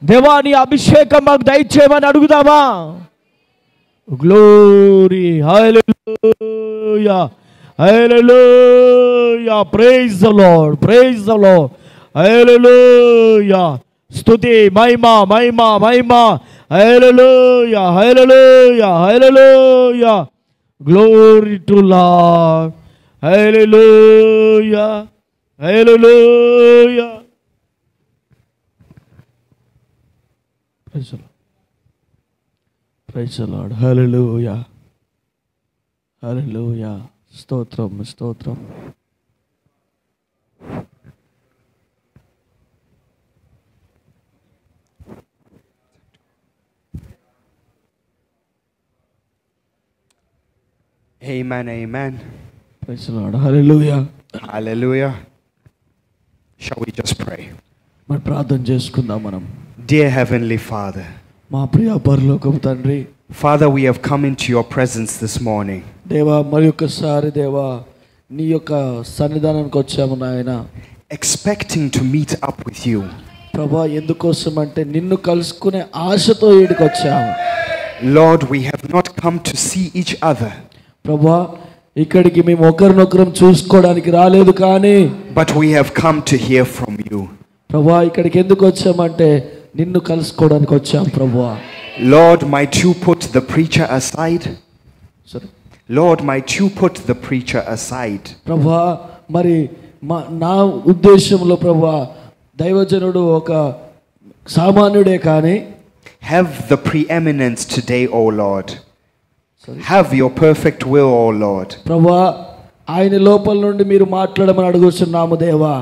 దేవా నీ అభిషేకం మాకు దయచేయమని అడుగుదామా? Glory, hallelujah, hallelujah, praise the Lord, praise the Lord, hallelujah. స్తుతి, మహిమ, మహిమ, మహిమ, hallelujah, hallelujah, hallelujah, glory to Lord, hallelujah, hallelujah. Praise the Lord, praise the Lord, hallelujah, hallelujah. స్తోత్రం, స్తోత్రం. Amen, amen. Praise the Lord. Hallelujah. Hallelujah. Shall we just pray? మరి ప్రార్థన చేసుకుందాం మనం. Dear Heavenly Father, మా ప్రియ పరలోకపు తండ్రి, Father, we have come into your presence this morning. దేవా మరి ఒక్కసారి దేవా నీ యొక్క సన్నిధానానికి వచ్చాము నాయన. Expecting to meet up with you. ప్రభా ఎందుకోసం అంటే నిన్ను కలుసుకునే ఆశతో ఈడికి వచ్చాము. Lord, we have not come to see each other. ప్రభా ఇక్కడికి మేము ఒకరినొకరం చూసుకోవడానికి రాలేదు కానీ but we have come to hear from you. ప్రభా ఇక్కడికి ఎందుకు వచ్చామంటే నిన్ను కలుసుకోవడానికి వచ్చాం ప్రభువా. Lord, might you put the preacher aside? Sorry. Lord, might you put the preacher aside? ప్రభా మరి నా ఉద్దేశంలో ప్రభా దైవజనుడు ఒక సామాన్యుడే కానీ have the preeminence today, O Lord. Have your perfect will, O Lord. ప్రభా ఆయన లోపల నుండి మీరు మాట్లాడమని అడుగుతున్నాము దేవా.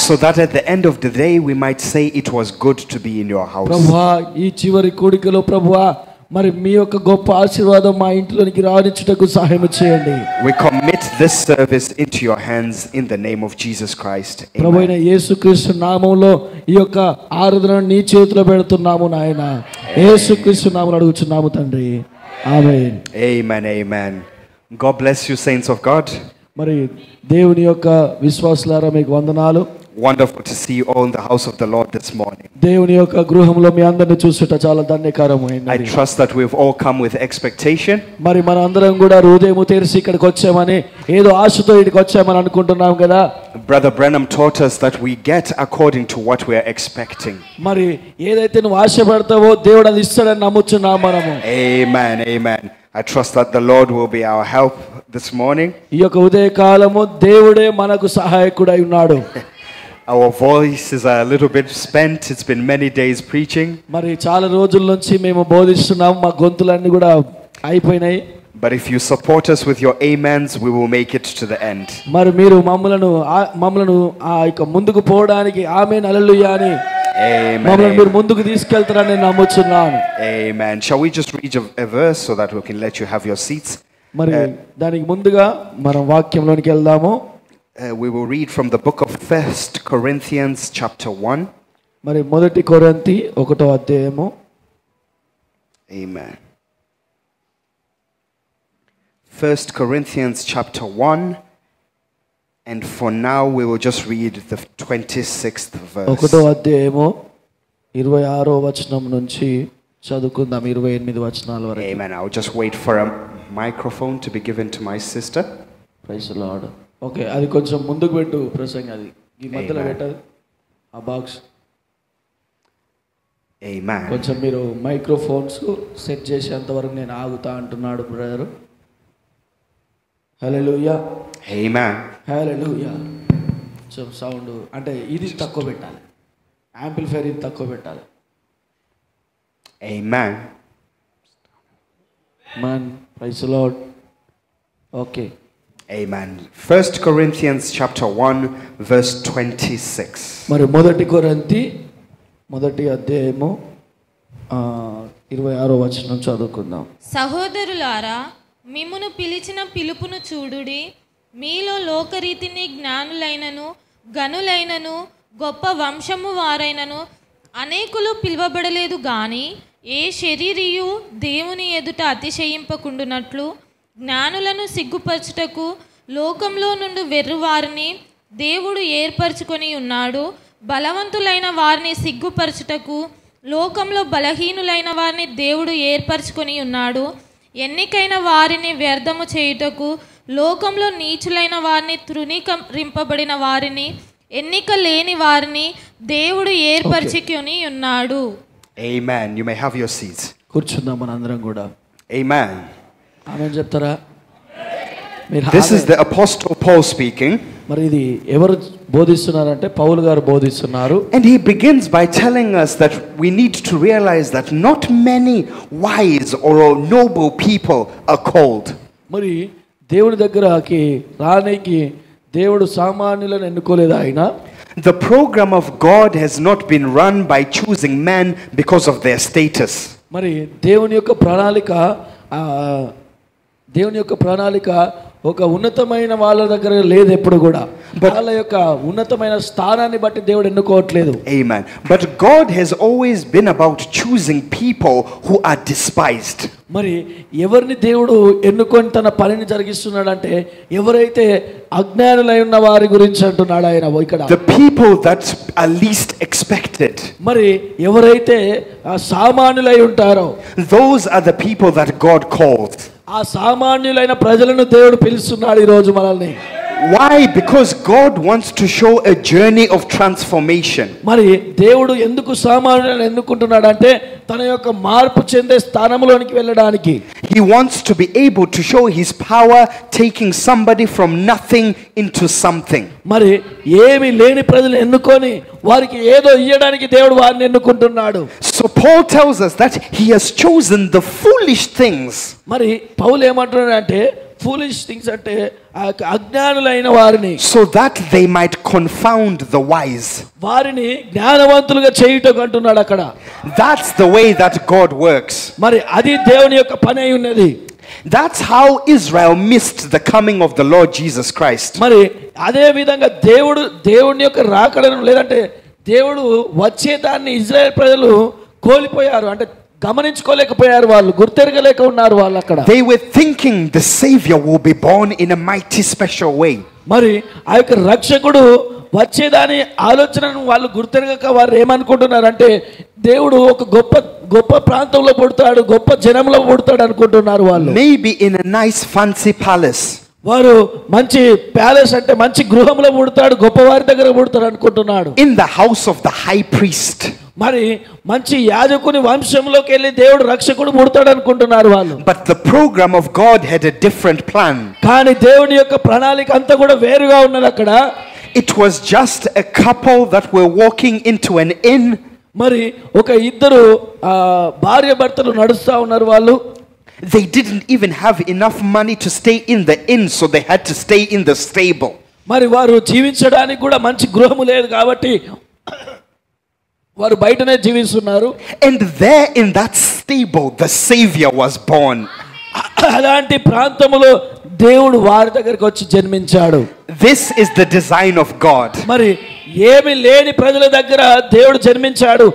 So that at the end of the day we might say it was good to be in your house. ప్రభా ఈ చివరి కూడికలో ప్రభువా మరి మీ యొక్క గొప్ప ఆశీర్వాదం మా ఇంట్లోనికి రానిచ్చుటకు సహాయం చేయండి. We commit this service into your hands in the name of Jesus Christ. ప్రభువైన యేసుక్రీస్తు నామములో ఈ యొక్క ఆరాధనను నీ చేతిలో పెడుతున్నాము నాయనా. యేసుక్రీస్తు నామములో అడుగుచున్నాము తండ్రి. ఆమేన్. Amen, amen. God bless you, saints of God. మరి దేవుని యొక్క విశ్వాసులారా మీకు వందనాలు. Wonderful to see you all in the house of the Lord this morning. దేవుని యొక్క గృహంలో మీ అందరిని చూసుట చాలా ధన్యకరమైనది. I trust that we've all come with expectation. మరి మన అందరం కూడా హృదయం తెరిచి ఇక్కడికి వచ్చామని ఏదో ఆశతో ఇక్కడికి వచ్చామని అనుకుంటున్నాం కదా. Brother Branham taught us that we get according to what we are expecting. మరి ఏదైతే నువ్వు ఆశపడతావో దేవుడు అది ఇస్తాడని నమ్ముచున్నాం మనము. Amen, amen. I trust that the Lord will be our help this morning. ఈ యొక్క ఉదయ కాలము దేవుడే మనకు సహాయకుడై ఉన్నాడు. Our voice is a little bit spent. It's been many days preaching. మరి చాలా రోజుల నుంచి మేము బోధిస్తున్నాం, మా గొంతులన్నీ కూడా అయిపోయినాయి. But if you support us with your amens, we will make it to the end. మరి మీరు మమ్మలను ఆ యొక్క ముందుకు పోవడానికి ఆమేన్ హల్లెలూయా అని మమ్మల్ని మీరు ముందుకు తీసుకెళ్తారని నేను నమ్ముచున్నాను. Amen. Shall we just read a verse so that we can let you have your seats? మరి దానికి ముందుగా మనం వాక్యంలోనికి వెళ్దాము. We will read from the book of 1 Corinthians chapter 1. మరి మొదటి కొరింథీ 1వ అధ్యాయము. Amen. 1 Corinthians chapter 1, and for now we will just read the 26th verse. 1వ అధ్యాయము 26వ వచనం నుంచి చదువుకుందాం 28 వచనాల వరకు. Amen. I'll just wait for a microphone to be given to my sister. Praise the lord. Okay, అది కొంచెం ముందుకు పెట్టు ప్రసంగం, అది ఈ మధ్యలో పెట్టాలి ఆ బాక్స్. Amen. కొంచెం మీరు మైక్రోఫోన్స్ సెట్ చేసేంత వరకు నేను ఆగుతా అంటున్నాడు బ్రదర్. హల్లెలూయా. Amen. హల్లెలూయా. కొంచెం సౌండ్ అంటే ఇది తక్కువ పెట్టాలి, యాంప్లిఫైర్ ఇది తక్కువ పెట్టాలి. Amen. మన్ praise the lord. Okay. Amen. 1 Corinthians chapter 1 verse 26. మరి మొదటి కొరింథీ మొదటి అధ్యాయము 26వ వచనం చదువుకుందాం. సహోదరులారా, మిమ్మును పిలిచిన పిలుపును చూడుడి. మీలో లోకరీతిని జ్ఞానులైనను గనులైనను గొప్ప వంశము వారైనను అనేకులు పిలువబడలేదు గాని ఏ శరీరియు దేవుని ఎదుట అతిశయింపకుండునట్లు జ్ఞానులను సిగ్గుపరచుటకు లోకంలో నుండి వెర్రువారిని దేవుడు ఏర్పరచుకొని ఉన్నాడు. బలవంతులైన వారిని సిగ్గుపరచుటకు లోకంలో బలహీనులైన వారిని దేవుడు ఏర్పరచుకొని ఉన్నాడు. ఎన్నికైన వారిని వ్యర్థము చేయుటకు, లోకంలో నీచులైన వారిని, తృణీకరింపబడిన వారిని, ఎన్నిక లేని వారిని దేవుడు ఏర్పరచుకొని ఉన్నాడు. Amen. You may have your seats. కూర్చుందాం మనందరం కూడా. Amen. ఆమేన్ చెప్తారా? మీరు This is the Apostle Paul speaking. మరి ఇది ఎవరు బోధిస్తున్నారంటే పౌలు గారు బోధిస్తున్నారు. And he begins by telling us that we need to realize that not many wise or noble people are called. మరి దేవుడి దగ్గరకి రానికి దేవుడు సామాన్యులను ఎన్నుకోలేదు ఆయన. The program of God has not been run by choosing men because of their status. మరి దేవుని యొక్క ప్రణాళిక ఒక ఉన్నతమైన వాళ్ళ దగ్గర లేదు ఎప్పుడు కూడా. వాళ్ళ యొక్క ఉన్నతమైన స్థానాన్ని బట్టి దేవుడు ఎన్నుకోవట్లేదు. Amen. But God has always been about choosing people who are despised. మరి ఎవరిని దేవుడు ఎన్నుకొని తన పనిని జరిగిస్తున్నాడంటే ఎవరైతే అజ్ఞానులై ఉన్న వారి గురించి అంటున్నాడు ఆయన ఇక్కడ. The people that are least expected. మరి ఎవరైతే సామాన్యులై ఉంటారో those are the people that God called. ఆ సామాన్యులైన ప్రజలను దేవుడు పిలుస్తున్నాడు ఈ రోజు మనల్ని. Why? Because God wants to show a journey of transformation. మరి దేవుడు ఎందుకు సామాన్యులను ఎన్నుకుంటున్నాడంటే తన యొక్క మార్పు చెందే స్థానంలోనికి వెళ్ళడానికి. He wants to be able to show his power taking somebody from nothing into something. మరి ఏమీ లేని ప్రజలు ఎన్నుకొని వారికి ఏదో ఇయ్యడానికి దేవుడు వారిని ఎన్నుకుంటున్నాడు. So Paul tells us that he has chosen the foolish things. మరి పౌలు ఏమంటున్నాడంటే ఫూలిష్ థింగ్స్ అంటే అజ్ఞానులైన వారిని, so that they might confound the wise. వారిని జ్ఞానవంతులుగా చేయుటకు అంటున్నాడు అక్కడ. That's the way that God works. మరి అది దేవుని యొక్క పని అయి ఉన్నది. That's how Israel missed the coming of the Lord Jesus Christ. మరి అదే విధంగా దేవుని యొక్క రాకడను లేదంటే దేవుడు వచ్చేదాన్ని ఇజ్రాయెల్ ప్రజలు కోల్పోయారు. అంటే గమనించుకోలేకపోయారు, వాళ్ళు గుర్తెరగలేక ఉన్నారు వాళ్ళు అక్కడ. They were thinking the Savior will be born in a mighty special way. మరి ఆ యొక్క రక్షకుడు వచ్చేదాని ఆలోచనను వాళ్ళు గుర్తెరగక వారు ఏమనుకుంటున్నారంటే దేవుడు ఒక గొప్ప ప్రాంతంలో పుడతాడు, గొప్ప జనంలో పుడతాడు అనుకుంటున్నారు వాళ్ళు. Maybe in a nice fancy palace. వారు మంచి ప్యాలెస్ అంటే మంచి గృహంలో పుడతాడు, గొప్పవారి దగ్గర పుడతాడు అనుకుంటున్నాడు. In the house of the high priest. మరి మంచి యాజకుని వంశంలోకి వెళ్ళి దేవుడు రక్షకుడు పుడతాడు అనుకుంటున్నారు వాళ్ళు. But the program of God had a different plan. కానీ దేవుని యొక్క ప్రణాళిక అంతా కూడా వేరుగా ఉన్నది అక్కడ. It was just a couple that were walking into an inn. మరి ఒక ఇద్దరు భార్య భర్తలు నడుస్తా ఉన్నారు వాళ్ళు. They didn't even have enough money to stay in the inn, so they had to stay in the stable. మరి వారు జీవించడానికి కూడా మంచి గృహము లేదు కాబట్టి వారు బయటనే జీవిస్తున్నారు. And there in that stable the Savior was born. అలాంటి ప్రాంతములో దేవుడు వారి దగ్గరికి వచ్చి జన్మించాడు. This is the design of God. మరి ఏమి లేని ప్రజల దగ్గర దేవుడు జన్మించాడు.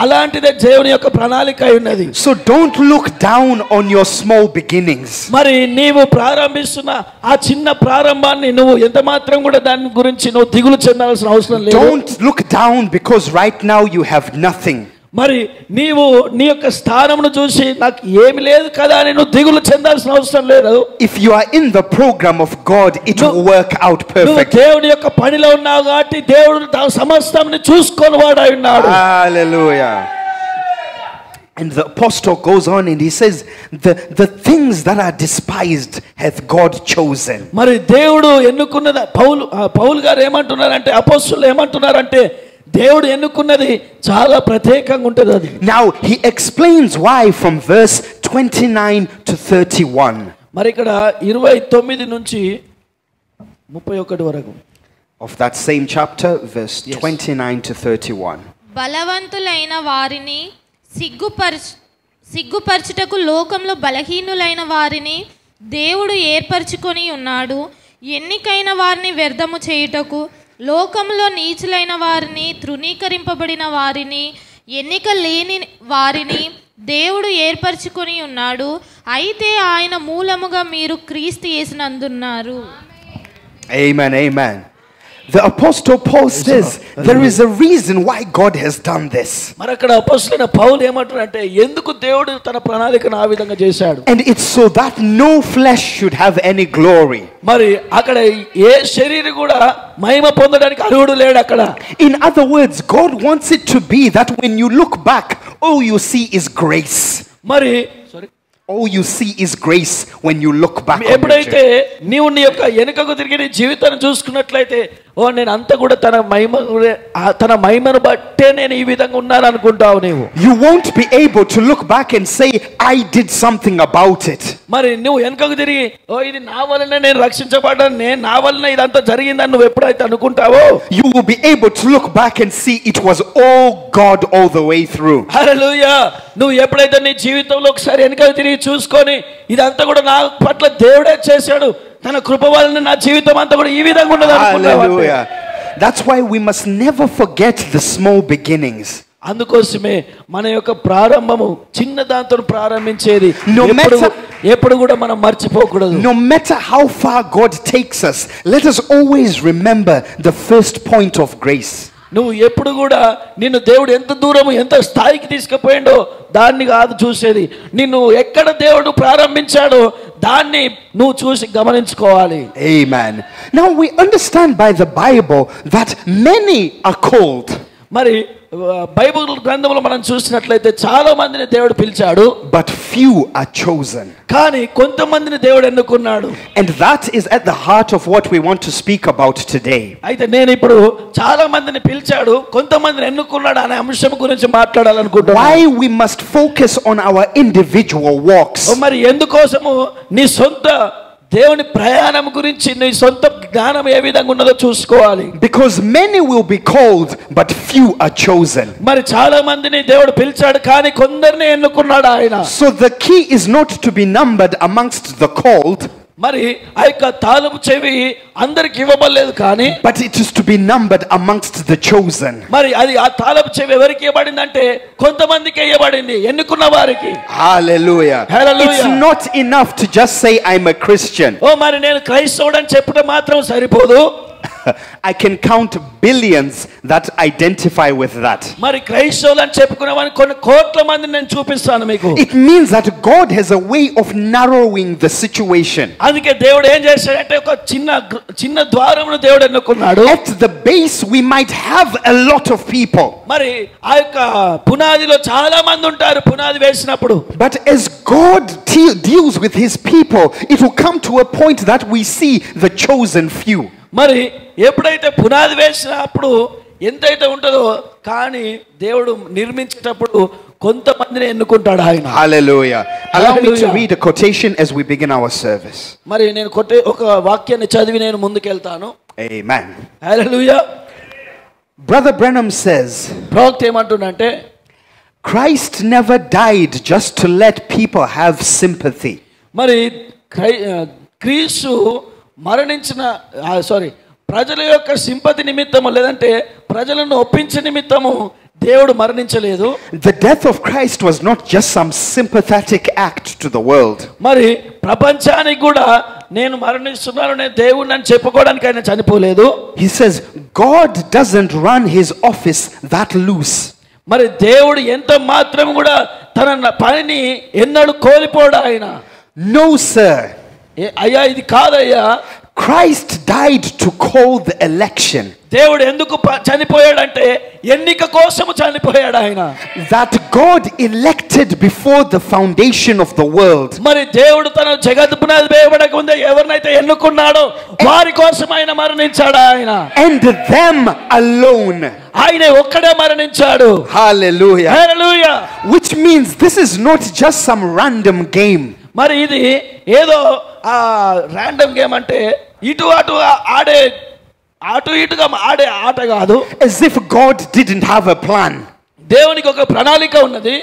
అలాంటిదే దేవుని యొక్క ప్రణాళిక అయి ఉన్నది. So don't look down on your small beginnings. మరి నీవు ప్రారంభిస్తున్న ఆ చిన్న ప్రారంభాన్ని నువ్వు ఎంత మాత్రం కూడా దాని గురించి నువ్వు దిగులు చెందాల్సిన అవసరం లేదు. Don't look down because right now you have nothing. మరి నీవు నీ యొక్క స్థానమును చూసి నాకు ఏమి లేదు కదా అని నువ్వు దిగులు చెందాల్సిన అవసరం లేదు. If you are in the program of God, it will work out perfectly. దేవుని యొక్క పనిలో ఉన్నావు కాబట్టి దేవుడు సమస్తాన్ని చూసుకొని వాడై ఉన్నాడు. Hallelujah. And the apostle goes on and he says the things that are despised hath God chosen. మరి దేవుడు ఎన్నుకున్నది పౌలు గారు ఏమంటున్నారంటే అపోస్తలులు ఏమంటున్నారంటే దేవుడు ఎన్నుకున్నది చాలా ప్రత్యేకంగా ఉంటుంది అది. Now he explains why from verse 29 to 31. మరి ఇక్కడ 29 నుంచి 31 వరకు of that same chapter, verse 29 to 31. బలవంతులైన వారిని సిగ్గుపరచుటకు లోకంలో బలహీనులైన వారిని దేవుడు ఏర్పరచుకొని ఉన్నాడు. ఎన్నికైన వారిని వ్యర్థము చేయుటకు, లోకంలో నీచులైన వారిని, తృణీకరింపబడిన వారిని, ఎన్నిక లేని వారిని దేవుడు ఏర్పరచుకొని ఉన్నాడు. అయితే ఆయన మూలముగా మీరు క్రీస్తు యేసునందున్నారు. Amen, amen. The apostle Paul says there is a reason why God has done this. మరి అక్కడ అపోస్తలుడైన పౌలు ఏమంటారంటే ఎందుకు దేవుడు తన ప్రణాళికను ఆ విధంగా చేశాడు. And it's so that no flesh should have any glory. మరి అక్కడ ఏ శరీరం కూడా మహిమ పొందడానికి అర్హుడు లేడు అక్కడ. In other words, God wants it to be that when you look back, all you see is grace. మరి All you see is grace when you look back. ఎప్పుడైతే నీవు నీ యొక్క వెనుకకు తిరిగి నీ జీవితాన్ని చూసుకున్నట్లయితే ఓ నేను అంతా కూడా తన మహిమను బట్టే నేను ఈ విధంగా ఉన్నాను అనుకుంటావు నీవు. You won't be able to look back and say I did something about it. మరి నువ్వు వెనుకకు తిరిగి ఓ ఇది నా వల్లనే నేను రక్షించబడ్డాను, నా వల్లనే ఇదంతా జరిగిందని నువ్వు ఎప్పుడైతే అనుకుంటావో you will be able to look back and see it was all God all the way through. హల్లెలూయా. నువ్వు ఎప్పుడైతే నీ జీవితంలో ఒకసారి వెనుకకు తిరిగి చూసుకొని ఇదంతా కూడా నా పట్ల దేవుడే చేశాడు, తన కృప వలన నా జీవితం అంతా కూడా ఈ విధంగా ఉన్నది అనుకుంటావు. Hallelujah. That's why we must never forget the small beginnings. అందుకోసమే మన యొక్క ప్రారంభము చిన్న దాంతో ప్రారంభించేది ఎప్పుడు కూడా మనం మర్చిపోకూడదు. No matter how far God takes us, let us always remember the first point of grace. నువ్వు ఎప్పుడు కూడా నిన్ను దేవుడు ఎంత దూరము ఎంత స్థాయికి తీసుకుపోయిండో దాన్ని కాదు చూసేది, నిన్ను ఎక్కడ దేవుడు ప్రారంభించాడో దాన్ని నువ్వు చూసి గమనించుకోవాలి. Amen. Now we understand by the Bible that many are called. మరి బైబిల్ గ్రంథంలో మనం చూసినట్లయితే చాలా మందిని దేవుడు పిలిచాడు, but few are chosen. కానీ కొంతమందిని దేవుడు ఎన్నుకున్నాడు. And that is at the heart of what we want to speak about today. అయితే నేను ఇప్పుడు చాలా మందిని పిలిచాడు కొంతమందిని ఎన్నుకున్నాడు అనే అంశం గురించి మాట్లాడాలనుకుంటున్నాను. Why we must focus on our individual walks. మరి ఎందుకోసము నీ సొంత దేవుని ప్రయాణం గురించి నీ సొంత జ్ఞానం ఏ విధంగా ఉన్నదో చూసుకోవాలి. Because many will be called but few are chosen. మరి చాలా మందిని దేవుడు పిలిచాడు కానీ కొందరిని ఎన్నుకున్నాడు ఆయన. So the key is not to be numbered amongst the called. మరి ఆ యొక్క తాళపు చెవి అందరికి ఇవ్వబడలేదు కానీ but it is to be numbered amongst the chosen. మరి అది ఆ తాళపు చెవి ఎవరికి ఇవ్వబడింది అంటే కొంతమందికి ఇవ్వబడింది, ఎన్నుకున్న వారికి. Hallelujah. Hallelujah. It's not enough to just say I'm a Christian. ఓ మరి నేను క్రైస్తవుడని చెప్పడం మాత్రం సరిపోదు. I can count billions that identify with that. మరి క్రైస్తవులని చెప్పుకునే వారిని కొన్ని కోట్ల మందిని నేను చూపిస్తాను మీకు. It means that God has a way of narrowing the situation. అందుకే దేవుడు ఏం చేశాడంటే ఒక చిన్న ద్వారమును దేవుడు ఎన్నుకున్నాడు. At the base we might have a lot of people. మరి ఆ యొక్క పునాదిలో చాలా మంది ఉంటారు పునాది వేసినప్పుడు. But as God deals with his people, it will come to a point that we see the chosen few. మరి ఎప్పుడైతే పునాది వేసినప్పుడు ఎంతైతే ఉంటుందో కానీ దేవుడు నిర్మించేటప్పుడు కొంతమందిని ఎన్నుకుంటాడు ఆయన. Hallelujah. Allow me to read a quotation as we begin our service. మరి నేను ఒక వాక్యాన్ని చదివి నేను ముందుకెళ్తాను. Amen. హల్లెలూయా. Brother Branham says, ప్రవక్త ఏమంటున్నాడంటే Christ never died just to let people have sympathy. మరి క్రీస్తు మరణించిన ప్రజల యొక్క సింపతి నిమిత్తము లేదంటే ప్రజలను ఒప్పించే నిమిత్తము దేవుడు మరణించలేదు. The death of Christ was not just some sympathetic act to the world. మరి ప్రపంచానికి కూడా నేను మరణిస్తున్నాను నేను దేవుడిని అని చెప్పుకోవడానికి ఆయన చనిపోలేదు. He says God doesn't run his office that loose. మరి దేవుడు ఎంత మాత్రం కూడా తన పనిని ఎన్నడూ కోల్పోడు ఆయన. No sir. అయ్యా ఇది కాదయ్యా. Christ died to call the election. దేవుడు ఎందుకు చనిపోయాడంటే ఎన్నిక కోసము చనిపోయాడు ఆయన. That God elected before the foundation of the world. మరి దేవుడు తన జగత్తు పునాది వేయబడక ముందే ఎవరినైతే ఎన్నుకున్నాడో వారి కోసం ఆయన మరణించాడు ఆయన. And them alone. ఆయన ఒక్కడే మరణించాడు. Hallelujah. Hallelujah. Which means this is not just some random game. మరి ఇది ఏదో ర్యాండమ్ గేమ్ అంటే ఇటుగా ఆడే ఆట కాదు. As if God didn't have a plan. దేవునికి ఒక ప్రణాళిక ఉన్నది.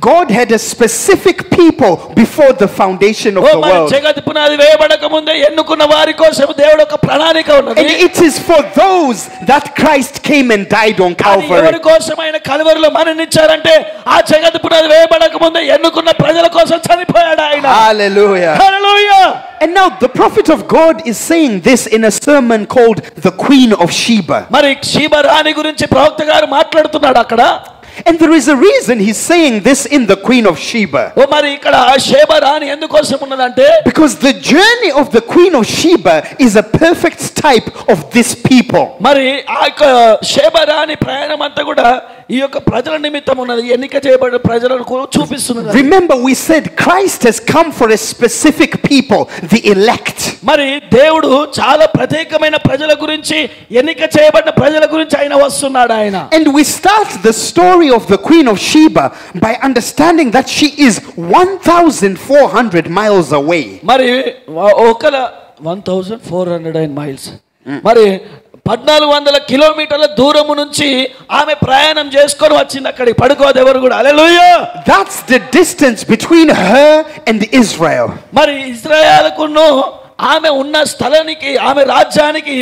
God had a specific people before the foundation of the world. జగత్ పునాది వేయబడక ముందే ఎన్నుకున్న వారి కోసం దేవుడు ఒక ప్రణాళిక ఉన్నది. And it is for those that Christ came and died on Calvary. ఎవరి కోసం ఆయన కల్వరిలో మరణించారంటే ఆ జగత్ పునాది వేయబడక ముందే ఎన్నుకున్న ప్రజల కోసం చనిపోయాడు ఆయన. Hallelujah. Hallelujah. And now the prophet of God is saying this in a sermon called The Queen of Sheba. మరి షీబా రాణి గురించి ప్రవక్త గారు మాట్లాడుతున్నాడు అక్కడ. And there is a reason he's saying this in The Queen of Sheba. ఓ మరి ఇక్కడ Sheba రాణి ఎందుకోసం ఉన్నదంటే Because the journey of the Queen of Sheba is a perfect type of this people. మరి ఆ యొక్క షేబా రాణి ప్రయాణం అంతా కూడా ఈ యొక్క ప్రజల నిమిత్తం ఉన్నది, ఎన్నిక చేయబడిన ప్రజలను చూపిస్తున్నది. Remember we said Christ has come for a specific people, the elect. మరి దేవుడు చాలా ప్రత్యేకమైన ప్రజల గురించి, ఎన్నిక చేయబడిన ప్రజల గురించి ఆయన వస్తున్నాడు ఆయన. And we start the story of the Queen of Sheba by understanding that she is 1400 miles away. మరి ఒకల 1400 miles, మరి 1400 కిలోమీటర్ల దూరము నుంచి ఆమె ప్రయాణం చేసుకొని వచ్చింది అక్కడికి. పడుకోదు ఎవరు కూడా. హల్లెలూయా. That's the distance between her and Israel. మరి ఇశ్రాయేలుకును ఆమె ఉన్న స్థలానికి, ఆమె రాజ్యానికి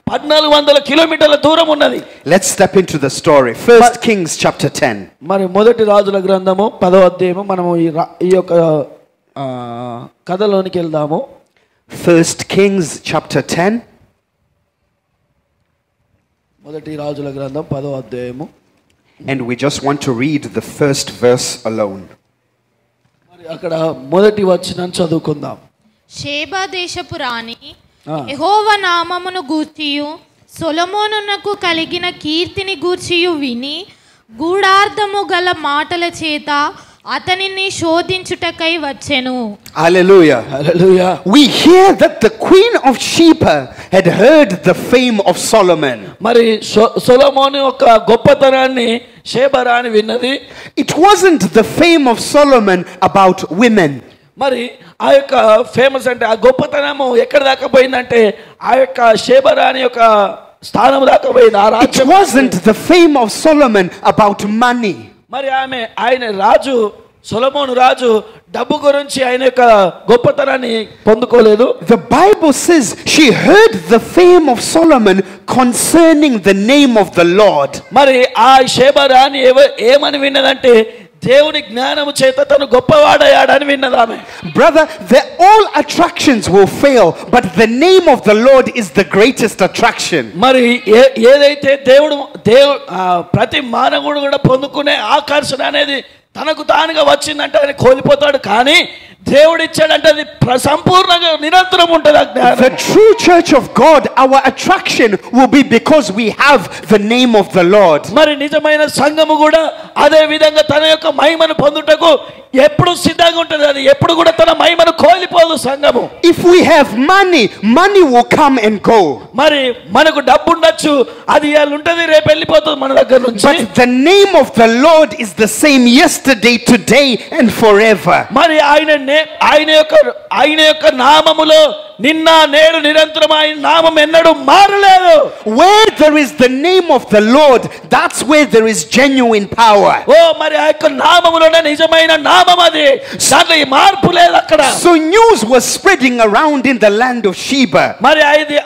1400 కిలోమీటర్ల దూరం ఉన్నది. Let's step into the story. 1 Kings chapter 10. మరి మొదటి రాజుల గ్రంథము 10వ అధ్యాయము మనము ఈ యొక్క కథలోనికి వెళ్దాము. 1 Kings chapter 10. మొదటి రాజుల గ్రంథం 10వ అధ్యాయము. And we just want to read the first verse alone. మరి అక్కడ మొదటి వచనం చదువుకుందాం. షేబా దేశపు రాణి యెహోవా నామమును గూర్చియు సొలొమోనునకు కలిగిన కీర్తిని గూర్చియు విని గూఢార్థము గల మాటల చేత అతనిని శోధించుటకై వచ్చెను. Hallelujah. Hallelujah. We hear that the Queen of Sheba had heard the fame of Solomon. మరి సొలొమోను యొక్క గొప్పతనాన్ని షేబా రాణి విన్నది. It wasn't the fame of Solomon about women. మరి ఆ యొక్క ఫేమస్ అంటే ఆ గొప్పతనము ఎక్కడ దాకా పోయిందంటే ఆ యొక్క షేబా రాణి యొక్క స్థానం దాకా పోయింది. ఆ It రాజ్యం wasn't the fame of Solomon about money. మరి ఆయన రాజు సొలొమోను రాజు డబ్బు గురించి ఆయన యొక్క గొప్పతనాన్ని పొందుకోలేదు. The Bible says she heard the fame of Solomon concerning the name of the Lord. మరి ఆ షేబా రాణి ఏమని విన్నదంటే దేవుని జ్ఞానము చేత తను గొప్పవాడయ్యాడని విన్నదామె. Brother, all attractions will fail, but the name of the Lord is the greatest attraction. మరి ఏదైతే దేవుడు ప్రతి మానవుడు కూడా పొందుకునే ఆకర్షణ అనేది తనకు తానుగా వచ్చిందంటే ఆయన కోల్పోతాడు, కానీ దేవుడు ఇచ్చాడంటే అది సంపూర్ణంగా నిరంతరం ఉంటుంది. The true church of God, our attraction will be because we have the name of the Lord. మరి నిజమైన సంఘము కూడా అదే విధంగా తన యొక్క మహిమను పొందుటకు ఎప్పుడు సిద్ధంగా ఉంటుంది. అది ఎప్పుడు కూడా తన మహిమను కోల్పోదు సంఘము. If we have money, money will come and go. మరి మనకు డబ్బు ఉండొచ్చు, అది ఇవాళ ఉంటుంది, రేపు వెళ్ళిపోతుంది మన దగ్గర నుంచి. But the name of the Lord is the same yesterday, today and forever. మరి ఆయన యొక్క నామములో నిన్న నేడు నిరంతరం ఆయన నామం ఎన్నడూ మారలేదు. Where there is the name of the Lord, that's where there is genuine power. ఓ మరి ఆ యొక్క నామములోనే నిజమైన నామం అది, దాంట్లో మార్పు లేదు అక్కడ. So news was spreading around in the land of Sheba. మరి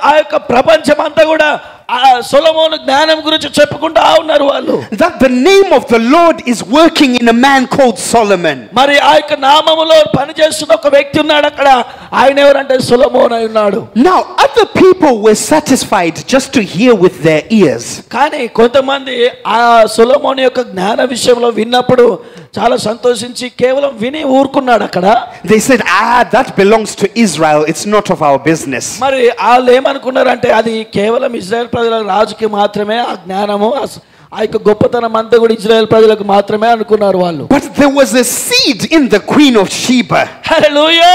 ఆ యొక్క ప్రపంచం అంతా కూడా ఆ సొలొమోను జ్ఞానం గురించి చెప్పుకుంటూ ఉన్నారు వాళ్ళు. That the name of the Lord is working in a man called Solomon. మరి ఆ యొక్క నామములో పనిచేస్తున్న ఒక వ్యక్తి ఉన్నాడు అక్కడ. ఆయన ఎవరంటే సొలొమోను అయి ఉన్నాడు. Now other people were satisfied just to hear with their ears. కానీ కొంతమంది ఆ సొలొమోను యొక్క జ్ఞాన విషయంలో విన్నప్పుడు చాలా సంతోషించి కేవలం విని ఊరుకున్నాడు అక్కడ. They said, that belongs to Israel, it's not of our business. మరి వాళ్ళు ఏమనుకున్నారంటే అది కేవలం ఇజ్రాయెల్ ప్రజల రాజుకి మాత్రమే ఆ జ్ఞానము, ఆ యొక్క గొప్పతనం అంతా కూడా ఇజ్రాయెల్ ప్రజలకు మాత్రమే అనుకున్నారు వాళ్ళు. But there was a seed in the Queen of Sheba. Hallelujah,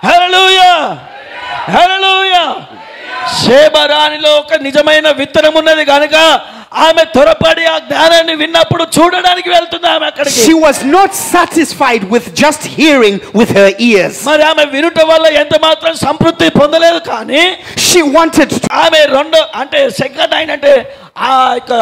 hallelujah, hallelujah. Sheba రాణిలో ఒక నిజమైన విత్తనం ఉన్నది కనుక ఆమె త్వరపడి ఆ జ్ఞానాన్ని విన్నప్పుడు చూడడానికి వెళ్తుంది ఆమె అక్కడికి. She was not satisfied with just hearing with her ears. మరి ఆమె వినుట వల్ల ఎంత మాత్రం సంతృప్తి పొందలేదు, కానీ She wanted to, ఆమె రెండో అంటే సెకండ్ అంటే ఆ యొక్క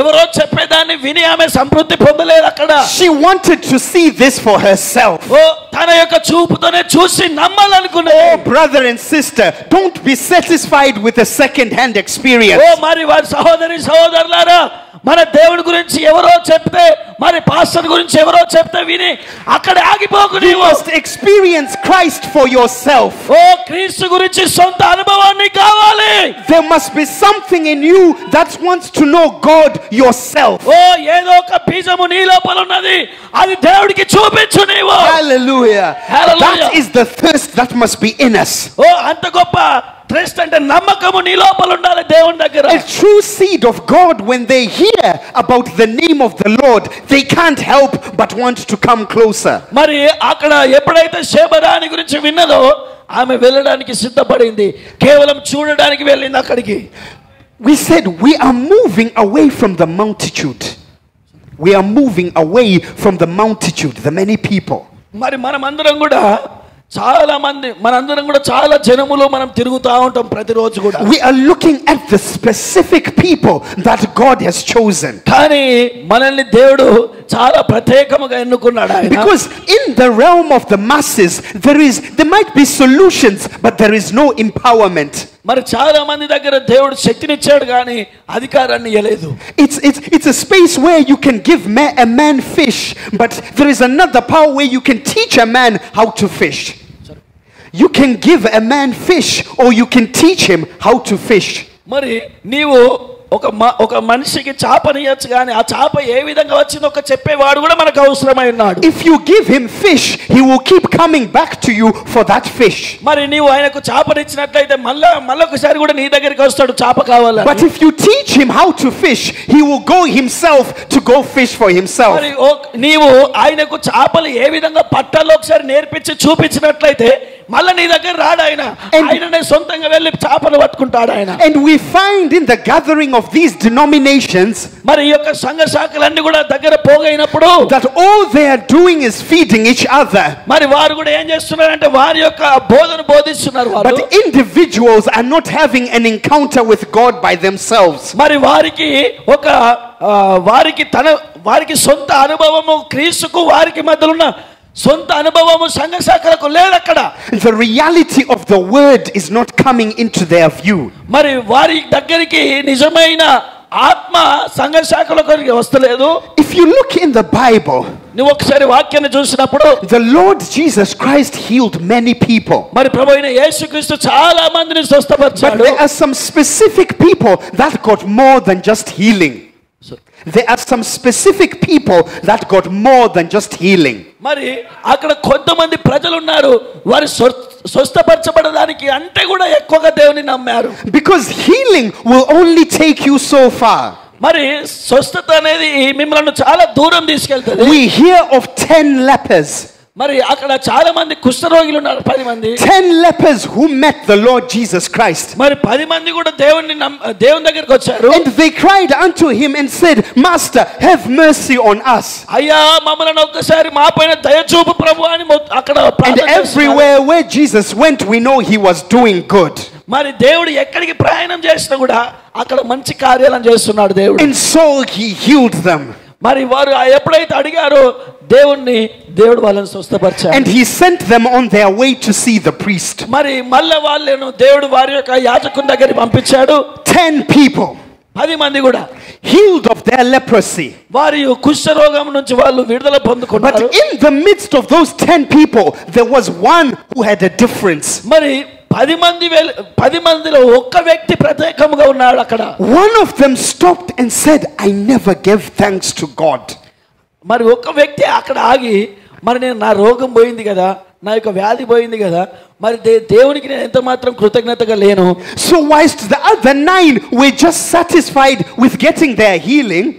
ఎవరో చెప్పేదాన్ని విని ఆమె సంతృప్తి పొందలేదు అక్కడ. she wanted to see this for herself. ఓ తన యొక్క చూపుతోనే చూసి నమ్మాలనుకునే. Brother and sister, don't be satisfied with a second hand experience. ఓ మరి వారి సహోదరులారా, మన దేవుడి గురించి ఎవరో చెప్తే, మరి పాస్టర్ గురించి ఎవరో చెప్తే విని అక్కడ ఆగిపోకు. You must experience Christ for yourself. ఓ క్రీస్తు గురించి సొంత అనుభవాన్ని కావాలి. There must be something in you that wants to know God yourself. ఓ ఏదో ఒక బీజము నీ లోపల ఉన్నది, అది దేవుడికి చూపించు నీవు. Hallelujah. Hallelujah. That is the thirst that must be in us. ఓ అంత గొప్ప ట్రస్ట్ అంటే నమ్మకము నీ లోపల ఉండాలి దేవుని దగ్గర. A true seed of God, when they hear about the name of the Lord, they can't help but want to come closer. మరి అక్కడ ఎప్పుడైతే శేబరాని గురించి విన్నదో ఆమె వెళ్ళడానికి సిద్ధపడింది, కేవలం చూడడానికి వెళ్ళింది అక్కడికి. We said we are moving away from the multitude. We are moving away from the multitude, the many people. మరి మనమందరం కూడా చాలా మంది, మనందరం కూడా చాలా జనములో మనం తిరుగుతూ ఉంటాం ప్రతిరోజు కూడా. We are looking at the specific people that God has chosen. కానీ మనల్ని దేవుడు చాలా ప్రత్యేకముగా ఎన్నుకున్నాడు ఆయన. Because in the realm of the masses there might be solutions, but there is no empowerment. మరి చాలా మంది దగ్గర దేవుడు శక్తినిచ్చాడు కానీ అధికారాన్ని ఇవ్వలేదు. It's a space where you can give a man fish, but there is another power where you can teach a man how to fish. You can give a man fish or you can teach him how to fish. మరి నీవు ఒక మనిషికి చాపనియొచ్చు కానీ ఆ చాప ఏ విధంగా వచ్చిందో ఒక చెప్పేవాడు కూడా మనకు అవసరమై ఉన్నాడు. If you give him fish, he will keep coming back to you for that fish. మరి నీవు ఆయనకు చాపనిచ్చినట్లయితే మళ్ళొకసారి కూడా నీ దగ్గరికి వస్తాడు చాప కావాలని. But if you teach him how to fish, he will go himself to go fish for himself. మరి నీవు ఆయనకు చాపలు ఏ విధంగా పట్టాలో ఒకసారి నేర్పించి చూపించినట్లయితే మళ్ళీ నీ దగ్గర రాడు ఆయన, ఆయననే సొంతంగా వెళ్ళి చాపలు పట్టుకుంటాడు ఆయన. And we find in the gathering of these denominations, మరి ఈ యొక్క సంఘ శాఖలన్నీ కూడా దగ్గర పోగైనప్పుడు, that all they are doing is feeding each other. మరి వారు కూడా ఏం చేస్తున్నారంటే వారి యొక్క బోధన బోధిస్తున్నారు వారు. But individuals are not having an encounter with God by themselves. మరి వారికి సొంత అనుభవము క్రీస్తుకు వారికి మధ్యలో ఉన్న సొంత అనుభవము సంఘ శాఖలకు లేదు అక్కడ. The reality of the word is not coming into their view. మరి వారి దగ్గరికి నిజమైన ఆత్మ సంఘ శాఖలకు వస్తలేదు. If you look in the Bible, నువ్వు ఒకసారి వాక్యాన్ని చూసినప్పుడు the Lord Jesus Christ healed many people. మరి ప్రభువైన యేసుక్రీస్తు చాలా మందిని స్వస్థపరిచాడు. But there are some specific people that got more than just healing. There are some specific people that got more than just healing. మరి అక్కడ కొంతమంది ప్రజలు ఉన్నారు, వారు స్వస్థపరచబడడానికి అంటే కూడా ఎక్కువగా దేవుని నమ్మారు. Because healing will only take you so far. మరి స్వస్థత అనేది మిమ్మల్ని చాలా దూరం తీసుకెళ్తుంది. We hear of 10 lepers. మరి అక్కడ చాలా మంది కుష్ఠరోగులు ఉన్నారు, 10 మంది. 10 lepers who met the Lord Jesus Christ. మరి 10 మంది కూడా దేవుని దగ్గరికి వచ్చారు. And they cried unto him and said, Master, have mercy on us. అయ్యా మమ్మల్ని ఒక్కసారి మా పైన దయ చూపు ప్రభు అని అక్కడ And everywhere where Jesus went, we know he was doing good. మరి దేవుడు ఎక్కడికి ప్రయాణం చేసినా కూడా అక్కడ మంచి కార్యాలను చేస్తున్నాడు దేవుడు. And so he healed them. మరి వారు ఎప్పుడైతే అడిగారో దేవుడు వాళ్ళని స్వస్థపరిచాడు. And he sent them on their way to see the priest. మరి మళ్ళీ వాళ్ళను దేవుడు వారి యొక్క యాజకుని దగ్గరికి పంపించాడు. 10 people 10 మంది కూడా healed of their leprosy. వారి కుష్ఠరోగం నుంచి వాళ్ళు విడుదల పొందుకున్నారు. But in the midst of those 10 people, there was one who had a difference. మరి 10 మందిలో ఒక్క వ్యక్తి ప్రత్యేకంగా ఉన్నాడు అక్కడ. One of them stopped and said, I never gave thanks to God. మరి ఒక్క వ్యక్తి అక్కడ ఆగి, మరి నా రోగం పోయింది కదా, నా యొక్క వ్యాధి పోయింది కదా, మరి దేవునికి నేను ఎంత మాత్రం కృతజ్ఞతగా లేను. So whilst the other 9 were just satisfied with getting their healing,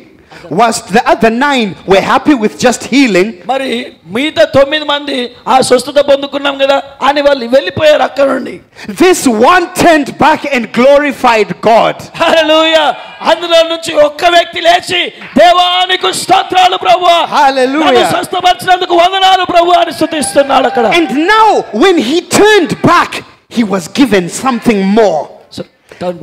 whilst the other 9 were happy with just healing, మరి మిగతా 9 మంది ఆ స్వస్థత పొందుకున్నాం కదా అని వాళ్ళు వెళ్ళిపోయారు అక్కడ నుండి. This one turned back and glorified God. హల్లెలూయా. అందులో నుంచి ఒక్క వ్యక్తి లేచి దేవానికి స్తోత్రాలు ప్రభువా, Hallelujah. స్వస్థపరిచినందుకు వందనాలు ప్రభువా అని స్తుతిస్తున్నాడు అక్కడ. And now when he turned back, he was given something more.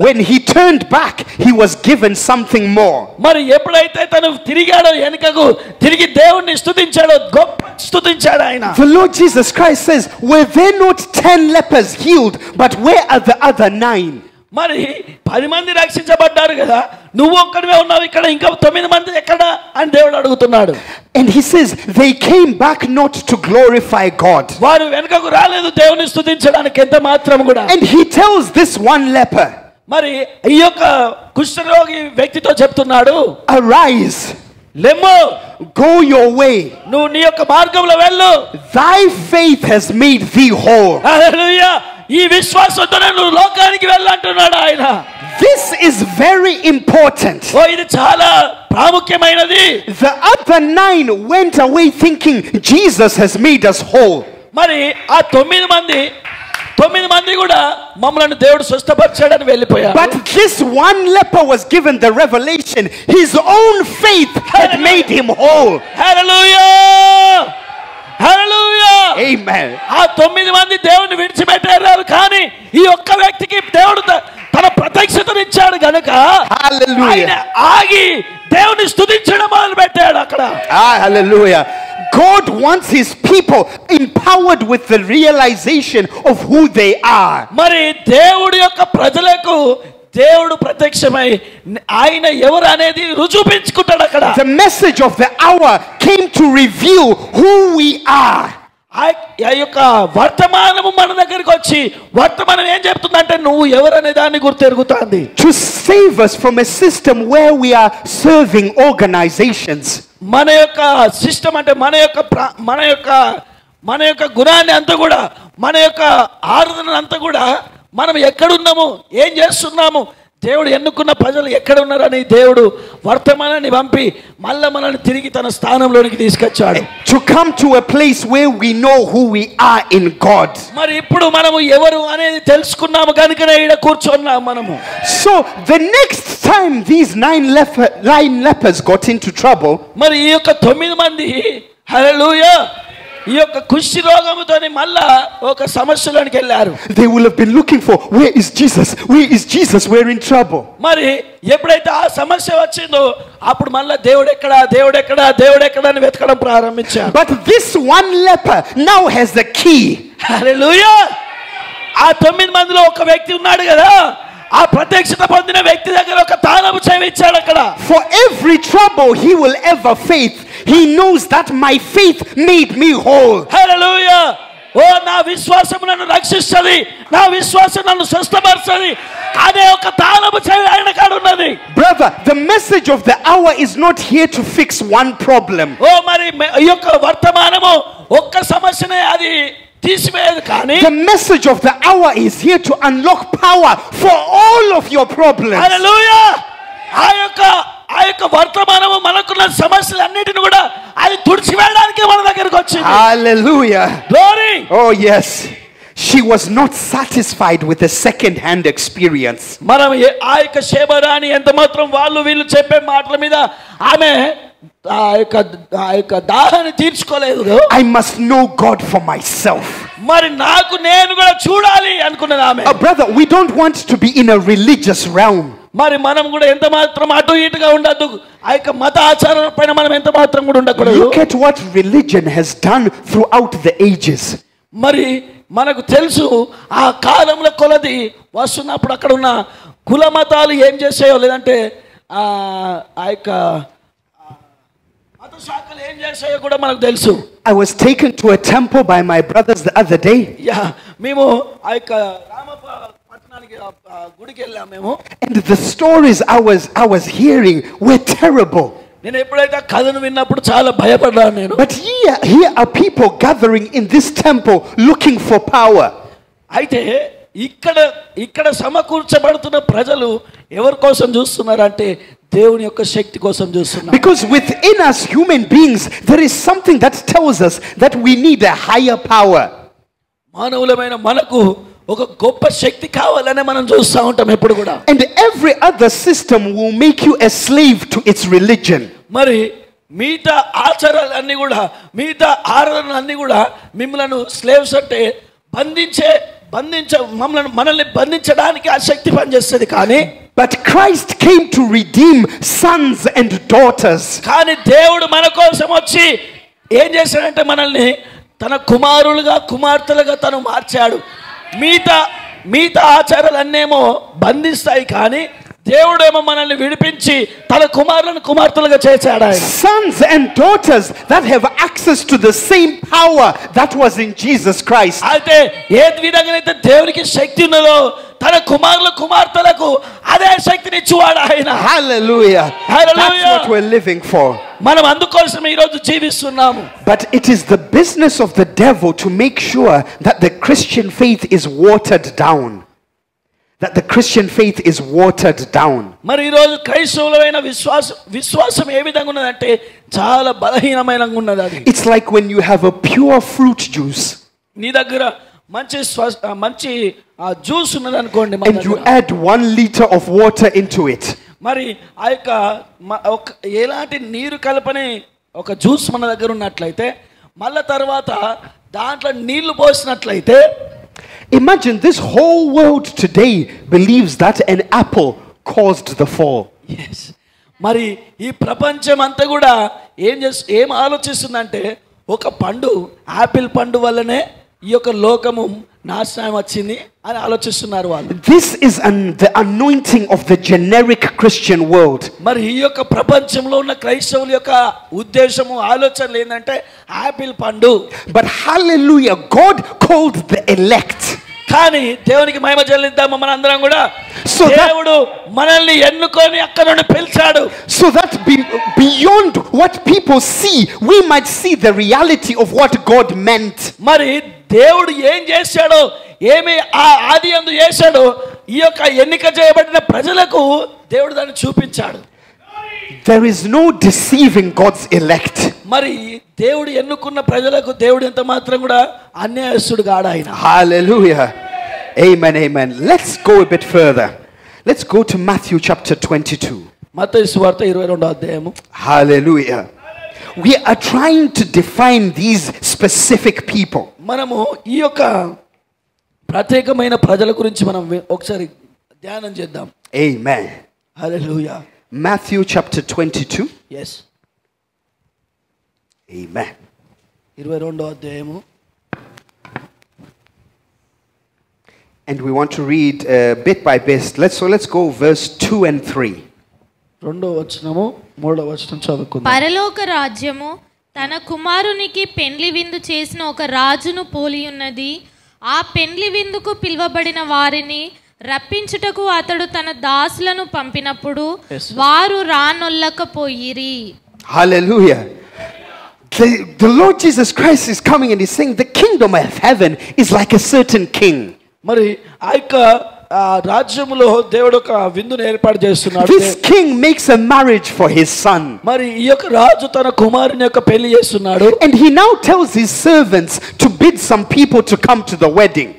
When he turned back, he was given something more. మరి ఎప్పుడైతే తను తిరిగాడో వెనుకకు తిరిగి దేవుణ్ణి స్తుతించాడో గొప్ప స్తుతించాడు ఆయన. The Lord Jesus Christ says, were there not 10 lepers healed, but where are the other 9? మరి 10 మంది రక్షించబడ్డారు కదా, నువ్వు ఒక్కడివే ఉన్నావు, ఇక్కడ ఇంకా 9 మంది ఎక్కడ అని దేవుడు అడుగుతున్నాడు. And he says, they came back not to glorify God. వారు వెనుకకు రాలేదు దేవుని స్తుతించడానికి ఎంత మాత్రం కూడా. And he tells this one leper, మరి ఈ యొక్క కుష్ఠరోగి వ్యక్తితో చెప్తున్నాడు, arise, లెమ్ము, go your way, నువ్వు నీ యొక్క మార్గంలో వెళ్ళు, thy faith has made thee whole. హల్లెలూయా, ఈ విశ్వాసంతోనే నువ్వు లోకానికి వెళ్ళు అంటున్నాడు ఆయన. This is very important. ఓ ఇది చాలా ప్రాముఖ్యమైనది. The other 9 went away thinking Jesus has made us whole. మరి ఆ 9 మంది కూడా మమ్మల్ని దేవుడు స్వస్థపరిచాడని వెళ్ళిపోయారు. But this one leper was given the revelation, his own faith had made him whole. Hallelujah, hallelujah, Amen. ఆ 9 మంది దేవుని విడిచిపెట్టారు, కానీ ఈ ఒక్క వ్యక్తికి దేవుడు తన ప్రత్యక్షతనిచ్చాడు గనుక Hallelujah. ఆయన ఆగి దేవుని స్తుతించడం మొదలు పెట్టాడు అక్కడ. Hallelujah. God wants his people empowered with the realization of who they are. మరి దేవుడి యొక్క ప్రజలకు దేవుడు ప్రత్యక్షమై ఆయన ఎవరు అనేది రుజువుపించుకుంటాడు అక్కడ. The message of the hour came to reveal who we are. ఆ యొక్క వర్తమానము మన దగ్గరికి వచ్చి వర్తమానం ఏం చెప్తుందంటే నువ్వు ఎవరనే దాన్ని గుర్తెరుగుతుంది. To save us from a system where we are serving organizations. మన యొక్క సిస్టమ్ అంటే మన యొక్క గుణాన్ని అంతా కూడా, మన యొక్క ఆరాధన అంతా కూడా మనం ఎక్కడున్నాము, ఏం చేస్తున్నాము, దేవుడు ఎన్నుకున్న ప్రజలు ఎక్కడ ఉన్నారని దేవుడు వర్తమానాన్ని పంపి మళ్ళా మనల్ని తిరిగి తన స్థానంలోనికి తీసుకొచ్చాడు. To come to a place where we know who we are in God. మరి ఇప్పుడు మనము ఎవరు అనేది తెలుసుకున్నాము కనుకనే ఇక్కడ కూర్చున్నాము మనము. So the next time these 9 lepers got into trouble, మరి ఈ యొక్క 9 మంది హల్లెలూయా ఈ యొక్క కుష్టి రోగముతోని మళ్ళా ఒక సమస్యలోనికి వెళ్ళారు. they will have been looking for, where is Jesus, where is Jesus, we're in trouble. మరి ఎప్పుడైతే ఆ సమస్య వచ్చిందో అప్పుడు మళ్ళా దేవుడు ఎక్కడ అని వెతకడం ప్రారంభించారు. But this one leper now has the key. హల్లెలూయా, ఆ 9 మందిలో ఒక వ్యక్తి ఉన్నాడు కదా, ఆ ప్రత్యక్షత పొందిన వ్యక్తి దగ్గర ఒక తాళము చెవి ఇచ్చాడు అక్కడ. For every trouble he will ever face, he knows that my faith made me whole. హల్లెలూయా, ఓ నా విశ్వాసం నన్ను రక్షిస్తది, నా విశ్వాసం నన్ను స్వస్థపరుస్తది అనే ఒక తాళము చెవి ఆయన కాడ ఉన్నది. Brother, the message of the hour is not here to fix one problem. ఓ మరి ఈ యొక్క వర్తమానము ఒక్క సమస్యనే అది తీసివేయదు, కానీ The message of the hour is here to unlock power for all of your problems. హల్లెలూయా, ఆ యొక్క వర్తమానము మనకున్న సమస్యలన్నిటిని కూడా అది తుడిచివేయడానికి మన దగ్గరికి వచ్చింది. Hallelujah. Glory. Oh yes. She was not satisfied with the second hand experience. మనం ఆ యొక్క శేబరాని ఎంత మాత్రం వాళ్ళు వీళ్ళు చెప్పే మాటల మీద ఆమె ఆ యొక్క దాహాన్ని తీర్చుకోలేదు. I must know God for myself. మరి నాకు నేను కూడా చూడాలి అనుకున్నది ఆమె. Brother, we don't want to be in a religious realm. మరి మనం కూడా ఎంత మాత్రం అటు ఇటుగా ఉండద్దు, ఆ యొక్క మత ఆచారాల పైన మనం ఎంత మాత్రం కూడా ఉండకూడదు. Look at what religion has done throughout the ages. మరి మనకు తెలుసు ఆ కాలంలో కొలది వస్తున్నప్పుడు అక్కడ ఉన్న కుల మతాలు ఏం చేసాయో, లేదంటే ఆ యొక్క మత శాఖలు ఏం చేసాయో కూడా మనకు తెలుసు. I was taken to a temple by my brothers the other day. మేము ఆ యొక్క రామపట్నానికి గుడికి వెళ్ళాము మేము. And the stories I was hearing were terrible. నేను ఎప్పుడైతే కథను విన్నప్పుడు చాలా భయపడ్డాను నేను. But here are people gathering in this temple looking for power. అయితే ఇక్కడ సమకూర్చబడుతున్న ప్రజలు ఎవరి కోసం చూస్తున్నారంటే దేవుని యొక్క శక్తి కోసం చూస్తున్నారు. Because within us human beings there is something that tells us that we need a higher power. మానవులమైన మనకు ఒక గొప్ప శక్తి కావాలనే మనం చూస్తూ ఉంటాం ఎప్పుడు కూడా. And every other system will make you a slave to its religion. మరి మిగతా ఆచారాలన్నీ కూడా, మిగతా ఆరాధనలన్నీ కూడా మిమ్మలను స్లేవ్స్ అంటే మనల్ని బంధించడానికి ఆ శక్తి పనిచేస్తుంది. కానీ but Christ came to redeem sons and daughters. కానీ దేవుడు మన కోసం వచ్చి ఏం చేశాడంటే మనల్ని తన కుమారులుగా కుమార్తెలుగా తను మార్చాడు. మిగతా ఆచారాలన్నేమో బంధిస్తాయి, కానీ దేవుడేమో మనల్ని విడిపించి తన కుమారులను కుమార్తెలుగా చేశాడు ఆయన. Sons and daughters that have access to the same power that was in Jesus Christ. అయితే ఏ విధంగా అయితే దేవునికి శక్తి ఉన్నదో తన కుమారుల కుమార్తెలకు అదే శక్తిని ఇచ్చువాడు ఆయన. Hallelujah. That's what we're living for. మనం అందుకోసం ఈ రోజు జీవిస్తున్నాము. But it is the business of the devil to make sure that the Christian faith is watered down. That the Christian faith is watered down. మరి ఈ రోజు క్రైస్తవులైన విశ్వాసం ఏ విధంగా ఉన్నదంటే చాలా బలహీనమైనగా ఉన్నది అది. It's like when you have a pure fruit juice. నీ దగ్గర మంచి జ్యూస్ ఉన్నది అనుకోండి, and you add 1 liter of water into it. మరి ఆ యొక్క ఎలాంటి నీరు కలపని ఒక జ్యూస్ మన దగ్గర ఉన్నట్లయితే మళ్ళా తర్వాత దాంట్లో నీళ్లు పోసినట్లయితే, imagine this whole world today believes that an apple caused the fall. yes. మరి ఈ ప్రపంచం అంతా కూడా ఏం ఆలోచిస్తుందంటే ఒక పండు, ఆపిల్ పండు వల్లనే ఈ యొక్క లోకము నాశనం వచ్చింది అని ఆలోచిస్తున్నారు వాళ్ళు. This is the anointing of the generic Christian world. మరి ఈ యొక్క ప్రపంచంలో ఉన్న క్రైస్తవుల యొక్క ఉద్దేశము ఆలోచనలు ఏంటంటే ఆపిల్ పండు. But hallelujah, God called the elect. కానీ దేవునికి మహిమ చెల్లిద్దాము మనందరం కూడా. దేవుడు మనల్ని ఎన్నుకొని అక్కడ నుండి పిలిచాడు. So that beyond what people see, we might see the reality of what God meant. మరి దేవుడు ఏం చేశాడో, ఏమి ఆది యందు చేశాడో ఈ యొక్క ఎన్నిక చేయబడిన ప్రజలకు దేవుడు దాన్ని చూపించాడు. There is no deceiving God's elect. మరి దేవుడు ఎన్నుకున్న ప్రజలకు దేవుడు ఎంత మాత్రం కూడా అన్యాయస్తుడు కాడు ఆయన. Hallelujah. Amen, amen. Let's go a bit further. Let's go to Matthew chapter 22. మత్తయి సువార్త 22వ అధ్యాయము. Hallelujah. We are trying to define these specific people. మనము ఈ యొక్క ప్రత్యేకమైన ప్రజల గురించి మనం ఒకసారి ధ్యానం చేద్దాం. Amen. హల్లెలూయా. Matthew chapter 22. yes. Amen. 22వ అధ్యాయము. And we want to read bit by bit. Let's go verse 2 and 3. 2వ వచనము 3వ వచనం చదువుకుందాం. పరలోక రాజ్యము తన కుమారునికి పెండ్లి విందు చేసిన ఒక రాజును పోలి ఉన్నది. ఆ పెండ్లి విందుకు పిలువబడిన వారిని రప్పించుటకు అతడు తన దాసులను పంపినప్పుడు వారు రానొల్లకపోయిరి. Hallelujah. The Lord Jesus Christ is coming and he's saying the kingdom of heaven is like a certain king. మరి ఆ యొక్క రాజ్యములో దేవుడు ఒక విందును ఏర్పాటు చేస్తున్నాడు. This king makes a marriage for his son. మరి ఈ యొక్క రాజు తన కుమారుని యొక్క పెళ్లి చేస్తున్నాడు. And he now tells his servants to bid some people to come to the wedding.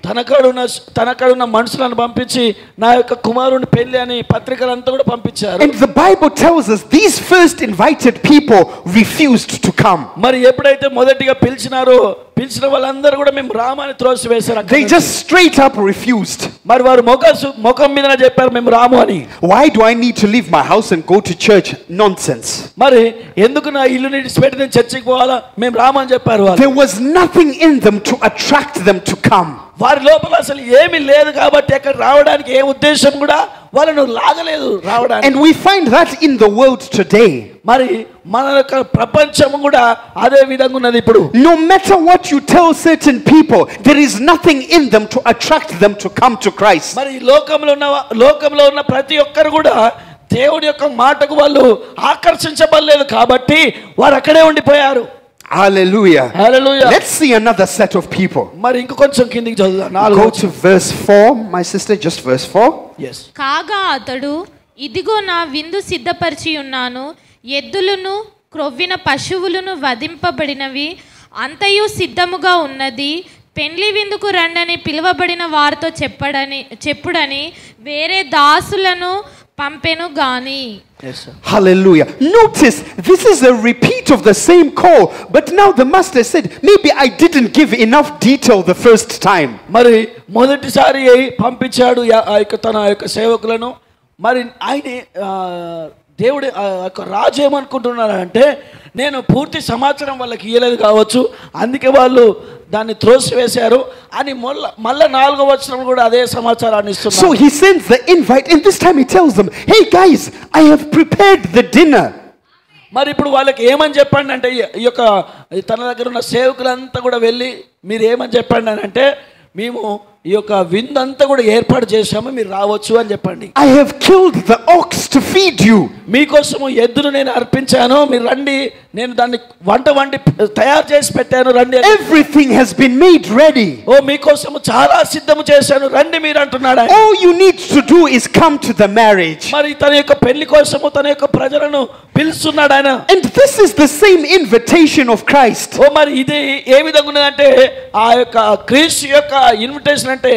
తనకడున్న మనుషులను పంపించి నా యొక్క కుమారుని పెళ్లి అని పత్రికలంతా కూడా పంపించారు. And the Bible tells us these first invited people refused to come. మరి ఎప్పుడైతే మొదటిగా పిలిచిన వాళ్ళందరూ కూడా మేము రామని త్రోసివేశారు. They just straight up refused. మరి వారు ముఖం మీదనే చెప్పారు మేము రాము అని. Why do I need to leave my house and go to church? Nonsense. మరి ఎందుకు నా ఇల్లు విడిచిపెట్టి నేను చర్చికి పోవాలా, మేము రాము అని చెప్పారు వాళ్ళు. There was nothing in them to attract them to come. వారి లోపల అసలు ఏమీ లేదు కాబట్టి అక్కడ రావడానికి ఏ ఉద్దేశం కూడా వాళ్ళను లాగలేదు రావడానికి. And we find that in the world today. మరి మన యొక్క ప్రపంచం కూడా అదే విధంగా ఉన్నది ఇప్పుడు. No matter what you tell certain people, there is nothing in them to attract them to come to Christ. మరి లోకంలో ఉన్న ప్రతి ఒక్కరు కూడా దేవుడి యొక్క మాటకు వాళ్ళు ఆకర్షించబడలేదు కాబట్టి వారు అక్కడే ఉండిపోయారు. Hallelujah. Hallelujah. Let's see another set of people. మరి ఇంక కొంచెం కిందికి చదువుదాం. Go to verse 4, my sister, just verse 4. yes. కాగా అతడు ఇదిగో నా విందు సిద్ధపరిచి ఉన్నాను, ఎద్దులను క్రొవ్విన పశువులను వధింపబడినవి అంతయు సిద్ధముగా ఉన్నది, పెండ్లి విందుకు రండని పిలువబడిన వారితో చెప్పుడని వేరే దాసులను పంపెను గాని. Hallelujah. Notice, this is a repeat of the same call, but now the master said, maybe I didn't give enough detail the first time. మరి మొదటిసారి పంపించాడు ఆ యొక్క తన యొక్క సేవకులను. మరి ఆయన దేవుడు రాజు ఏమనుకుంటున్నారంటే, నేను పూర్తి సమాచారం వాళ్ళకి ఇవ్వలేదు కావచ్చు, అందుకే వాళ్ళు దాన్ని త్రోసివేశారు అని మళ్ళా 4వ వచనం కూడా అదే సమాచారాన్ని ఇస్తున్నారు. So he sends the invite, and this time he tells them, hey guys, I have prepared the dinner. మరి ఇప్పుడు వాళ్ళకి ఏమని చెప్పండి అంటే, ఈ యొక్క తన దగ్గర ఉన్న సేవకులంతా కూడా వెళ్ళి మీరు ఏమని చెప్పండి అని అంటే, మేము ఈ యొక్క విందంతా కూడా ఏర్పాటు చేశాము, మీరు రావచ్చు అని చెప్పండి. I have killed the ox to feed you. మీకోసము ఎద్దును నేను అర్పించాను, మీరు రండి, నేను దాన్ని వండి తయారు చేసి పెట్టాను, రండి. Everything has been made ready. ఓ మీకోసము చాలా సిద్ధము చేశాను, రండి మీరు అంటున్నాడు. All you need to do is come to the marriage. మరి తన యొక్క పెళ్లి కోసము తన యొక్క ప్రజలను పిలుస్తున్నాడు ఆయన. And this is the same invitation of Christ. ఓ మరి ఇది ఏ విధంగా ఉన్నదంటే, ఆ యొక్క క్రీస్తు యొక్క ఇన్విటేషన్ అంటే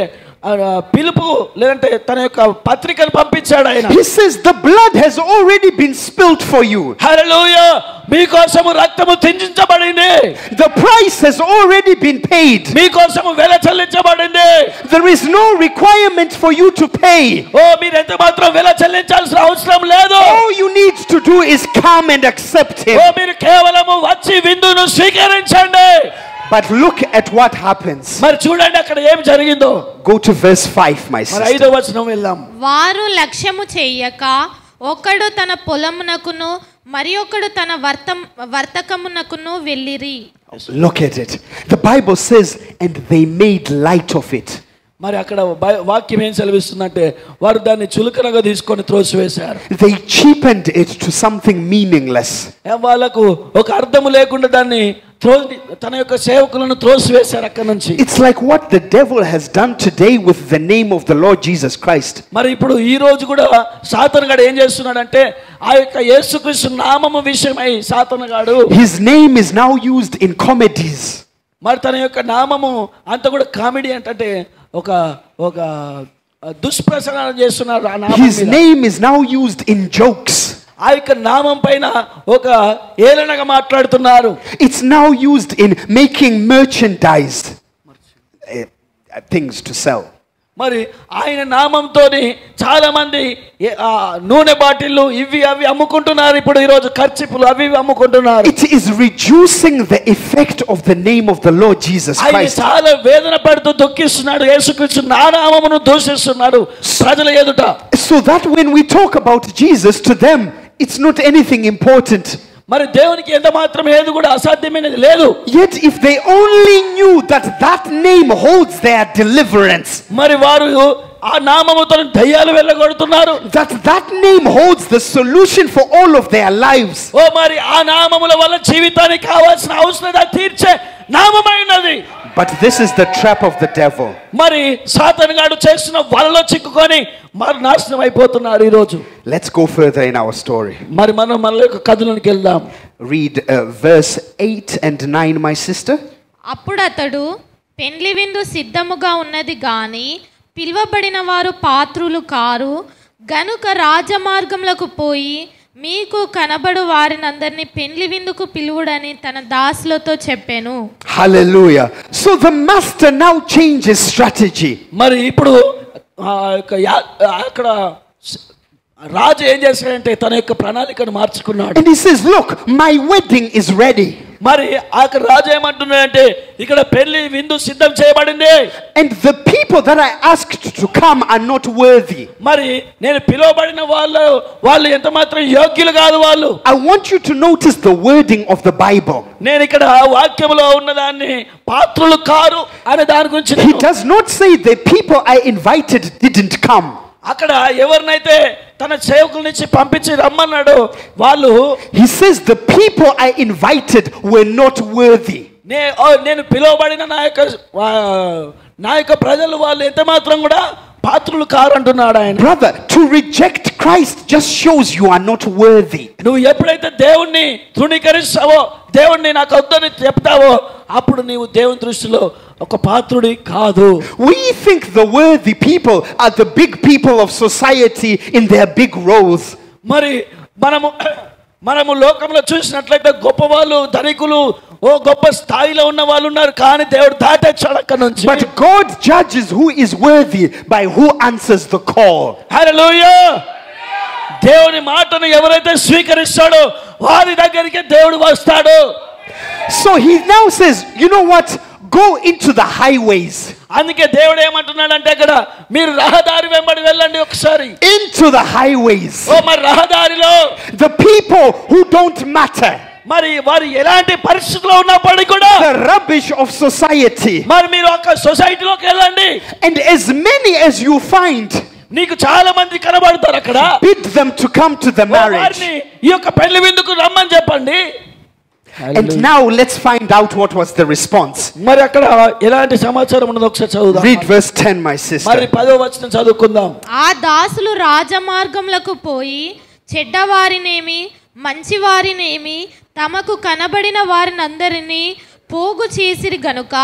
పిలుపు, లేదంటే తన యొక్క పత్రికను పంపించాడు ఆయన. He says the blood has already been spilled for you. హల్లెలూయా, మీకోసము రక్తము చిందించబడింది. The price has already been paid. మీకోసము వెల చెల్లించబడింది. There is no requirement for you to pay. ఓ మీరు ఎంత మాత్రం వెల చెల్లించాల్సిన అవసరం లేదు. All you need to do is come and accept him. ఓ మీరు కేవలము వచ్చి విందును స్వీకరించండి. But look at what happens. మరి చూడండి అక్కడ ఏం జరిగిందో. Go to verse 5, my మరి sister. 5వ వచనం వెళ్దాం. వారు లక్ష్యము చెయ్యక ఒకడు తన పొలమునకును మరి ఒకడు తన వర్తకమునకును వెళ్ళిరి. Look at it. The Bible says, and they made light of it. మరి అక్కడ వాక్యం ఏం సెలవిస్తుందంటే, వారు దాన్ని చులకనగా తీసుకొని త్రోసివేశారు. They cheapened it to something meaningless. వాళ్ళకు ఒక అర్థము లేకుండా దాన్ని తన యొక్క సేవకులను త్రోసివేశారు అక్కడ నుంచి. It's like what the devil has done today with the name of the Lord Jesus Christ. మరి ఇప్పుడు ఈ రోజు కూడా సాతానుగాడు ఏం చేస్తున్నాడంటే, ఆ యొక్క యేసుక్రీస్తు నామము విషయమై సాతానుగాడు, His name is now used in comedies. మరి తన యొక్క నామము అంత కూడా కామెడీ అంటే ఒక ఒక దుష్ప్రసంగం చేస్తున్నారు ఆ నామం. His name is now used in jokes. ఆ యొక్క నామం పైన ఒక ఏలనగా మాట్లాడుతున్నారు. It's now used in making merchandise, things to sell. మరి ఆయన నామంతోని చాలా మంది నూనె బాటిల్లు ఇవి అవి అమ్ముకుంటున్నారు. ఇప్పుడు ఈ రోజు ఖర్చిపులు అవి అమ్ముకుంటున్నారు. It is reducing the effect of the name of the Lord Jesus ఆయన Christ. చాలా వేదన పడుతూ దుఃఖిస్తున్నాడు. యేసుక్రీస్తు నా నామమును దూషిస్తున్నాడు ప్రజల ఎదుట. So that when we talk about Jesus to them, it's not anything important. మరి దేవునికి ఎంత మాత్రం ఏది కూడా అసాధ్యమైనది లేదు. Yet if they only knew that that name holds their deliverance, మరి వారు ఆ నామముతో దయ్యాలు వెళ్ళగొడుతున్నారు. that name holds the solution for all of their lives. ఓ మరి ఆ నామముల వల్ల జీవితానికి కావాల్సిన అవసరత తీర్చే నామమైనది. But this is the trap of the devil. మరి సాతానుగాడు చేస్తున్న వలలో చిక్కుకొని మరి నాశనం అయిపోతున్నారు ఈ రోజు. Let's go further in our story. మరి మనం మన యొక్క కథలోనికి వెళ్దాం. Read verse 8 and 9, my sister. అప్పుడు అతడు, పెండ్లి విందు సిద్ధముగా ఉన్నది గాని పిలువబడిన వారు పాత్రులు కారు గనుక రాజమార్గములకు పోయి మీకు కనబడు వారినందరినీ పెండ్లి విందుకు పిలువుడని తన దాసులతో చెప్పెను. Hallelujah. So the master now changes strategy. మరి ఇప్పుడు అక్కడ రాజు ఏం చేశాడంటే తన యొక్క ప్రణాళికను మార్చుకున్నాడు. And he says, look, my wedding is ready. మరి అక్కడ రాజు ఏమంటున్నాడంటే, ఇక్కడ పెళ్లి విందు సిద్ధం చేయబడింది. And the people that I asked to come are not worthy. మరి నేను పిలువబడిన వాళ్ళు ఎంత మాత్రం యోగ్యులు కాదు వాళ్ళు. I want you to notice the wording of the Bible. నేను ఇక్కడ వాక్యములో ఉన్నదాన్ని పాత్రులు కారు అనే దాని గురించి. He does not say the people I invited didn't come. అక్కడ ఎవరినైతే తన సేవకుల నుంచి పంపించి రమ్మన్నాడు వాళ్ళు, he says the people I invited were not worthy. నేను పిలువబడిన నా యొక్క ప్రజలు వాళ్ళు ఎంత మాత్రం కూడా పాత్రులు కారు అంటున్నాడు ఆయన. Brother, to reject Christ just shows you are not worthy. నువ్వు ఎప్పుడైతే దేవుణ్ణి తృణీకరిస్తావో, దేవుణ్ణి నాకు వద్దని చెప్తావో, అప్పుడు నీవు దేవుని దృష్టిలో ఒక పాత్రుడి కాదు. We think the worthy people are the big people of society in their big roles. మరి మనము లోకంలో చూసినట్లయితే గొప్ప వాళ్ళు, ధనికులు, ఓ గొప్ప స్థాయిలో ఉన్న వాళ్ళు ఉన్నారు, కానీ దేవుడు దాటేచ్చాడు అక్కడి నుంచి. But God judges who is worthy by who answers the call. హల్లెలూయా. దేవుని మాటను ఎవరైతే స్వీకరిస్తాడో వారి దగ్గరికి దేవుడు వస్తాడు. So he now says, you know what? Go into the highways. అందుకే దేవుడు ఏమంటున్నాడంటే అక్కడ మీరు రహదారి వెంబడి వెళ్ళండి ఒకసారి. Into the highways. ఓ మరి రహదారిలో The people who don't matter. మరి వారు ఎలాంటి పరిస్థితుల్లో ఉన్నప్పటికీ కూడా The rubbish of society. మరి మీరు ఒక సొసైటీలోకి వెళ్ళండి. And as many as you find, నీకు చాలా మంది కనబడతారు అక్కడ. bid them to come to the marriage. వారిని ఈ యొక్క పెళ్లి విందుకు రమ్మని చెప్పండి. And now let's find out what was the response. మరి అక్కడ ఎలాంటి సమాచారం ఉన్నదో ఒకసారి చదువుదాం. Read verse 10, my మరి sister. 10వ వచనం చదువుకుందాం. ఆ దాసులు రాజమార్గములకు పోయి చెడ్డవారినేమి మంచివారినేమి తమకు కనబడిన వారినందరినీ పోగు చేసిరి గనుక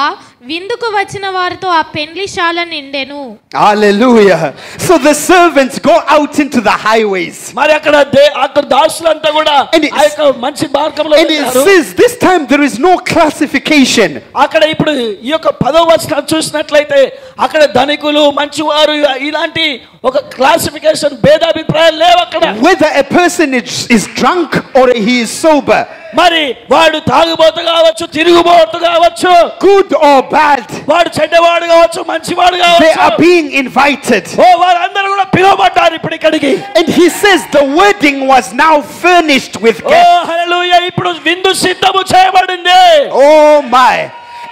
విందుకు వచ్చిన వారితో ఆ పెండ్లిశాల నిండెను. Hallelujah. So the servants go out into the highways. మరి అక్కడ దాసులంతా కూడా ఆ యొక్క మంచి మార్గంలో And it వెళ్ళారు. says this time there is no classification. అక్కడ ఇప్పుడు ఈ యొక్క 10వ వచనం చూసినట్లయితే అక్కడ ధనికులు, మంచివారు ఇలాంటి ఒక క్లాసిఫికేషన్, భేదాభిప్రాయాలు లేవు అక్కడ. Whether a person is drunk or he is sober, మరి వాడు తాగుబోతు కావచ్చు, తిరుగుబోతు కావచ్చు, good or bad, వాడు చెడ్డవాడు కావచ్చు, మంచివాడు they కావచ్చు, are being invited. ఓ వారందరూ కూడా పిలువబడ్డారు ఇప్పుడు ఇక్కడికి. And he says the wedding was now furnished with oh guests. హల్లెలూయా. ఇప్పుడు విందు సిద్ధము చేయబడింది. Oh my.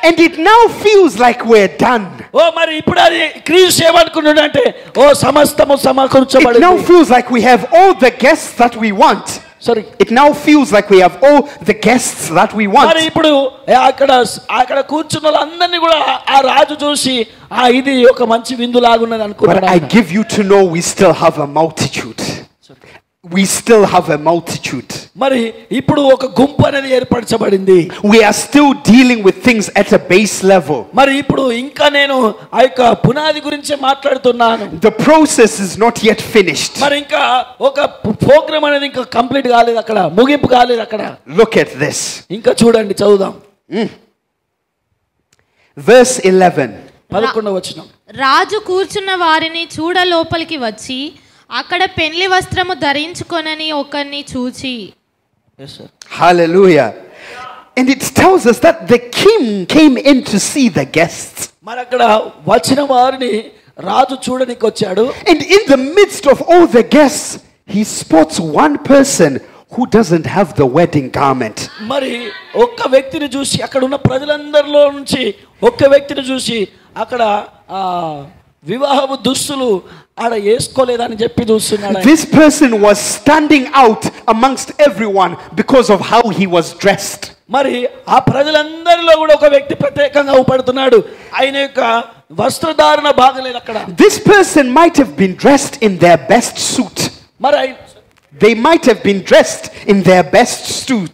And it now feels like we're done. ఓ మరి ఇప్పుడు అది క్రీస్తు ఏమనుకున్నాడంటే ఓ సమస్తము It సమకూర్చబడింది. now feels like we have all the guests that we want. Sorry. It now feels like we have all the guests that we మరి want. ఇప్పుడు అక్కడ కూర్చున్న వాళ్ళందరినీ కూడా ఆ రాజు చూసి ఇది ఒక మంచి విందు లాగున్నది But అనుకున్నాడు. I give you to know we still have a multitude. We still have a multitude. మరి ఇప్పుడు ఒక గుంపు అనేది ఏర్పరచబడింది. We are still dealing with things at a base level. మరి ఇప్పుడు ఇంకా నేను ఆ యొక్క పునాది గురించి మాట్లాడుతున్నాను. The process is not yet finished. మరి ఇంకా ఒక ప్రోగ్రామ్ అనేది ఇంకా కంప్లీట్ కాలేదు, అక్కడ ముగింపు కాలేదు అక్కడ. Look at this. ఇంకా చూడండి, చదువుదాం. Verse 11. 11వ వచనం. రాజు కూర్చున్న వారిని చూడ లోపలికి వచ్చి అక్కడ పెండ్లి వస్త్రము ధరించుకొనని ఒకరిని చూచి. Yes sir. Hallelujah. And it tells us that the king came in to see the guests. మరి అక్కడ వచ్చిన వారిని రాజు చూడడానికి వచ్చాడు. And in the midst of all the guests, he spots one person who doesn't have the wedding garment. మరి ఒక్క వ్యక్తిని చూసి అక్కడ ఉన్న ప్రజలందరిలో నుంచి ఒక్క వ్యక్తిని చూసి అక్కడ వివాహపు దుస్తులు ఆడ వేసుకోలేదని చెప్పి చూస్తున్నాడు. This person was standing out amongst everyone because of how he was dressed. మరి ఆ ప్రజలందరిలో కూడా ఒక వ్యక్తి ప్రత్యేకంగా ఊపడుతున్నాడు. ఆయన యొక్క వస్త్రధారణ బాగలేదు అక్కడ. This person might have been dressed in their best suit. మరి They might have been dressed in their best suit.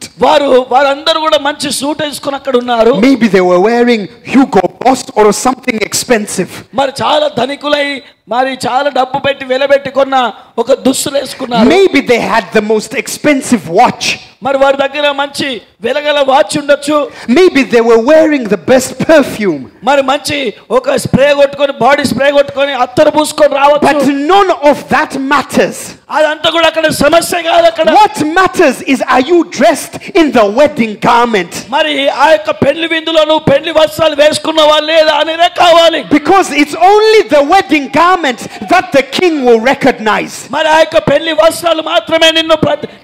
వారందరూ కూడా మంచి సూట్ వేసుకొని అక్కడ ఉన్నారు. Maybe they were wearing Hugo Boss or something expensive. మరి చాలా ధనికులై మరి చాలా డబ్బు పెట్టి వెలబెట్టి కొన్న ఒక దుస్తులు వేసుకున్నారు. Maybe they had the most expensive watch. మరి వారి దగ్గర మంచి వెలగల వాచ్ ఉండొచ్చు. Maybe they were wearing the best perfume. మరి మంచి ఒక స్ప్రే కొట్టుకొని, బాడీ స్ప్రే కొట్టుకొని, అత్తరు పూసుకొని రావచ్చు. But none of that matters. అదంతా కూడా అక్కడ సమస్య కాదు అక్కడ. What matters is, are you dressed in the wedding garment? మరి ఆ యొక్క పెళ్లి విందులో నువ్వు పెళ్లి వస్త్రాలు వేసుకున్నావా లేదా అనేదే కావాలి. Because it's only the wedding garment that the king will recognize. మరి ఆ యొక్క పెళ్లి వస్త్రాలు మాత్రమే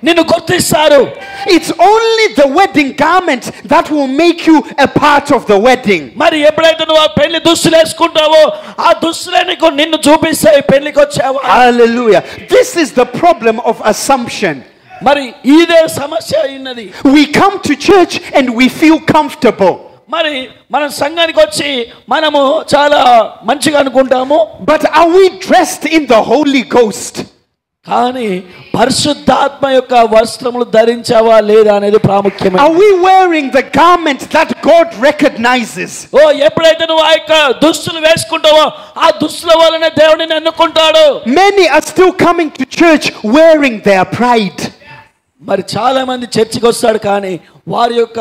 నిన్ను గుర్తిస్తారు. It's only the wedding garment that will make you a part of the wedding. మరి ఎప్పుడైతే నువ్వు ఆ పెళ్లి దుస్తులు వేసుకుంటావో ఆ దుస్తులే నిన్ను చూపిస్తాయి పెళ్లికి వచ్చావా. Hallelujah. This is the problem of assumption. మరి ఇదే సమస్య ఉన్నది. We come to church and we feel comfortable. మరి మనం సంఘానికి వచ్చి మనము చాలా మంచిగా అనుకుంటాము. But are we dressed in the Holy Ghost? కానీ పరిశుద్ధాత్మ యొక్క వస్త్రములు ధరించావా లేదా అనేది ప్రాముఖ్యమైన. Are we wearing the garment that God recognizes? ఓ ఎప్పుడైతే నువ్వు ఆ యొక్క దుస్తులు వేసుకుంటావో ఆ దుస్తుల వలనే దేవుడిని ఎన్నుకుంటాడు. Many are still coming to church wearing their pride. మరి చాలా మంది చర్చికి వస్తాడు కానీ వారి యొక్క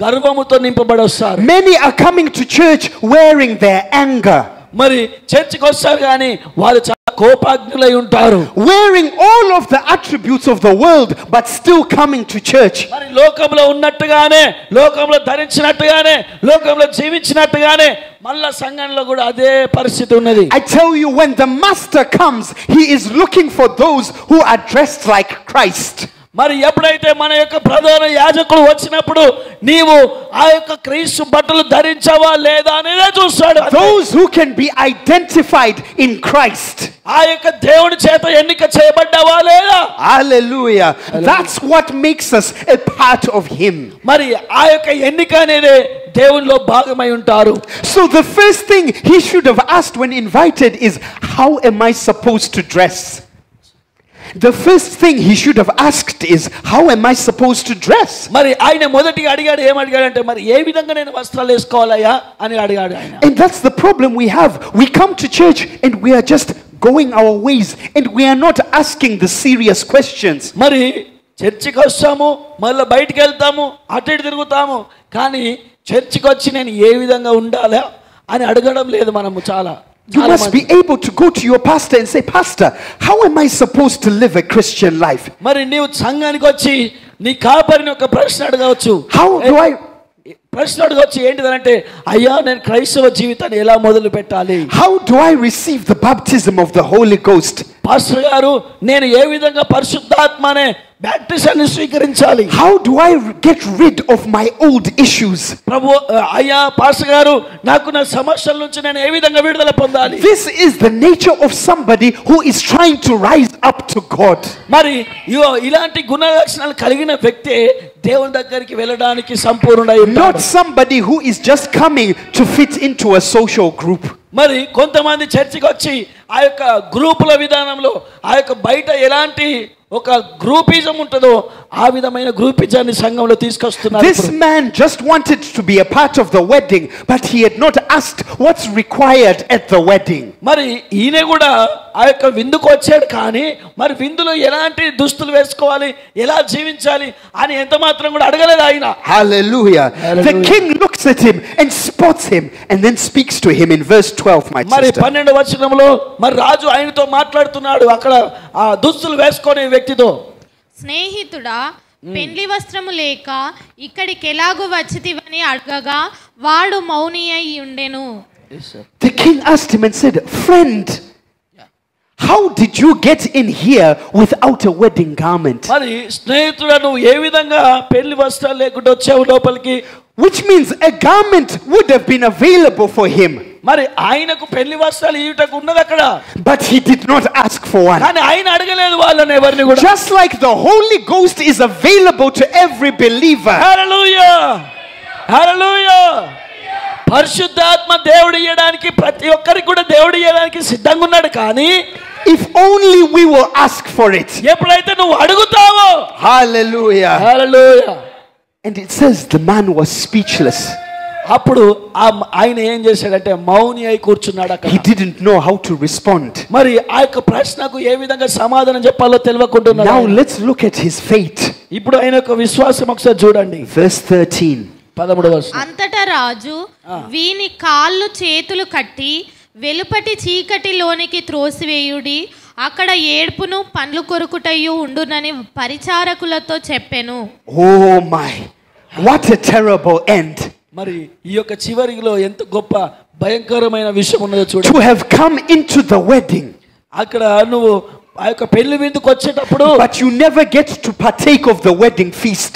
గర్వముతో నింపబడి వస్తారు. Many are coming to church wearing their anger. మరి చర్చికి వస్తారు కానీ వారు చాలా కోపాగ్నులై ఉంటారు. Wearing all of the attributes of the world but still coming to church. మరి లోకంలో ఉన్నట్టుగానే, లోకంలో ధరించినట్టుగానే, లోకంలో జీవించినట్టుగానే మళ్ళా సంఘంలో కూడా అదే పరిస్థితి ఉన్నది. I tell you, when the master comes, he is looking for those who are dressed like Christ. మరి ఎప్పుడైతే మన యొక్క ప్రధాన యాజకుడు వచ్చినప్పుడు నీవు ఆ యొక్క క్రీస్తు బట్టలు ధరించావా లేదా అనేదే చూస్తాడు. Those who can be identified in Christ. ఆ యొక్క దేవుడి చేత ఎన్నిక చేయబడ్డావా లేదా. Hallelujah. That's what makes us a part of him. మరి ఆ యొక్క ఎన్నిక అనేది దేవునిలో భాగమై ఉంటారు. So the first thing he should have asked when invited is, how am I supposed to dress? The first thing he should have asked is, how am I supposed to dress? మరి ఆయన మొదటిగా అడిగాడు, ఏం అడిగాడంటే మరి ఏ విధంగా నేను వస్త్రాలు వేసుకోవాలయ్యా అని అడిగాడు ఆయన. And that's the problem we have. We come to church and we are just going our ways and we are not asking the serious questions. మరి చర్చికి వస్తాము, మళ్ళీ బయటికి వెళ్తాము, అటు ఇటు తిరుగుతాము, కానీ చర్చికి వచ్చి నేను ఏ విధంగా ఉండాలా అని అడగడం లేదు మనము చాలా. You must be able to go to your pastor and say, Pastor, how am I supposed to live a Christian life? మరి నీవు సంఘానికి వచ్చి నీ కాపరిని ఒక ప్రశ్న అడగవచ్చు. How do I ప్రశ్న అడగవచ్చు ఏంటిదంటే, అయ్యా నేను క్రైస్తవ జీవితాన్ని ఎలా మొదలు పెట్టాలి? How do I receive the baptism of the Holy Ghost? Pastor గారు నేను ఏ విధంగా పరిశుద్ధాత్మ అనే బాప్టిజాన్ని స్వీకరించాలి? How do I get rid of my old issues? ప్రభు అయ్యా పాస్టర్ గారు నాకు నా సమస్యల నుంచి నేను ఏ విధంగా విడుదల పొందాలి? This is the nature of somebody who is trying to rise up to God. మరి ఇలాంటి గుణ లక్షణాలు కలిగిన వ్యక్తి దేవుని దగ్గరికి వెళ్ళడానికి సంపూర్ణుడై Not ఉంటాడు. somebody who is just coming to fit into a social group. మరి కొంతమంది చర్చికి వచ్చి ఆ యొక్క గ్రూపుల విధానంలో ఆ యొక్క బయట ఎలాంటి ఒక గ్రూపిజం ఉంటుందో ఆ విధమైన గ్రూపిజాన్ని సంఘంలో తీసుకొస్తున్నారు. This man just wanted to be a part of the wedding, but he had not asked what's required at the wedding. మరి ఈయన కూడా ఆ యొక్క విందుకు వచ్చాడు కానీ మరి విందులో ఎలాంటి దుస్తులు వేసుకోవాలి, ఎలా జీవించాలి అని ఎంత మాత్రం కూడా అడగలేదు ఆయన. Hallelujah. Hallelujah. The king looks at him and spots him and then speaks to him in verse 12, my మరి sister. 12వ వచనంలో మరి రాజు ఆయనతో మాట్లాడుతున్నాడు అక్కడ ఆ దుస్తులు వేసుకునే వ్యక్తితో. స్నేహితుడా, పెండ్లి వస్త్రము లేక ఇక్కడికి ఎలాగూ వచ్చితివని అడగగా వాడు మౌని అయి ఉండెను. The king asked him and said, Friend, how did you get in here without a wedding garment? మరి స్నేహితుడా నువ్వు ఏ విధంగా పెళ్లి వస్త్రాలు లేకుండా వచ్చావు లోపలికి? Which means a garment would have been available for him. మరి ఆయనకు పెళ్లి వస్త్రాలు ఇయుటకు ఉన్నది అక్కడ, But he did not ask for one. కానీ ఆయన అడగలేదు వాళ్ళని ఎవరిని కూడా. Just like the Holy Ghost is available to every believer. హల్లెలూయా, హల్లెలూయా. పరిశుద్ధాత్మ దేవుడు ఇయ్యడానికి ప్రతి ఒక్కరికి కూడా దేవుడు ఇయ్యడానికి సిద్ధంగా ఉన్నాడు, కానీ If only we will ask for it. ఎప్పుడైతే నువ్వు అడుగుతావో. Hallelujah. Hallelujah. And it says the man was speechless. అప్పుడు ఆయన ఏం చేశాడంటే మౌని అయి కూర్చున్నాడు అక్కడ. He didn't know how to respond. మరి ఆ యొక్క ప్రశ్నకు ఏ విధంగా సమాధానం చెప్పాలో తెలియకుంటున్నాడు. Now let's look at his faith. ఇప్పుడు ఆయన యొక్క విశ్వాసం ఒకసారి చూడండి. Verse 13. 13వ వచనం. అంతటా రాజు వీని కాళ్ళు చేతులు కట్టి వెలుపటి చీకటిలోనికి త్రోసివేయుడి, అక్కడ ఏడ్పును పండ్లు కొరుకుటయు ఉండునని పరిచారకులతో చెప్పెను. Oh my, what a terrible end. మరి ఈ యొక్క చివరిలో ఎంత గొప్ప భయంకరమైన విషయం ఉన్నదో చూడండి. To have come into the wedding, అక్కడ నువ్వు ఆ యొక్క పెళ్లి విందుకు వచ్చేటప్పుడు but you never get to partake of the wedding feast.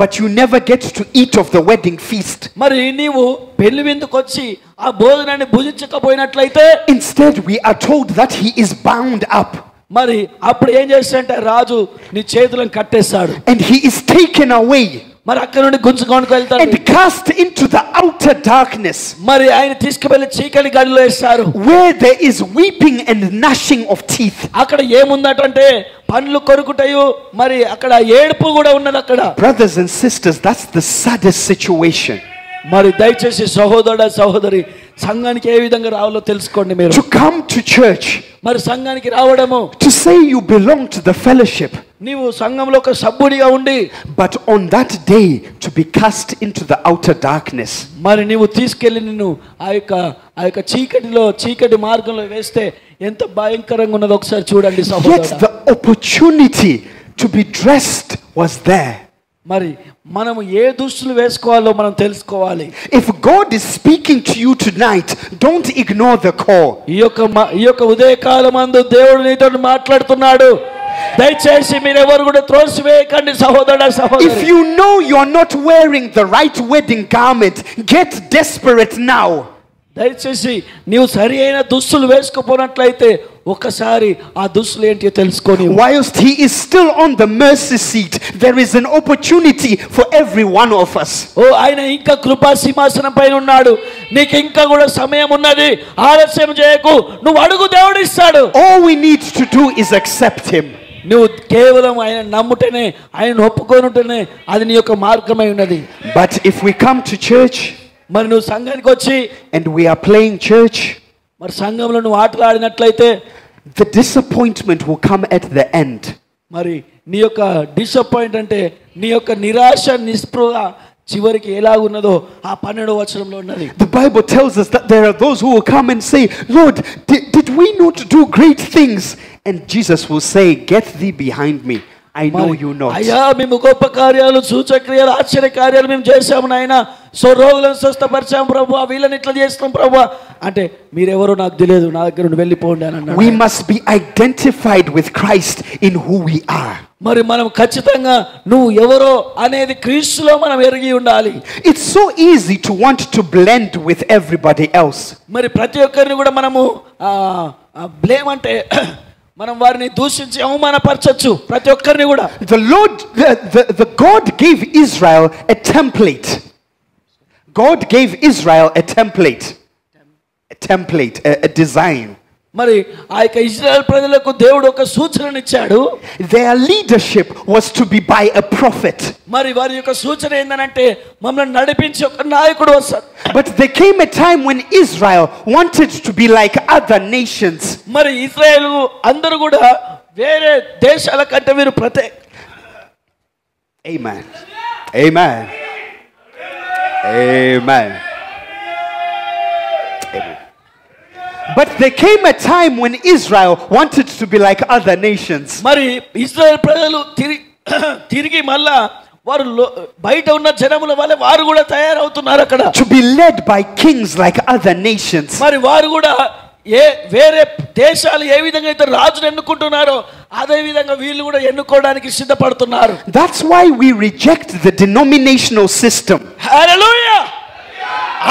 But you never get to eat of the wedding feast. మరి నీవు పెళ్లి విందుకు వచ్చి ఆ భోజనాన్ని భుజించకపోయినట్లయితే Instead we are told that he is bound up. మరి అప్పుడు ఏం చేస్తాడంటే రాజు నీ చేతులను కట్టేస్తాడు. And he is taken away. మరి అక్కడ నుండి గుంజుకొని వెళ్తాడు and cast into the outer darkness, మరి ఆయన తీసుకువెళ్ళి చీకటి గదిలో వేస్తారు where there is weeping and gnashing of teeth. అక్కడ ఏముందటంటే పండ్లు కొరుకుటయు మరి అక్కడ ఏడుపు కూడా ఉన్నది అక్కడ. Brothers and sisters, that's the saddest situation. మరి దయచేసి సహోదరుడా సహోదరి సంఘానికి ఏ విధంగా రావాలో తెలుసుకోండి మీరు. To come to church, మరి సంఘానికి రావడము, to say you belong to the fellowship, నీవు సంఘంలో ఒక సభ్యుడిగా ఉండి but on that day to be cast into the outer darkness. మరి నీవు తీసుకెళ్లి నిన్ను ఆ యొక్క చీకటి మార్గంలో వేస్తే ఎంత భయంకరంగా ఉన్నదో ఒకసారి చూడండి Yet సహోదరుడా. the opportunity to be dressed was there. మరి మనము ఏ దుస్తులు వేసుకోవాలో మనం తెలుసుకోవాలి. If God is speaking to you tonight, don't ignore the call. ఈ యొక్క ఉదయకాలమందు దేవుడు నీతో మాట్లాడుతున్నాడు. దయచేసి మీరెవరు కూడా త్రోసివేయకండి సహోదరుడా If సహోదరి. you know you're not wearing the right wedding garment, get desperate now. దయచేసి నీవు సరి అయిన దుస్తులు వేసుకోపోనట్లయితే ఒకసారి ఆ దుస్తులు ఏంటో తెలుసుకొని. Whilst He is still on the mercy seat, there is an opportunity for every one of us. ఓ ఆయన ఇంకా కృపా సింహాసనం పైన ఉన్నాడు. నీకు ఇంకా కూడా సమయం ఉన్నది. ఆలస్యం చేయకు. నువ్వు అడుగు, దేవుడు ఇస్తాడు. All we need to do is accept Him. నువ్వు కేవలం ఆయన నమ్ముటనే, ఆయన ఒప్పుకొనుటనే అది నీ యొక్క మార్గమై ఉన్నది. But if we come to church మరి నువ్వు సంఘానికి వచ్చి and we are playing church, మరి సంఘంలో నువ్వు ఆటలాడినట్లయితే the disappointment will come at the end. మరి నీ యొక్క డిసప్పాయింట్ అంటే నీ యొక్క నిరాశ నిస్పృహ చివరికి ఎలా ఉన్నదో ఆ 12వ వచనంలో ఉన్నది. The Bible tells us that there are those who will come and say, Lord, did we not do great things? And Jesus will say, get thee behind me. I know you not. అయ్యా మేము గొప్ప కార్యాలు, సూచక్రియలు, ఆశ్చర్య కార్యాలు మేము చేశాము నాయన. రోగులను స్వస్థపరిచాము ప్రభు, వీళ్ళని ఇట్లా చేస్తాం ప్రభు అంటే మీరెవరో నాకు తెలియదు, నా దగ్గర నుండి వెళ్ళిపోండి అని అన్నాడు. We must be identified with Christ in who we are. మరి మనం ఖచ్చితంగా నువ్వు ఎవరో అనేది క్రీస్తులో మనం ఎరిగి ఉండాలి. It's so easy to want to blend with everybody else. మరి ప్రతి ఒక్కరిని కూడా మనము బ్లేమ్ అంటే మనం వారిని దూషించి అవమానపరచొచ్చు ప్రతి ఒక్కరిని కూడా. The God gave Israel a template. God gave Israel a template, a design. మరి ఆ యొక్క ఇశ్రాయేలు ప్రజలకు దేవుడు ఒక సూచనను ఇచ్చాడు. Their leadership was to be by a prophet. మరి వారి యొక్క సూచన ఏంటంటే మమ్మల్ని నడిపించే ఒక నాయకుడు వస్తాడు. But there came a time when Israel wanted to be like other nations. మరి ఇశ్రాయేలు అందరూ కూడా వేరే దేశాల కంటే వీరు ప్రత్యేక. Amen. Amen. Amen. Amen. But there came a time when Israel wanted to be like other nations. మరి ఇశ్రాయేలు ప్రజలు తిరిగి మళ్ళా వారు బయట ఉన్న జనముల వల్ల వారు కూడా తయారవుతున్నారు అక్కడ. To be led by kings like other nations. మరి వారు కూడా వేరే దేశాలు ఏ విధంగా అయితే రాజును ఎన్నుకుంటున్నారో అదే విధంగా వీళ్ళు కూడా ఎన్నుకోవడానికి సిద్ధపడుతున్నారు. That's why we reject the denominational system. హల్లెలూయా.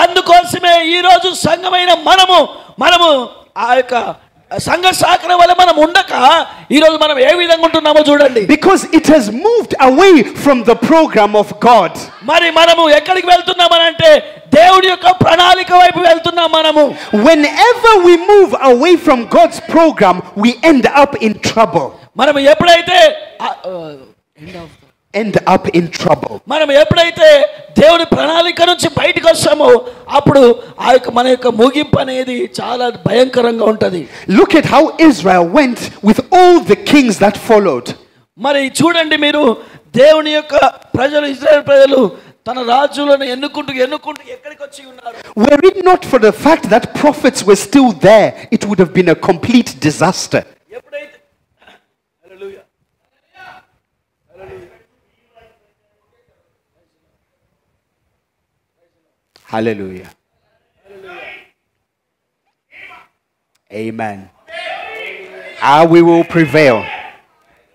అందుకోసమే ఈ రోజు సంఘమైన మనము ఆ యొక్క సంఘ శాఖల వల్ల మనం ఉండక ఈ రోజు మనం ఏ విధంగా ఉంటున్నామో చూడండి. Because it has moved away from the program of God. మరి మనము ఎక్కడికి వెళ్తున్నామనంటే దేవుడి యొక్క ప్రణాళిక వైపు వెళ్తున్నాం మనము. Whenever we move away from God's program, we end up in trouble. మనం ఎప్పుడైతే మనం ఎప్పుడైతే దేవుడి ప్రణాళిక నుంచి బయటకు వస్తామో అప్పుడు మన యొక్క ముగింపు అనేది చాలా భయంకరంగా ఉంటది. Look at how Israel went with all the kings that followed. మరి చూడండి మీరు దేవుని యొక్క ప్రజలు, ఇశ్రాయేలు ప్రజలు తన రాజులను ఎన్నుకుంటూ ఎక్కడికి వచ్చి ఉన్నారు. Were it not for the fact that prophets were still there, it would have been a complete disaster. ఎప్పుడైతే హల్లెలూయా Hallelujah. Amen. We will prevail.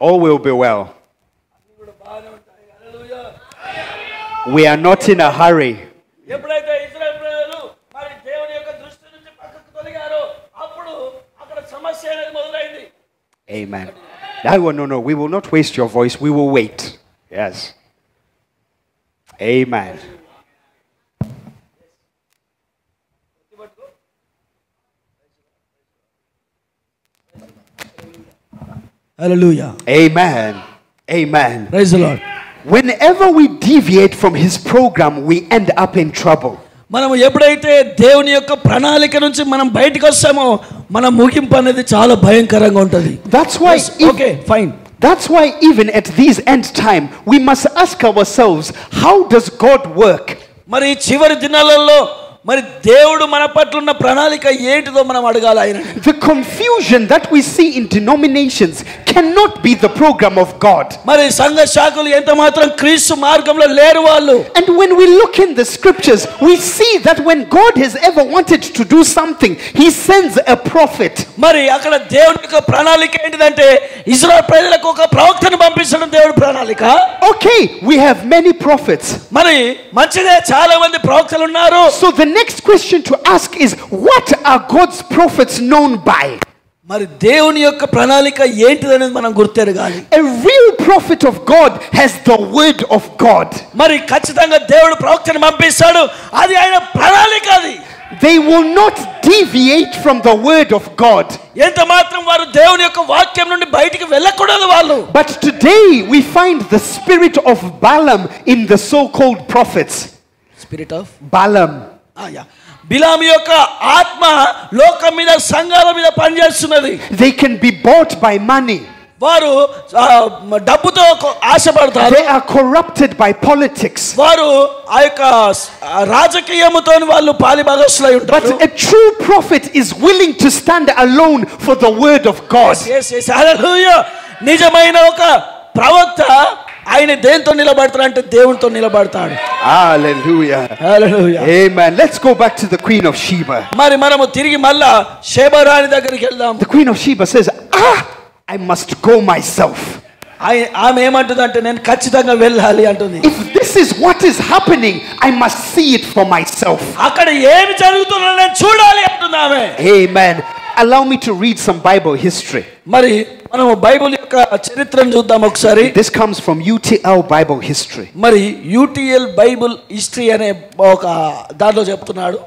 All will be well. We are not in a hurry. ఎప్పుడైతే ఇశ్రాయేలు ప్రజలు మరి దేవుని యొక్క దృష్టి నుంచి పక్కకు తొలగారో అప్పుడు అక్కడ సమస్య అనేది మొదలైంది. Amen. No, we will not waste your voice. We will wait. Yes. Amen. Hallelujah. Amen. Amen. Praise the Lord. Whenever we deviate from his program, we end up in trouble. మనం ఎప్పుడైతే దేవుని యొక్క ప్రణాళిక నుంచి మనం బయటకు వస్తామో మన ముగింపు అనేది చాలా భయంకరంగా ఉంటుంది. That's why okay, fine. That's why even at these end time, we must ask ourselves, how does God work? మరి చివరి దినాలలో మరి దేవుడు మన పట్ల ఉన్న ప్రణాళిక ఏంటిదో మనం అడగాలి ఆయన. The confusion that we see in denominations cannot be the program of God. మరి సంఘ శాఖలు ఎంత మాత్రం క్రీస్తు మార్గంలో లేరు వాళ్ళు. And when we look in the scriptures, we see that when God has ever wanted to do something, he sends a prophet. మరి అక్కడ దేవుని యొక్క ప్రణాళిక ఏంటిదంటే ఇశ్రాయేలు ప్రజలకు ఒక ప్రవక్తను పంపించడం దేవుడి ప్రణాళిక. Okay, we have many prophets. మరి మంచిదే చాలా మంది ప్రవక్తలు ఉన్నారు. So the next question to ask is, what are God's prophets known by? మరి దేవుని యొక్క ప్రణాళిక ఏంటిదనేది మనం గుర్తెరగాలి. A real prophet of God has the word of God. మరి ఖచ్చితంగా దేవుడు ప్రవక్తను పంపిస్తాడు, అది ఆయన ప్రణాళిక. అది They will not deviate from the word of God. ఎంత మాత్రం వారు దేవుని యొక్క వాక్యం నుండి బయటికి వెళ్ళకూడదు వాళ్ళు. But today we find the spirit of Balaam in the so-called prophets. Spirit of Balaam. బిలాము యొక్క ఆత్మ లోకం మీద సంఘాల మీద పనిచేస్తున్నది. They can be bought by money. వారు డబ్బుతో ఆశపడతారు. They are corrupted by politics. వారు ఆ యొక్క రాజకీయముతో వాళ్ళు పాలిభాగస్తులై ఉంటారు. But a true prophet is willing to stand alone for the word of God. Yes, yes, hallelujah. నిజమైన ఒక ప్రవక్త ఆయన దేంతో నిలబడతాడు అంటే దేవునితో నిలబడతాడు. Hallelujah. Hallelujah. Amen. Let's go back to the Queen of Sheba. మరి మనము తిరిగి మళ్ళా షేబా రాణి దగ్గరికి వెళ్దాం. The Queen of Sheba says, I must go myself. ఆమె ఏమంటుందంటే నేను ఖచ్చితంగా వెళ్ళాలి అంటుంది. If this is what is happening, I must see it for myself. అక్కడ ఏమి జరుగుతుందో నేను చూడాలి అంటుంది ఆమె. Amen. Allow me to read some Bible history. మరి మనము బైబిల్ యొక్క చరిత్రను చూద్దాం ఒకసారి. This comes from UTL Bible history. మరి UTL బైబిల్ హిస్టరీ అనే ఒక దాంట్లో చెప్తున్నాడు.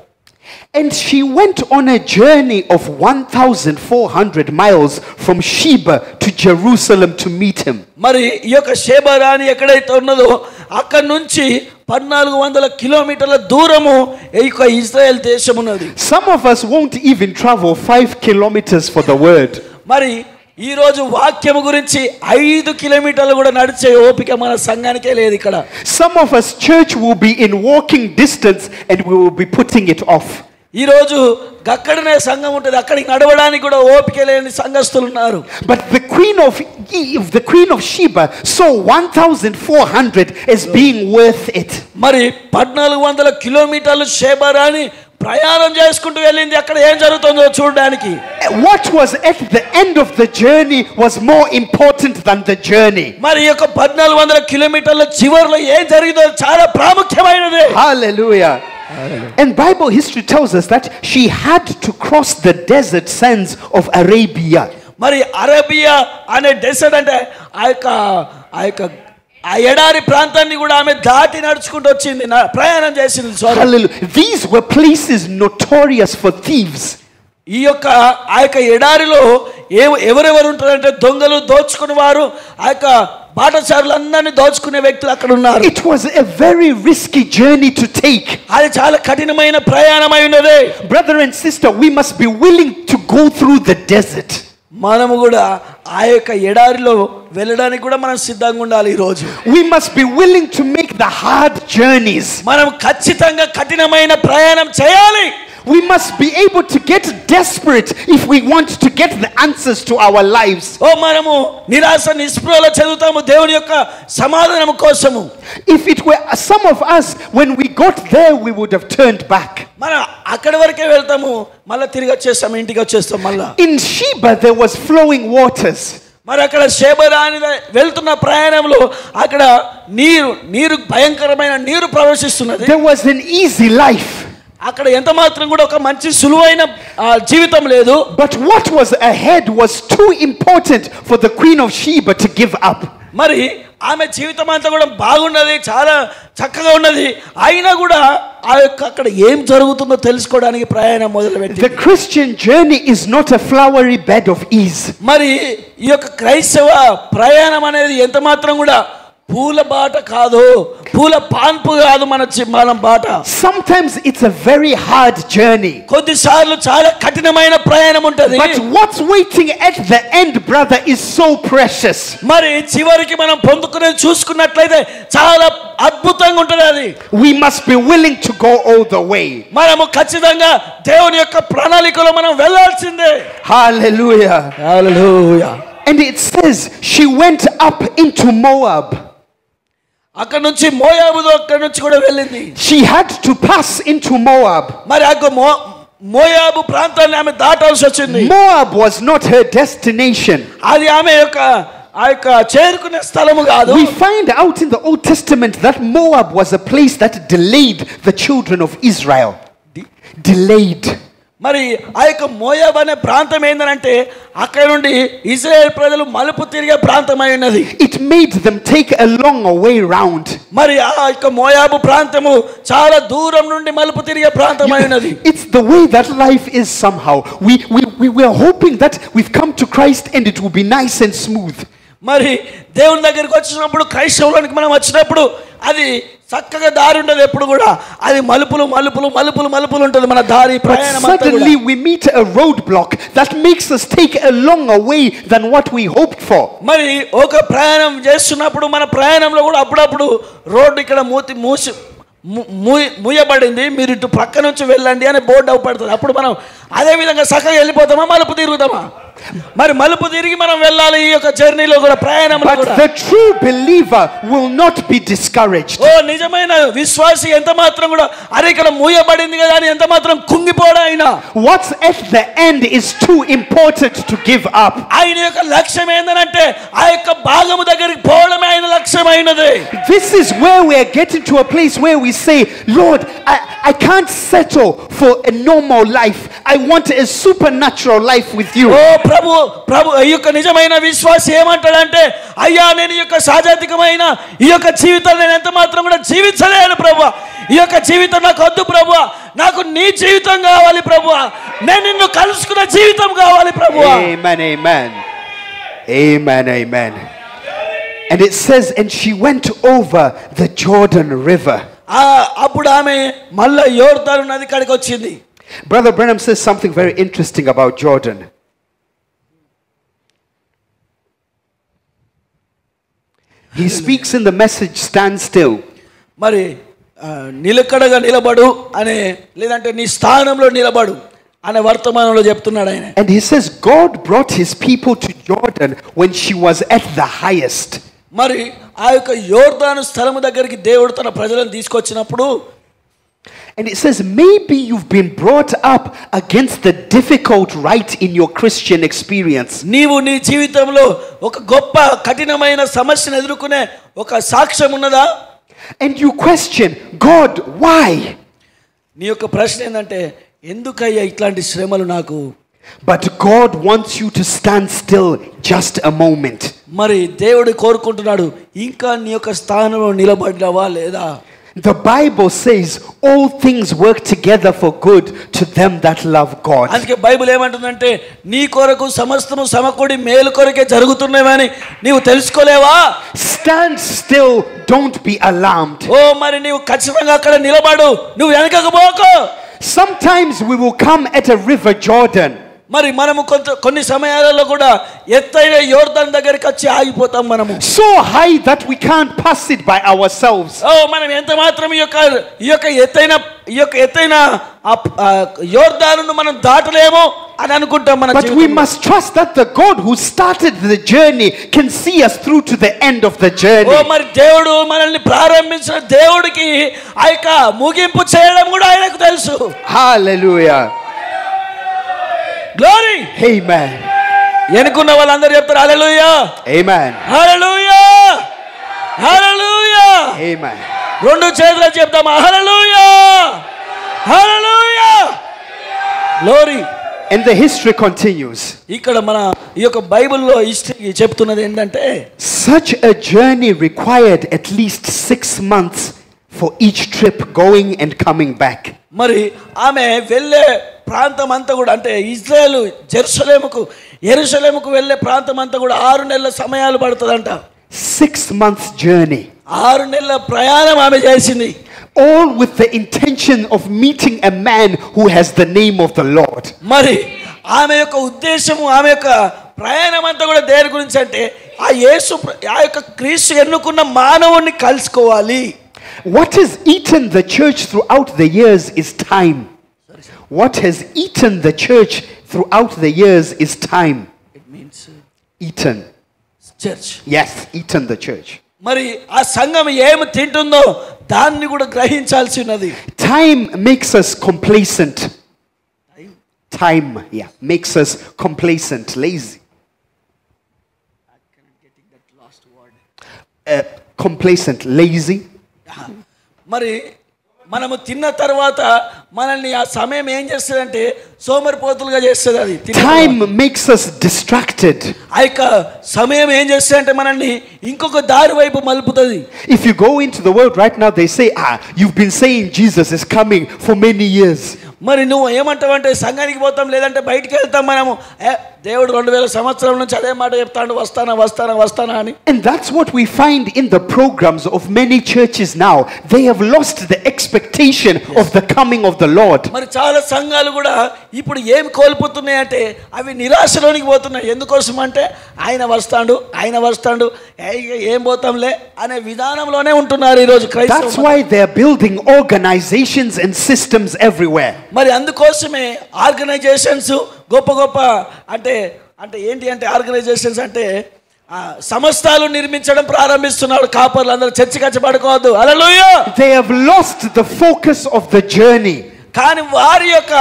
And she went on a journey of 1,400 miles from Sheba to Jerusalem to meet him. మరి ఈ యొక్క షేబా రాణి ఎక్కడైతే ఉన్నదో అక్కడ నుంచి 1400 కిలోమీటర్ల దూరము ఈ యొక్క ఇశ్రాయేల్ దేశం ఉన్నది. Some of us won't even travel 5 kilometers for the word. మరి ఈ రోజు వాక్యం గురించి 5 కిలోమీటర్లు కూడా నడిచే ఓపిక మన సంఘానికే లేదు ఇక్కడ. Some of us church will be in walking distance and we will be putting it off. ఈ రోజు అక్కడనే సంఘం ఉంటుంది, అక్కడికి నడవడానికి కూడా ఓపిక లేని సంఘస్థులు ఉన్నారు. But the queen of Sheba saw 1,400 as being worth it. మరి 1400 కిలోమీటర్లు షేబా రాణి ప్రయాణం చేసుకుంటూ వెళ్ళింది అక్కడ ఏం జరుగుతుందో చూడడానికి. What was at the end of the journey was more important than the journey. మరి ఈ యొక్క 1400 కిలోమీటర్ల చివర్లో ఏం జరిగిందో చాలా ప్రాముఖ్యమైనది. Hallelujah. And Bible history tells us that she had to cross the desert sands of Arabia. మరి అరేబియా అనే డెసర్ట్ అంటే ఆ ఎడారి ప్రాంతాన్ని కూడా ఆమె దాటి నడుచుకుంటూ వచ్చింది, ప్రయాణం చేసింది. Hallelujah. These were places notorious for thieves. ఈ యొక్క ఆ యొక్క ఎడారిలో ఎవరెవరు ఉంటారంటే దొంగలు, దోచుకునే వారు, ఆ యొక్క బాటసారులందరినీ దోచుకునే వ్యక్తులు అక్కడ ఉన్నారు. It was a very risky journey to take. అది చాలా కఠినమైన ప్రయాణమై ఉన్నది. Brother and sister, we must be willing to go through the desert. మనము కూడా ఆ యొక్క ఎడారిలో వెళ్ళడానికి కూడా మనం సిద్ధంగా ఉండాలి. ఈ రోజు we must be willing to make the hard journeys. మనం ఖచ్చితంగా కఠినమైన ప్రయాణం చేయాలి. We must be able to get desperate if we want to get the answers to our lives. మనము నిరాశ నిస్పృహలో చదువుతాము దేవుని యొక్క సమాధానం కోసము. If it were some of us, when we got there we would have turned back. మనం అక్కడి వరకే వెళ్తాము, మళ్ళీ తిరిగి వచ్చేస్తాము, ఇంటికి వచ్చేస్తాం మళ్ళా. In Sheba there was flowing waters. మరి అక్కడ షేబా రాణి వెళ్తున్న ప్రయాణంలో అక్కడ నీరు భయంకరమైన నీరు ప్రవేశిస్తున్నది. There was an easy life. అక్కడ ఎంత మాత్రం కూడా ఒక మంచి సులువైన జీవితం లేదు. But what was ahead was too important for the Queen of Sheba to give up. మరి ఆమె జీవితం అంతా కూడా బాగున్నది, చాలా చక్కగా ఉన్నది. అయినా కూడా ఆ యొక్క అక్కడ ఏం జరుగుతుందో తెలుసుకోవడానికి ప్రయాణం మొదలుపెట్టింది. The Christian journey is not a flowery bed of ease. మరి ఈ యొక్క క్రైస్తవ ప్రయాణం అనేది ఎంత మాత్రం కూడా పూల బాట కాదు, పూల పాన్పు కాదు మన బాట. Sometimes it's a very hard journey. కొద్దిసార్లు చాలా కఠినమైన ప్రయాణం ఉంటది. But what's waiting at the end, brother, is so precious. మరి చివరికి మనం పొందుకునేది చూసుకున్నట్లయితే చాలా అద్భుతంగా ఉంటది అది. We must be willing to go all the way. మనము ఖచ్చితంగా దేవుని యొక్క ప్రణాళికలో మనం వెళ్ళాల్సిందే. Hallelujah. Hallelujah. And it says she went up into Moab. అక్కడ నుంచి మోయాబు అక్కడ నుంచి కూడా వెళ్ళింది. She had to pass into Moab. మరి ఆ మోయాబు ప్రాంతాన్ని ఆమె దాటాల్సి వచ్చింది. Moab was not her destination. అది ఆమె యొక్క ఆ యొక్క చేరుకునే స్థలము కాదు. We find out in the Old Testament that Moab was a place that delayed the children of Israel. Delayed. మరి ఆ యొక్క మోయాబు అనే ప్రాంతం ఏంటంటే అక్కడ నుండి ఇశ్రాయేల్ ప్రజలు మలుపు తిరిగే ప్రాంతం అయి ఉన్నది. It made them take a long way round. మరి ఆ యొక్క మోయాబు ప్రాంతము చాలా దూరం నుండి మలుపు తిరిగే ప్రాంతం అయి ఉన్నది. It's the way that life is somehow. We are hoping that we've come to Christ and it will be nice and smooth. మరి దేవుని దగ్గరికి వచ్చినప్పుడు, క్రైస్తవులకు మనం వచ్చినప్పుడు అది చక్కగా దారి ఉండదు. ఎప్పుడు కూడా అది మలుపులు మలుపులు మలుపులు మలుపులు ఉంటుంది మన దారి ప్రయాణం. Suddenly we meet a roadblock that makes us take a longer way than what we hoped for. మరి ఒక ప్రయాణం చేస్తున్నప్పుడు మన ప్రయాణంలో కూడా అప్పుడప్పుడు రోడ్డు ఇక్కడ మూయబడింది, మీరు ఇటు పక్క నుంచి వెళ్ళండి అని బోర్డు అవపడుతుంది. అప్పుడు మనం అదే విధంగా చక్కగా వెళ్ళిపోతామా, మలుపు తిరుగుతామా? మరి మలుపు తిరిగి మనం వెళ్ళాలి ఈ యొక్క జర్నీలో కూడా, ప్రయాణంలో కూడా. But the true believer will not be discouraged. ఓ నిజమైన విశ్వాసి ఎంత మాత్రం కూడా అరే ఇక్కడ మూయబడింది కదా అని ఎంత మాత్రం కుంగిపోడా ఆయన. What's at the end is too important to give up. ఆయన యొక్క లక్ష్యం ఏంటంటే ఆ యొక్క భాగము దగ్గరికి పోవడమే ఆయన లక్ష్యమైనది. This is where we are getting to a place where we say, Lord, I can't settle for a normal life. I want a supernatural life with you. ఓ ప్రభు ఈ యొక్క నిజమైన విశ్వాసి ఏమంటాడంటే, అయ్యా నేను ఈ యొక్క సాజాతికమైన ఈ యొక్క జీవితాన్ని నేను ఎంత మాత్రం కూడా జీవించలేను ప్రభువా. ఈ యొక్క జీవితం నాకు వద్దు ప్రభువా, నాకు నీ జీవితం కావాలి ప్రభువా, నేను నిన్ను కలుసుకున్న జీవితం కావాలి ప్రభువా. Amen, amen. Amen, amen. And it says, and she went over the Jordan River. అప్పుడు ఆమె మళ్ళా యోర్దాను నది కాడికి వచ్చింది. Brother Branham says something very interesting about Jordan. He speaks in the message, stand still. మరి నిలకడగా నిలబడు అనే, లేదంటే నీ స్థానంలో నిలబడు అనే వర్తమానంలో చెప్తున్నాడు ఆయన. And he says God brought his people to Jordan when she was at the highest. మరి ఆ యొక్క యోర్దాను స్థలము దగ్గరికి దేవుడు తన ప్రజలను తీసుకొచ్చినప్పుడు, and it says maybe you've been brought up against the difficult right in your Christian experience. నీవు నీ జీవితంలో ఒక గొప్ప కఠినమైన సమస్యను ఎదుర్కొనే ఒక సాక్ష్యం ఉన్నదా? And you question, God, why? నీ యొక్క ప్రశ్న ఏంటంటే, ఎందుకయ్యా ఇట్లాంటి శ్రమలు నాకు? But God wants you to stand still just a moment. మరి దేవుడు కోరుకుంటున్నాడు ఇంకా నీ యొక్క స్థానంలో నిలబడ్డావా లేదా? The Bible says all things work together for good to them that love God. అందుకే బైబిల్ ఏమంటుందంటే, నీ కొరకు సమస్తము సమకూడి మేలు కొరకే జరుగుతున్నవని నీవు తెలుసుకోలేవా? Stand still, don't be alarmed. ఓ మరి నీవు ఖచ్చితంగా అక్కడ నిలబడు, నువ్వు వెనకకు పోకు. Sometimes we will come at a river Jordan. మరి మనము కొన్ని సమయాలలో కూడా ఎత్తైన యోర్దాను దగ్గరికి వచ్చి ఆగిపోతాం. మనము so high that we can't pass it by ourselves. ఓ మనం ఎంత మాత్రం ఈ యొక్క ఎత్తైన యోర్దానును మనం దాటలేమో అని అనుకుంటాం మన But we must trust that the God who started the journey can see us through to the end of the journey. ఓ మరి దేవుడు మనల్ని ప్రారంభించిన దేవుడికి ఆ యొక్క ముగింపు చేయడం కూడా ఆయనకు తెలుసు. Hallelujah. Glory. Amen. ఎనుకున్న వాళ్ళందరూ చెప్తారు హల్లెలూయా. Amen. హల్లెలూయా. హల్లెలూయా. Amen. రెండు చేతులు చెప్తామా హల్లెలూయా. హల్లెలూయా. Glory. And the history continues. ఇక్కడ మన ఈ యొక్క బైబిల్లో హిస్టరీ చెప్తున్నది ఏంటంటే Such a journey required at least 6 months for each trip going and coming back. మరి ఆమె వెళ్ళే ప్రాంతం అంతా కూడా అంటే ఇజ్రాయెల్ యెరూషలేముకు వెళ్ళే ప్రాంతం అంతా కూడా 6 నెలల సమయాలు పడుతుందంట. 6 months journey. 6 నెలల ప్రయాణం ఆమె చేసింది. All with the intention of meeting a man who has the name of the Lord. మరి ఆమె యొక్క ఉద్దేశము ఆమె యొక్క ప్రయాణం అంతా కూడా దేని గురించి అంటే ఆ యొక్క క్రీస్తు ఎన్నుకున్న మానవుణ్ణి కలుసుకోవాలి. What has eaten the church throughout the years is time. What has eaten the church throughout the years is time. It means Eaten. church. Yes, eaten the church. మరి ఆ సంఘం ఏమి తింటుందో దాన్ని కూడా గ్రహించాల్సి ఉన్నది. Time makes us complacent. Time, yeah, makes us complacent, lazy. Complacent, lazy. మరి మనము తిన్న తర్వాత మనల్ని ఆ సమయం ఏం చేస్తుందంటే సోమరిపోతులుగా చేస్తుంది. అది Time makes us distracted. ఆ యొక్క సమయం ఏం చేస్తుందంటే మనల్ని ఇంకొక దారి వైపు మలుపుతుంది. If you go into the world right now, they say, you've been saying Jesus is coming for many years. మరి నువ్వు ఏమంటావంటే సంఘానికి పోతాం లేదంటే బయటికి వెళ్తాం మనము దేవుడు 2000 సంవత్సరాల నుంచి అదే మాట చెప్తాడు వస్తానా అని. And that's what we find in the programs of many churches now. They have lost the expectation of the coming of the Lord. మరి చాలా సంఘాలు కూడా ఇప్పుడు ఏం కోల్పోతున్నాయంటే అవి నిరాశలోనికి పోతున్నాయి. ఎందుకోసం అంటే ఆయన వస్తాడు ఏం పోతాంలే అనే విధానంలోనే ఉంటున్నారు ఈ రోజు క్రైస్తవులు. That's why they are building organizations and systems everywhere. మరి అందుకోసమే ఆర్గనైజేషన్స్ గొప్ప అంటే ఏంటి అంటే ఆర్గనైజేషన్స్ అంటే సంస్థలు నిర్మించడం ప్రారంభిస్తున్నాడు. కాపర్లు అందరూ చర్చి కచ్చి పడుకోవద్దు. హల్లెలూయా. They have lost the focus of the journey. కానీ వారి యొక్క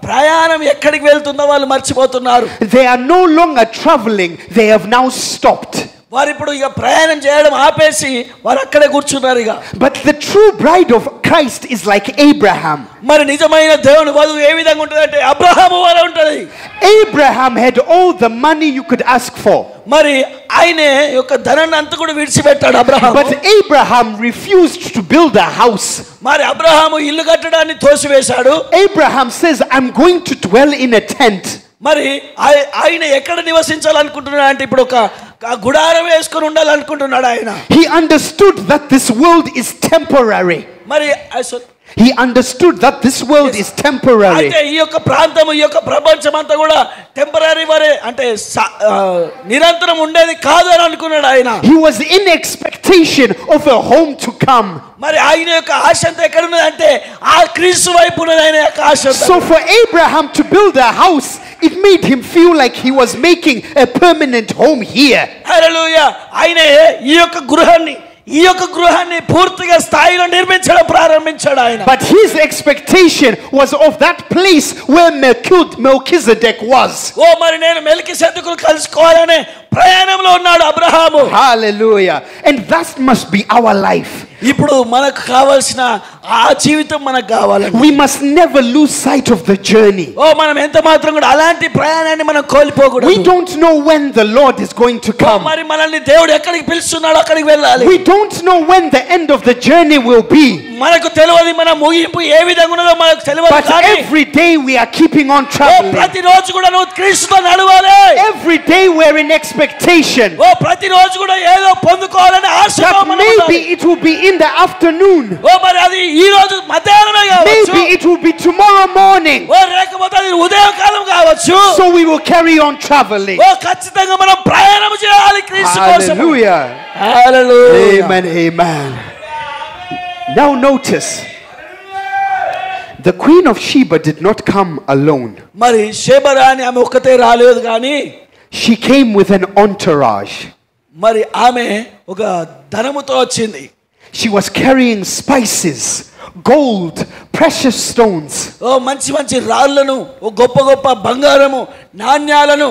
ప్రయాణం ఎక్కడికి వెళ్తుందో వాళ్ళు మర్చిపోతున్నారు. They are no longer traveling. They have now stopped. వారు ఇప్పుడు ఇక ప్రయాణం చేయడం ఆపేసి వారు అక్కడే కూర్చున్నారు ఇక. But the true bride of Christ is like Abraham. మరి నిజమైన దేవుని వధువు ఏ విధంగా ఉంటుందంటే అబ్రహాము వలె ఉంటది. Abraham had all the money you could ask for. మరి ఆయన యొక్క ధనాన్ని అంతా కూడా విడిచిపెట్టాడు Abraham. But Abraham refused to build a house. మరి అబ్రహాము ఇల్లు కట్టడాన్ని తోసివేశాడు. Abraham says, I'm going to dwell in a tent. మరి ఆయన ఎక్కడ నివసించాలనుకుంటున్నాడు అంటే ఇప్పుడు ఒక గుడారం వేసుకొని ఉండాలనుకుంటున్నాడు ఆయన. He understood that this world is temporary. మరి He understood that this world is temporary. అంటే ఈ యొక్క ప్రాంతం ఈ యొక్క ప్రపంచం అంతా కూడా టెంపరరీ వరే అంటే నిరంతరం ఉండేది కాదు అని అనుకున్నాడు ఆయన. He was in expectation of a home to come. మరి ఆయన యొక్క ఆశ అంతా ఎక్కడ ఉన్నది అంటే ఆ క్రీస్తు వైపు ఉన్నది ఆయన యొక్క ఆశ. So for Abraham to build a house, it made him feel like he was making a permanent home here. హల్లెలూయా. ఆయన ఈ యొక్క గృహాన్ని పూర్తిగా స్థాయిలో నిర్మించడం ప్రారంభించాడు ఆయన. But his expectation was of that place where Melchizedek was. ఓ మరి నేను మెల్కీసెదెకును కలుసుకోవాలనే ప్రయాణంలో ఉన్నాడు Abraham. Hallelujah. And that must be our life. ఇప్పుడు మనకు కావాల్సిన ఆ జీవితం మనకు కావాలి. We must never lose sight of the journey. ఓ మనం ఎంత మాత్రం కూడా అలాంటి ప్రయాణాన్ని మనం కోల్పోకూడదు. We don't know when the Lord is going to come. మరి మనల్ని దేవుడు ఎక్కడికి పిలుస్తున్నాడో అక్కడికి వెళ్ళాలి. We don't know when the end of the journey will be. మనకు తెలియదు మన ముగింపు ఏ విధంగా ఉన్నదో మనకు తెలియదు. But every day we are keeping on traveling. ప్రతిరోజు కూడా నువ్వు క్రీస్తుతో నడవాలి. Every day we're in expectation. ఓ ప్రతిరోజు కూడా ఏదో పొందుకోవాలని ఆశతో మనం ఉండాలి. Maybe it will be in the afternoon. ఓ మరి అది ఈ రోజు మధ్యాహ్నమే కావచ్చు. Maybe it will be tomorrow morning. ఓ లేకపోతే అది ఉదయకాలం కావచ్చు. So we will carry on traveling. ఓ ఖచ్చితంగా మనం ప్రయాణం చేయాలి క్రీస్తు కోసం. Hallelujah. Hallelujah. Amen. Amen. Now notice, the Queen of Sheba did not come alone. మరి షేబరాని ఆమె ఒక్కతే రాలేదు కానీ She came with an entourage. మరి ఆమె ఒక ధనముతో వచ్చింది. She was carrying spices, gold, precious stones. ఓ మంచి రాళ్ళను ఓ గొప్ప బంగారము నాణ్యాలను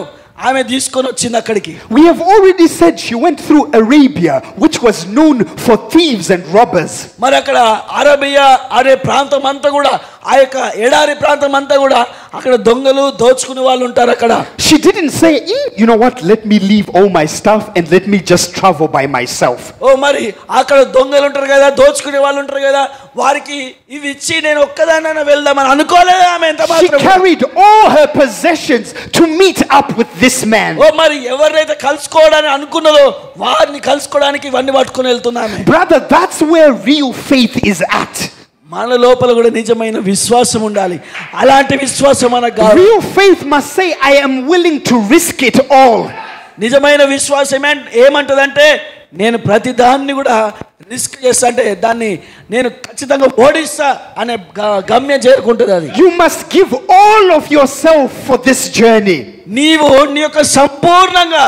ఆమె తీసుకొని వచ్చింది అక్కడికి. We have already said she went through Arabia, which was known for thieves and robbers. మరి అక్కడ అరేబియా అనే ప్రాంతం అంతా కూడా ఆ యొక్క ఎడారి ప్రాంతం అంతా కూడా అక్కడ దొంగలు దోచుకునే వాళ్ళు ఉంటారు అక్కడ. She didn't say, you know what, let me leave all my stuff and let me just travel by myself. ఓ మరి అక్కడ దొంగలు ఉంటారు కదా, దోచుకునే వాళ్ళు ఉంటారు కదా, వారికి ఇవి ఇచ్చి నేను ఒక్కదానైనా వెళ్దామని అనుకోలేదు ఆమె. ఎంత She మాత్రం carried all her possessions to meet up with this man. ఓ మరి ఎవరైతే కలుసుకోవడానికి అనుకున్నదో వారిని కలుసుకోవడానికి ఇవన్నీ పట్టుకుని వెళ్తున్నామే. Brother, that's where real faith is at. మన లోపల కూడా నిజమైన విశ్వాసం ఉండాలి. అలాంటి విశ్వాసం మనకు కావాలి. Real faith must say, I am willing to risk it all. నిజమైన విశ్వాసం ఏమంటదంటే నేను ప్రతి దాన్ని కూడా రిస్క్ చేస్తా, అంటే దాన్ని నేను ఖచ్చితంగా ఓడిస్తా అనే గమ్యం చేరుకుంటుంది. అది You must give all of yourself for this journey. నీవు నీ యొక్క సంపూర్ణంగా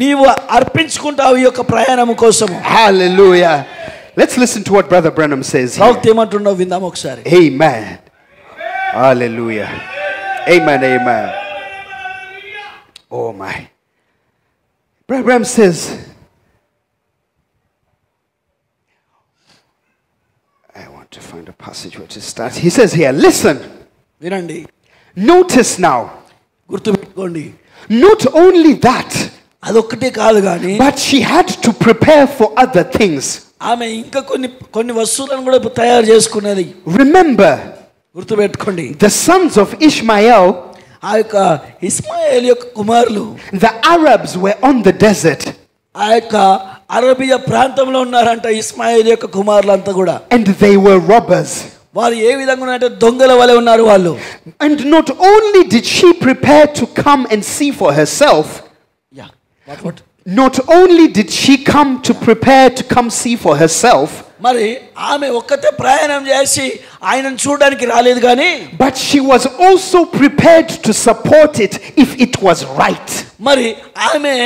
నీవు అర్పించుకుంటావు ఈ యొక్క ప్రయాణం కోసం. Hallelujah. Let's listen to what Brother Branham says here. ప్రవక్త ఏమంటున్నావు విందాం ఒకసారి. Amen. Hallelujah. Amen, amen. Oh my. Brother Branham says, I want to find a passage where to start. He says here, listen. వినండి, Notice now. గుర్తుపెట్టుకోండి. Not only that, అదొక్కటే కాదు కానీ but she had to prepare for other things. ఆమె ఇంకా కొన్ని వస్తువులను కూడా తయారు చేసుకున్నది. Remember, గుర్తుపెట్టుకోండి, the sons of Ishmael, ఆ యొక్క ఇస్మాయేల్ యొక్క కుమారులు the Arabs were on the desert. ఆ యొక్క అరబియా ప్రాంతంలో ఉన్నారంట ఇస్మాయేల్ యొక్క కుమారులంతా కూడా. And they were robbers. వారు ఏ విధంగా ఉన్నారంటే దొంగల వలె ఉన్నారు వాళ్ళు. And not only did she prepare to come and see for herself, not only did she come to prepare to come see for herself, మరి ఆమె ఒక్కతే ప్రయాణం చేసి ఆయనను చూడడానికి రాలేదు కానీ, but she was also prepared to support it if it was right. మరి ఆమె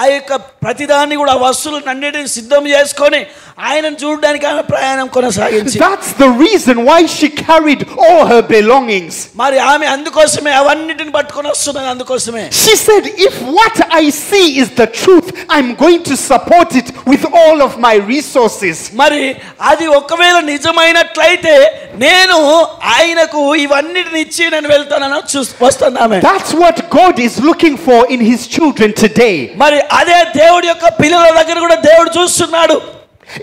ఆ యొక్క ప్రతిదాన్ని కూడా వస్తువులను అన్నిటిని సిద్ధం చేసుకొని ఆయనను చూడడానికి ఆమె ప్రయాణం కొనసాగించింది. That's the reason why she carried all her belongings. మరి ఆమె అందుకోసమే అవన్నిటిని పట్టుకొని వస్తున్నది. అందుకోసమే She said, if what I see is the truth, I'm going to support it with all of my resources. మరి అది ఒకవేళ నిజమైనట్లయితే నేను ఆయనకు ఇవన్నిటిని ఇచ్చి నేను వెళ్తానని వస్తాను ఆమె. That's what God is looking for in his children today. మరి అదే దేవుడి యొక్క పిల్లల దగ్గర కూడా దేవుడు చూస్తున్నాడు.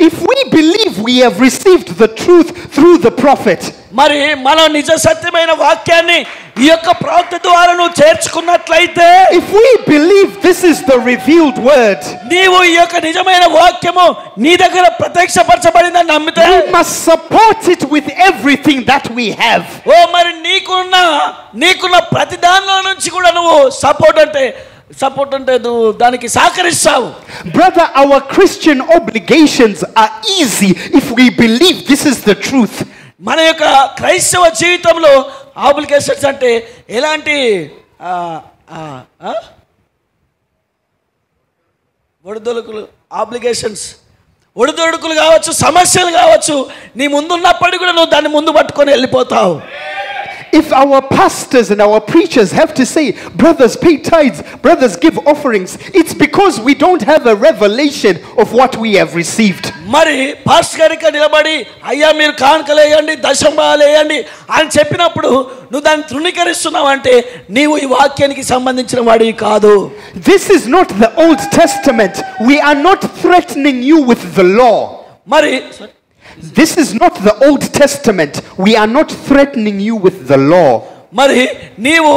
If we believe we have received the truth through the prophet, మరి మనం నిజ సత్యమైన వాక్యాన్ని ఈ యొక్క ప్రవక్త ద్వారా నువ్వు చేర్చుకున్నట్లయితే, if we believe this is the revealed word, నీవు ఈ యొక్క నిజమైన వాక్యము నీ దగ్గర ప్రత్యక్షపరచబడిందని నమ్మితే we must support it with everything that we have. ఓ మరి నీకున్న ప్రతి దానిలో నుంచి కూడా నువ్వు సపోర్ట్ అంటే నువ్వు దానికి సహకరిస్తావు. Brother, our Christian obligations are easy if we believe this is the truth. మన యొక్క క్రైస్తవ జీవితంలో ఆబ్లిగేషన్స్ అంటే ఎలాంటి ఒడిదొడుకులు కావచ్చు, సమస్యలు కావచ్చు, నీ ముందున్నప్పటికీ కూడా నువ్వు దాన్ని ముందు పట్టుకొని వెళ్ళిపోతావు. If our pastors and our preachers have to say, brothers pay tithes, brothers give offerings, it's because we don't have a revelation of what we have received. మరి పాస్టర్ గారికి నిలబడి అయ్యా మీరు కానుకలు వేయండి, దశంభాగాలు వేయండి అని చెప్పినప్పుడు నువ్వు దాన్ని తృణీకరిస్తున్నావు అంటే నీవు ఈ వాక్యానికి సంబంధించిన వాడివి కాదు. This is not the Old Testament. We are not threatening you with the law. మరి This is not the Old Testament. We are not threatening you with the law. మరి నీవు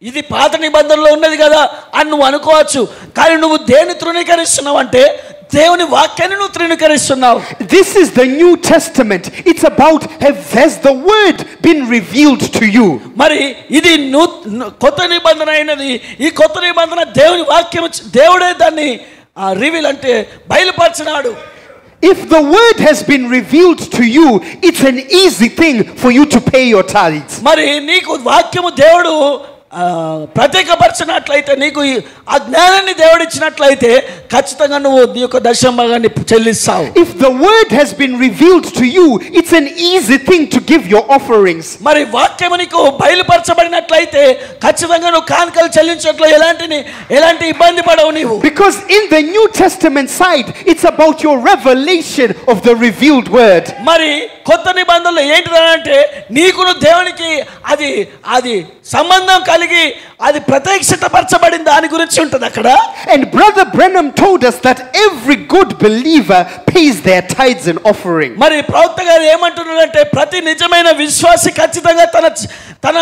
ఇది పాత నిబంధనలో ఉన్నది కదా అని నువ్వు అనుకోవచ్చు, కానీ నువ్వు దేన్ని తృణీకరిస్తున్నావు అంటే దేవుని వాక్యాన్ని నువ్వు తృణీకరిస్తున్నావు. This is the New Testament. It's about has the word been revealed to you. మరి ఇది కొత్త నిబంధన అయినది. ఈ కొత్త నిబంధన దేవుని వాక్యం, దేవుడే దాన్ని రివీల్ అంటే బయలుపరిచినాడు. If the word has been revealed to you, it's an easy thing for you to pay your tithes. మరి నీకు వాక్యము దేవుడు ప్రత్యేకపరిచినట్లయితే, నీకు ఆ జ్ఞానాన్ని దేవుడు ఇచ్చినట్లయితే ఖచ్చితంగా నువ్వు నీ యొక్క దశంభాగాన్ని చెల్లిస్తావు. If the word has been revealed to you, it's an easy thing to give your offerings. మరి వాక్యము నీకు బయలుపరచబడినట్లయితే ఖచ్చితంగా నువ్వు కానుకలు చెల్లించట్లో ఎలాంటి ఇబ్బంది పడవు నీవు. Because in the New Testament side, it's about your revelation of the revealed word. మరి కొత్త నిబంధనలో ఏంటిదంటే నీకును దేవునికి అది అది సంబంధం కలిగి అది ప్రత్యక్షపరచబడిన దాని గురించి ఉంటుంది అక్కడ. And Brother Branham told us that every good believer pays their tithes and offering. మరి ప్రవక్త గారు ఏమంటున్నారంటే ప్రతి నిజమైన విశ్వాసి ఖచ్చితంగా తన తన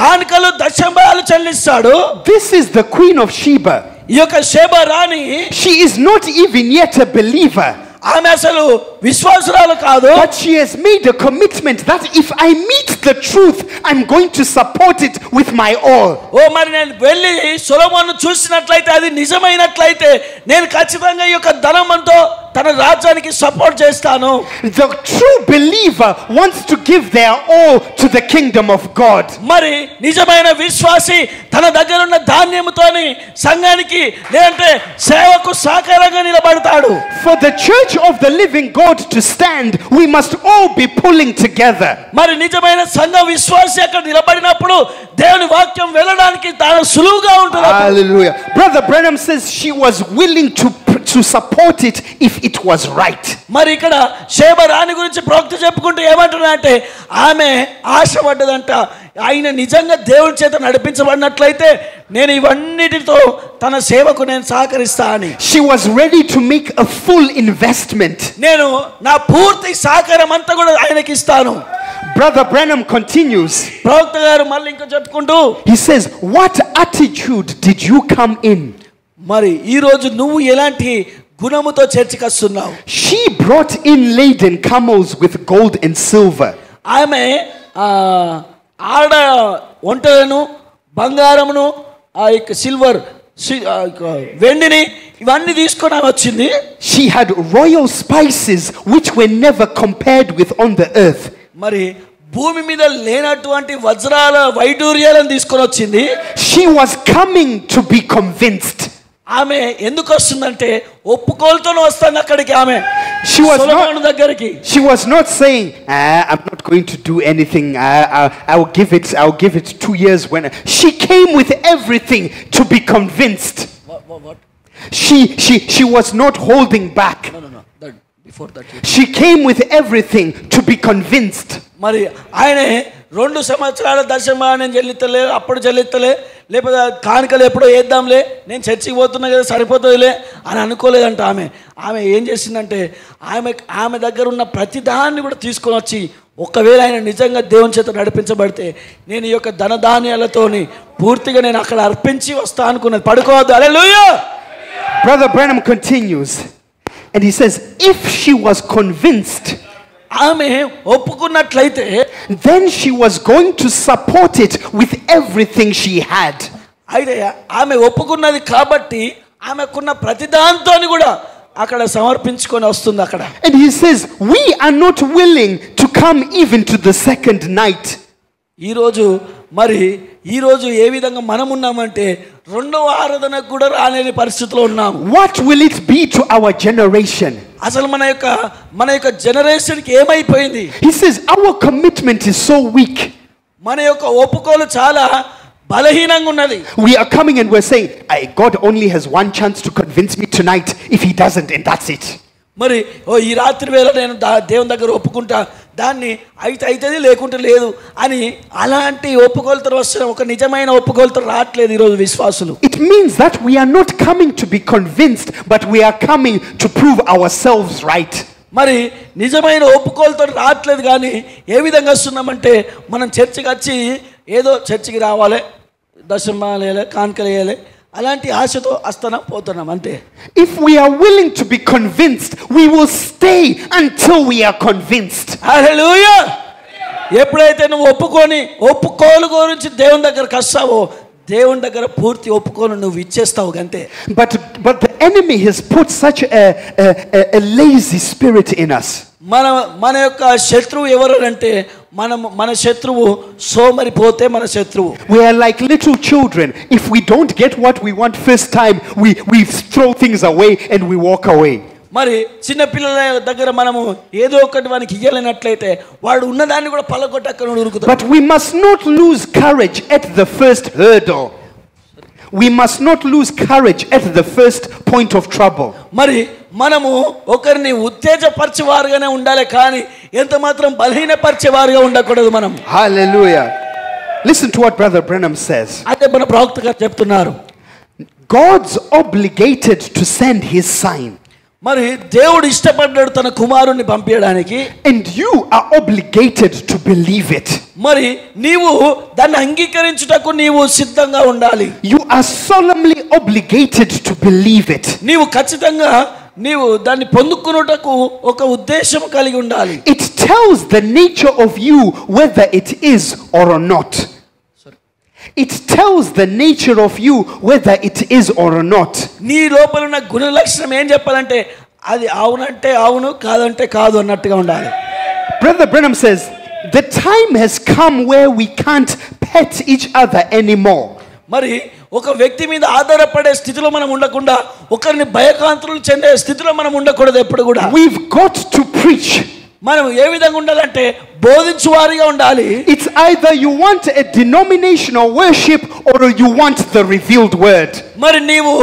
కానుకలు దశంభాగాలు చెల్లిస్తాడు. This is the Queen of Sheba. ఈ యొక్క Sheba Rani, She is not even yet a believer, ఆమె అసలు విశ్వాసురాలు కాదు. but she has made a commitment that if I meet the truth, I'm going to support it with my all. ఓ మరి నేను వెళ్ళి సొలొమోను చూసినట్లయితే అది నిజమైనట్లయితే నేను ఖచ్చితంగా ఈ యొక్క ధనమంతో తన రాజ్యానికి సపోర్ట్ చేస్తాను. The true believer wants to give their all to the kingdom of God. మరి నిజమైన విశ్వాసి తన దగ్గర ఉన్న ధాన్యముతోని సంఘానికి లేదంటే సేవకు సహకారంగా నిలబడతాడు. For the church of the living God to stand, we must all be pulling together. మరి నిజమైన సంఘ విశ్వాసి అక్కడ నిలబడినప్పుడు దేవుని వాక్యం వెళ్ళడానికి తాను సులువుగా ఉంటుంది. Hallelujah. Brother Branham says she was willing to support it if it was right. మరి ఇక్కడ షేబా రాణి గురించి ప్రవక్త చెప్పుకుంటూ ఏమంటున్నాడంటే ఆమె ఆశపడ్డదంట, ఆయన నిజంగా దేవుని చేత నడిపించబడినట్లయితే నేను ఇవన్నిటితో తన సేవకు నేను సహకరిస్తా అని. She was ready to make a full investment. నేను నా పూర్తి సహకారం అంతా కూడా ఆయనకి ఇస్తాను. Brother Branham continues. ప్రవక్త గారు మళ్ళీ ఇంకా చెప్పుకుంటూ He says, what attitude did you come in? మరి ఈ రోజు నువ్వు ఎలాంటి గుణముతో చర్చికి వస్తున్నావు? She brought in laden camels with gold and silver. ఆమె ఆడ ఒంటెలను బంగారమును ఆ యొక్క సిల్వర్ వెండిని ఇవన్నీ తీసుకొని వచ్చింది. She had royal spices which were never compared with on the earth. మరి భూమి మీద లేనటువంటి వజ్రాల వైడూర్యాలను తీసుకొని వచ్చింది. She was coming to be convinced. ఆమె ఎందుకు వస్తుందంటే ఒప్పుకోలుతో వస్తాను అక్కడికి. ఆమె సొలొమోను దగ్గరికి she was not saying I'm not going to do anything, I'll give it 2 years when she came with everything to be convinced. What? She was not holding back. No. Before that she came with everything to be convinced. మరి ఆయన 2 సంవత్సరాల దశమ నేను చెల్లిస్తలే, అప్పుడు చెల్లిస్తలే, లేకపోతే కానుకలు ఎప్పుడో వేద్దాంలే, నేను చర్చికి పోతున్నా కదా సరిపోతుందిలే అని అనుకోలేదంట. ఆమె ఏం చేసిందంటే ఆమె దగ్గర ఉన్న ప్రతి దాన్ని కూడా తీసుకొని వచ్చి ఒకవేళ ఆయన నిజంగా దేవుని చేత నడిపించబడితే నేను ఈ యొక్క ధనధాన్యాలతోని పూర్తిగా నేను అక్కడ అర్పించి వస్తా అనుకున్నది. పడుకోవద్దు. హల్లెలూయా. Brother Branham continues and he says, if she was convinced, ఆమె ఒప్పుకున్నట్లయితే then she was going to support it with everything she had. అయితే ఆమె ఒప్పుకున్నది కాబట్టి ఆమెకున్న ప్రతి దాంతోని కూడా అక్కడ సమర్పించుకొని వస్తుంది అక్కడ. And he says, we are not willing to come even to the second night. ఈరోజు ఏ విధంగా మనం ఉన్నామంటే రెండవ ఆరాధనకు కూడా రాలేని పరిస్థితిలో ఉన్నాము. What will it be to our generation? అసలు మన యొక్క జనరేషన్కి ఏమైపోయింది? He says our commitment is so weak. మన యొక్క ఒప్పుకోలు చాలా బలహీనంగా ఉన్నది. We are coming and we're saying, God only has one chance to convince me tonight. If he doesn't, and that's it. మరి ఈ రాత్రి వేళ నేను దేవుని దగ్గర ఒప్పుకుంటా, దాన్ని అయితేది లేకుంటే లేదు అని అలాంటి ఒప్పుకోలతో వస్తున్న ఒక నిజమైన ఒప్పుకోలతో రావట్లేదు ఈరోజు విశ్వాసులు. It means that we are not coming to be convinced, but we are coming to prove ourselves right. మరి నిజమైన ఒప్పుకోలతో రావట్లేదు. కానీ ఏ విధంగా వస్తున్నామంటే మనం చర్చికి వచ్చి ఏదో చర్చికి రావాలి, దశమాలేయాలి, కానుకలేయాలి, అలాంటి ఆశతో వస్తున్నాం పోతున్నాం అంతే. If we are willing to be convinced, we will stay until we are convinced. హల్లెలూయా. ఎప్పుడైతే నువ్వు ఒప్పుకోలు గురించి దేవుని దగ్గరకు వస్తావో దేవుని దగ్గర పూర్తి ఒప్పుకోలు నువ్వు ఇచ్చేస్తావు అంతే. But the enemy has put such a lazy spirit in us. మన యొక్క శత్రువు ఎవరు అంటే మన శత్రువు సోమరిపోతే మన శత్రువు. We are like little children. If we don't get what we want first time, we throw things away and we walk away. మరి చిన్న పిల్లల దగ్గర మనము ఏదో ఒకటి వానికి ఇయ్యలేనట్లయితే వాడు ఉన్నదాన్ని కూడా పలగొట్టక ఉరుకుతాడు. But we must not lose courage at the first hurdle. we must not lose courage at the first point of trouble. మరి మనము ఒకరిని ఉత్తేజపరిచేవారుగానే ఉండాలి, కానీ ఎంత మాత్రం బలహీనపరిచేవారుగా ఉండకూడదు మనం. Hallelujah. Listen to what Brother Branham says. అదే మన ప్రవక్త గారు చెప్తున్నారు. God's obligated to send his sign. మరి దేవుడు ఇష్టపడ్డాడు తన కుమారుణ్ణి పంపించడానికి, And you are obligated to believe it. మరి నీవు దాన్ని అంగీకరించుటకు నీవు సిద్ధంగా ఉండాలి. You are solemnly obligated to believe it. నీవు ఖచ్చితంగా నీవు దాన్ని పొందుకున్నటకు ఒక ఉద్దేశం కలిగి ఉండాలి. It tells the nature of you whether it is or not. It tells the nature of you whether it is or not. నీ లోపల ఉన్న గుణ లక్షణం ఏం చెప్పాలంటే అది అవునంటే అవును, కాదంటే కాదు అన్నట్టుగా ఉండాలి. Brother Branham says, the time has come where we can't pet each other anymore. మరి ఒక వ్యక్తి మీద ఆధారపడే స్థితిలో మనం ఉండకుండా, ఒకరిని భయకాంతులు చెందే స్థితిలో మనం ఉండకూడదు ఎప్పుడు కూడా. We've got to preach. మనం ఏ విధంగా ఉండాలంటే బోధించువారిగా ఉండాలి. It's either you want a denominational worship or you want the revealed word. మరి నీవు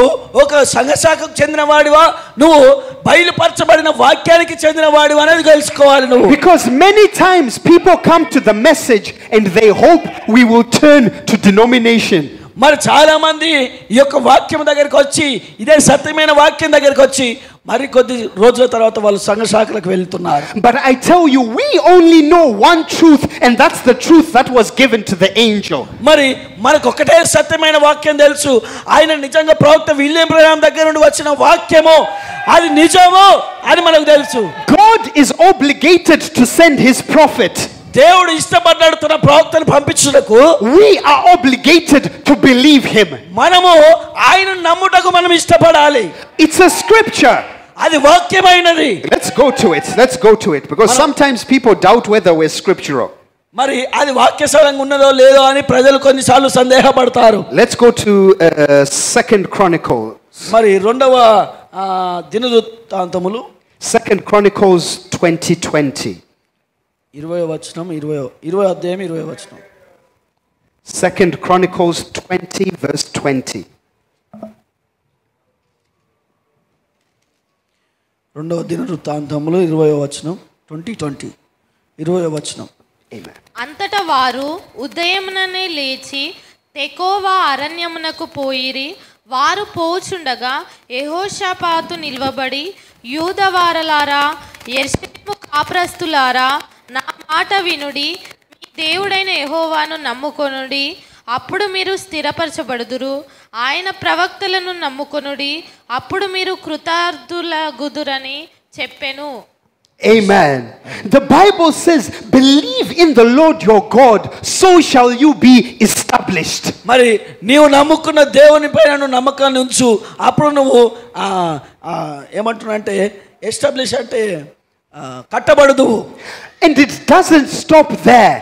ఒక సంఘశాఖకు చెందిన వాడివా, నువ్వు బయలుపరచబడిన వాక్యానికి చెందిన వాడివా అనేది తెలుసుకోవాలి నువ్వు. Because many times people come to the message and they hope we will turn to denomination. మరి చాలా మంది ఈ యొక్క వాక్యం దగ్గరికి వచ్చి, ఇదే సత్యమైన వాక్యం దగ్గరికి వచ్చి మరి కొద్ది రోజుల తర్వాత వాళ్ళు సంఘ శాఖలకు వెళ్తున్నారు. But I tell you, we only know one truth, and that's the truth that was given to the angel. మరి మనకు ఒకటే సత్యమైన వాక్యం తెలుసు, ఆయన నిజంగా ప్రవక్త విలియం బ్రహాం దగ్గర నుండి వచ్చిన వాక్యమో అది నిజమో అని మనకు తెలుసు. God is obligated to send his prophet. దేవుడు ఇష్టపడ్డాడు తన ప్రవక్తను పంపించుటకు. We are obligated to believe him. మనము ఆయన నమ్ముటకు మనం ఇష్టపడాలి. It's a scripture. అది వాక్యమైనది. Let's go to it because sometimes people doubt whether we're scriptural. మరి అది వాక్యసరంగా ఉన్నదో లేదో అని ప్రజలు కొన్నిసార్లు సందేహపడతారు. Let's go to 2 Chronicles. మరి రెండవ దినవృత్తాంతములు 2 Chronicles 20:20. 20వ వచనం 20వ అధ్యాయం 20వ వచనం. 2 Chronicles 20 verse 20. రెండవ దినవృత్తాంతములు 20వ వచనం 20వ వచనం. Amen. అంతటా వారు ఉదయముననే లేచి తెకోవా అరణ్యమునకు పోయిరి. వారు పోచుండగా యెహోషాపాతు నిల్వబడి, యూదవారలారా, యెరూషలేము కాపురస్తులారా, నా మాట వినుడి, మీ దేవుడైన యెహోవాను నమ్ముకొనుడి, అప్పుడు మీరు స్థిరపరచబడుదురు. ఆయన ప్రవక్తలను నమ్ముకొనుడి, అప్పుడు మీరు కృతార్థులగుదురని చెప్పెను. Amen. The Bible says, believe in the Lord your God, so shall you be established. మరి నీవు నమ్ముకున్న దేవుని పైన నువ్వు నమ్మకాన్ని ఉంచు, అప్పుడు నువ్వు ఏమంటున్నా అంటే ఎస్టాబ్లిష్ అంటే కట్టబడదు. And it doesn't stop there.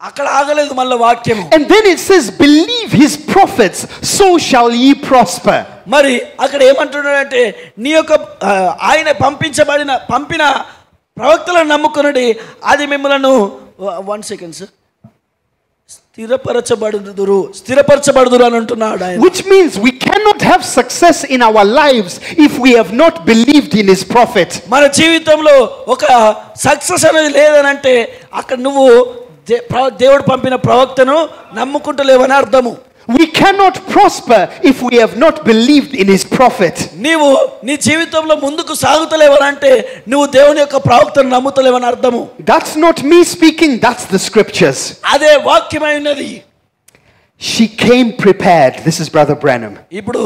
అక్కడ ఆగలేదు మళ్ళీ వాక్యము. And then it says, believe his prophets, so shall ye prosper. మరి అక్కడ ఏమంటున్నాడంటే నీ యొక్క ఆయన పంపిన ప్రవక్తలను నమ్ముకున్నది, అది మిమ్మలను 1 second స్థిరపరచబడుదురు అని అంటున్నాడు ఆయన. Which means we cannot have success in our lives if we have not believed in his prophet. మన జీవితంలో ఒక సక్సెస్ అనేది లేదనంటే అక్కడ నువ్వు దేవుడు పంపిన ప్రవక్తను నమ్ముకుంటలేవని అర్థము. We cannot prosper if we have not believed in his prophet. నీవు నీ జీవితంలో ముందుకు సాగుతలేవనంటే నువ్వు దేవుని యొక్క ప్రవక్తను నమ్ముతలేవని అర్థము. That's not me speaking, that's the scriptures. అదే వాక్యమై ఉన్నది. She came prepared. This is Brother Branham. ఇప్పుడు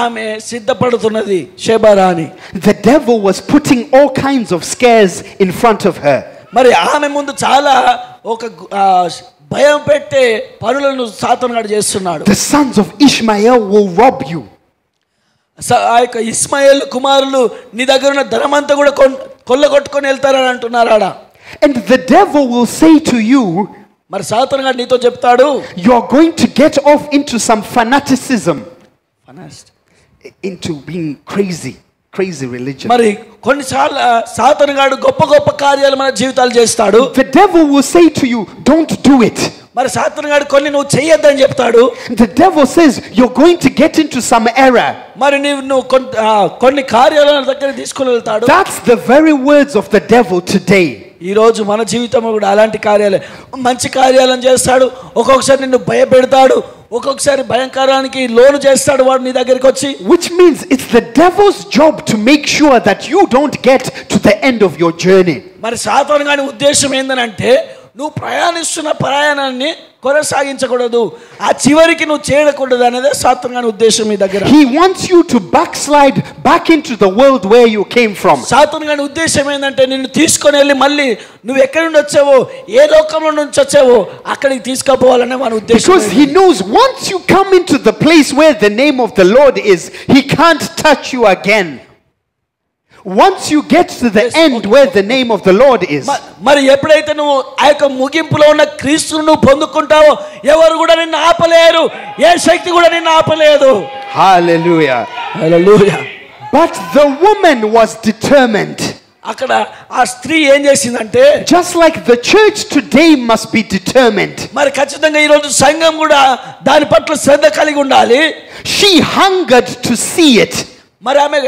ఆమె సిద్ధపడుతున్నది షెబరాని. The devil was putting all kinds of scares in front of her. మరి ఆమె ముందు చాలా ఒక భయం పెట్టే పనులను సాతానుగాడు చేస్తున్నాడు. The sons of Ishmael will rob you. ఆ యొక్క ఇస్మాయేల్ కుమారులు నీ దగ్గర ఉన్న ధనమంతా కూడా కొల్లగొట్టుకొని వెళ్తారని అంటున్నారు ఆడ. And the devil will say to you, మరి సాతానుగాడు నీతో చెప్తాడు, you are going to get off into some fanaticism, into being crazy religion. మరి కొన్నిసార్లు సాతానుగాడు గొప్ప కార్యాలు మన జీవితాలు చేస్తాడు. The devil will say to you, don't do it. మరి సాతాను గాడు కొన్ని నువ్వు చెయ్యొద్దని చెప్తాడు. The devil says you're going to get into some error. మరి నువ్వు కొన్ని కార్యాల దగ్గర తీసుకుని వెళ్తాడు. That's the very words of the devil today. ఈ రోజు మన జీవితంలో కూడా అలాంటి కార్యాలే, మంచి కార్యాలను చేస్తాడు. ఒక్కొక్కసారి నిన్ను భయపెడతాడు, ఒక్కొక్కసారి భయంకరానికి లోను చేస్తాడు వాడు నీ దగ్గరికి వచ్చి. Which means it's the devil's job to make sure that you don't get to the end of your journey. మరి సాతాను గాని ఉద్దేశం ఏందనంటే నువ్వు ప్రయాణిస్తున్న ప్రయాణాన్ని కొనసాగించకూడదు, ఆ చివరికి నువ్వు చేరకూడదు అనేది సాతాను గాని ఉద్దేశం మీ దగ్గర. He wants you to backslide back into the world where you came from. సాతాను గాని ఉద్దేశం ఏంటంటే నిన్ను తీసుకొని వెళ్ళి మళ్ళీ నువ్వు ఎక్కడి నుండి వచ్చావో, ఏ లోకంలో నుంచి వచ్చావో అక్కడికి తీసుకుపోవాలనే మన ఉద్దేశం. Because he knows once you come into the place where the name of the Lord is, he can't touch you again. Once you get to the end where the name of the Lord is, మరి ఎప్పుడైతే నువ్వు ఆ యొక్క ముగింపులో ఉన్న క్రీస్తును నువ్వు పొందుకుంటావో ఎవరు కూడా నిన్ను ఆపలేరు, ఏ శక్తి కూడా నిన్ను ఆపలేదు. hallelujah. Hallelujah. But the woman was determined. అక్కడ ఆ స్త్రీ ఏం చేసిందంటే, Just like the church today must be determined. మరి ఖచ్చితంగా ఈ రోజు సంఘం కూడా దాని పట్ల శ్రద్ధ కలిగి ఉండాలి. She hungered to see it. మరి ఆమె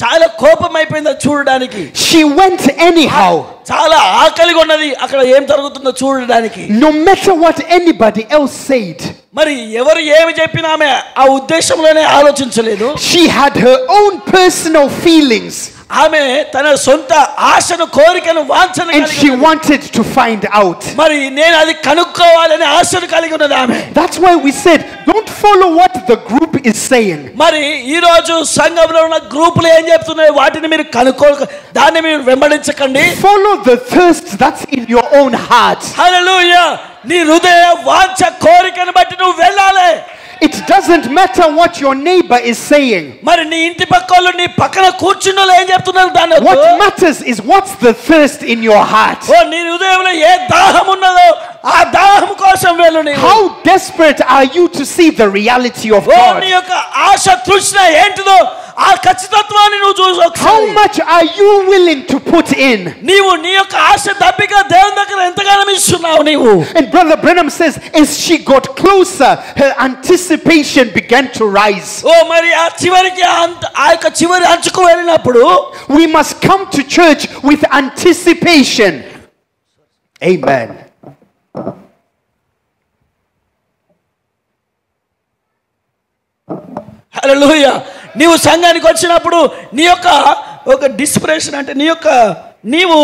చాలా కోపం అయిపోయింది చూడడానికి. She went anyhow. చాలా ఆకలిగా ఉన్నది అక్కడ ఏం జరుగుతుందో చూడడానికి. No matter what anybody else said. మరి ఎవరు ఏమి చెప్పినా ఆమె ఆ ఉద్దేశంలోనే ఆలోచించలేదు. She had her own personal feelings. ఆమె తన సొంత ఆశను, కోరికను, వాంఛను And she wanted to find out. మరి నేను అది కనుక్కోవాలని ఆశను కలిగి ఉన్నది ఆమె. That's why we said don't follow what the group is saying. మరి ఈ రోజు సంఘంలో ఉన్న గ్రూపులు ఏం చెప్తున్నాయి వాటిని మీరు దాన్ని మీరు వెంబడించకండి. Follow the thirst that's in your own heart. హల్లెలూయా. నీ హృదయ వాంఛ కోరికను బట్టి నువ్వు వెళ్ళాలి. It doesn't matter what your neighbor is saying. మరి నీ ఇంటి పక్కలు నీ పక్కన కూర్చున్నోళ్ళు ఏం చెప్తున్నారు దాన్ని. What matters is what's the thirst in your heart. ఓ నీ హృదయంలో ఏ దాహం ఉన్నదో ఆ దాహం కోసం వెళ్ళు నీవు. How desperate are you to see the reality of oh God? నీ యొక్క ఆశ తృష్ణ ఏంటిదో ఆ ఖచ్చితత్వాన్ని నువ్వు చూసు. How much are you willing to put in? నీవు నీ యొక్క ఆశ దప్పిక దేవుని దగ్గర ఎంతగానో ఇస్తున్నావు నీవు. And Brother Branham says as she got closer her anticipation began to rise. ఓ మరి ఆ చివరికి ఆ యొక్క చివరి అంచుకు వెళ్ళినప్పుడు We must come to church with anticipation. Amen. హల్లెలూయా. నీవు సంఘానికి వచ్చినప్పుడు నీ యొక్క ఒక డిస్ప్రెషన్ అంటే నీవు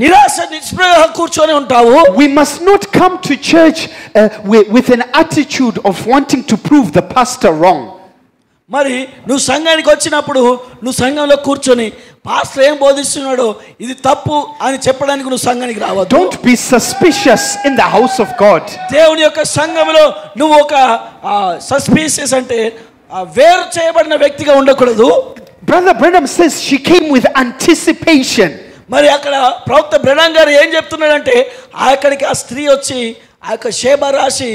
నిరాశ నిస్పృహ కూర్చొని ఉంటావు. We must not come to church with an attitude of wanting to prove the pastor wrong. మరి నువ్వు సంఘానికి వచ్చినప్పుడు నువ్వు సంఘంలో కూర్చొని పాస్టర్ ఏం బోధిస్తున్నాడో ఇది తప్పు అని చెప్పడానికి నువ్వు సంఘానికి రావద్దు. Don't be suspicious in the house of God. దేవుని యొక్క సంఘంలో నువ్వు ఒక సస్పీషియస్ అంటే వేరు చేయబడిన వ్యక్తిగా ఉండకూడదు. Brother Branham says she came with anticipation. మరి అక్కడ ప్రవక్త బ్రెనాం గారు ఏం చెప్తున్నాడంటే అక్కడికి ఆ స్త్రీ వచ్చి ఆ యొక్క షేబ రాశి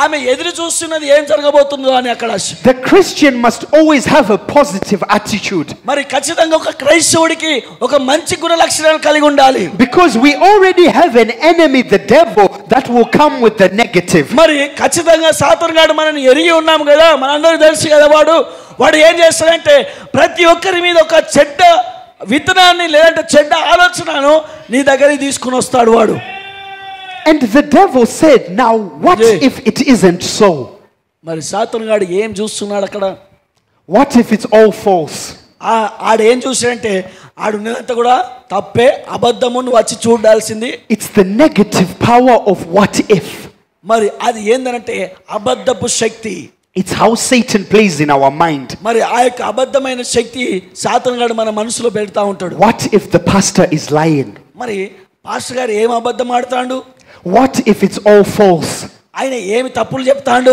ఆమె ఎదురు చూస్తున్నది ఏం జరగబోతుందో అని అక్కడ. The Christian must always have a positive attitude. మరి ఖచ్చితంగా ఒక క్రైస్తవుడికి ఒక మంచి గుణ లక్షణాలు కలిగి ఉండాలి. Because we already have an enemy, the devil, that will come with the negative. మరి ఖచ్చితంగా సాతాను గాడు మనల్ని ఎరిగి ఉన్నాం కదా, మనందరికీ తెలుసు కదా. వాడు ఏం చేస్తాడంటే ప్రతి ఒక్కరి మీద ఒక చెడ్డ విత్తనాన్ని లేదంటే చెడ్డ ఆలోచనను నీ దగ్గరికి తీసుకుని వస్తాడు వాడు. And the devil said, now what if it isn't so? మరి సాతాను గాడు ఏం చూస్తున్నాడు అక్కడ? What if it's all false? ఆడు ఏం చూసాడంటే ఆడున్నదంతా కూడా తప్పే, అబద్ధము, నువ్వు వచ్చి చూడాల్సింది. It's the negative power of what if. మరి అది ఏందనంటే అబద్ధపు శక్తి. It's how Satan plays in our mind. మరి ఆ యొక్క అబద్ధమైన శక్తి సాతాను గాడు మన మనసులో పెడతా ఉంటాడు. What if the pastor is lying? మరి పాస్టర్ గారు ఏం అబద్ధం ఆడతాడు? What if it's all false? ఆయన ఏమి తప్పులు చెప్తాడు?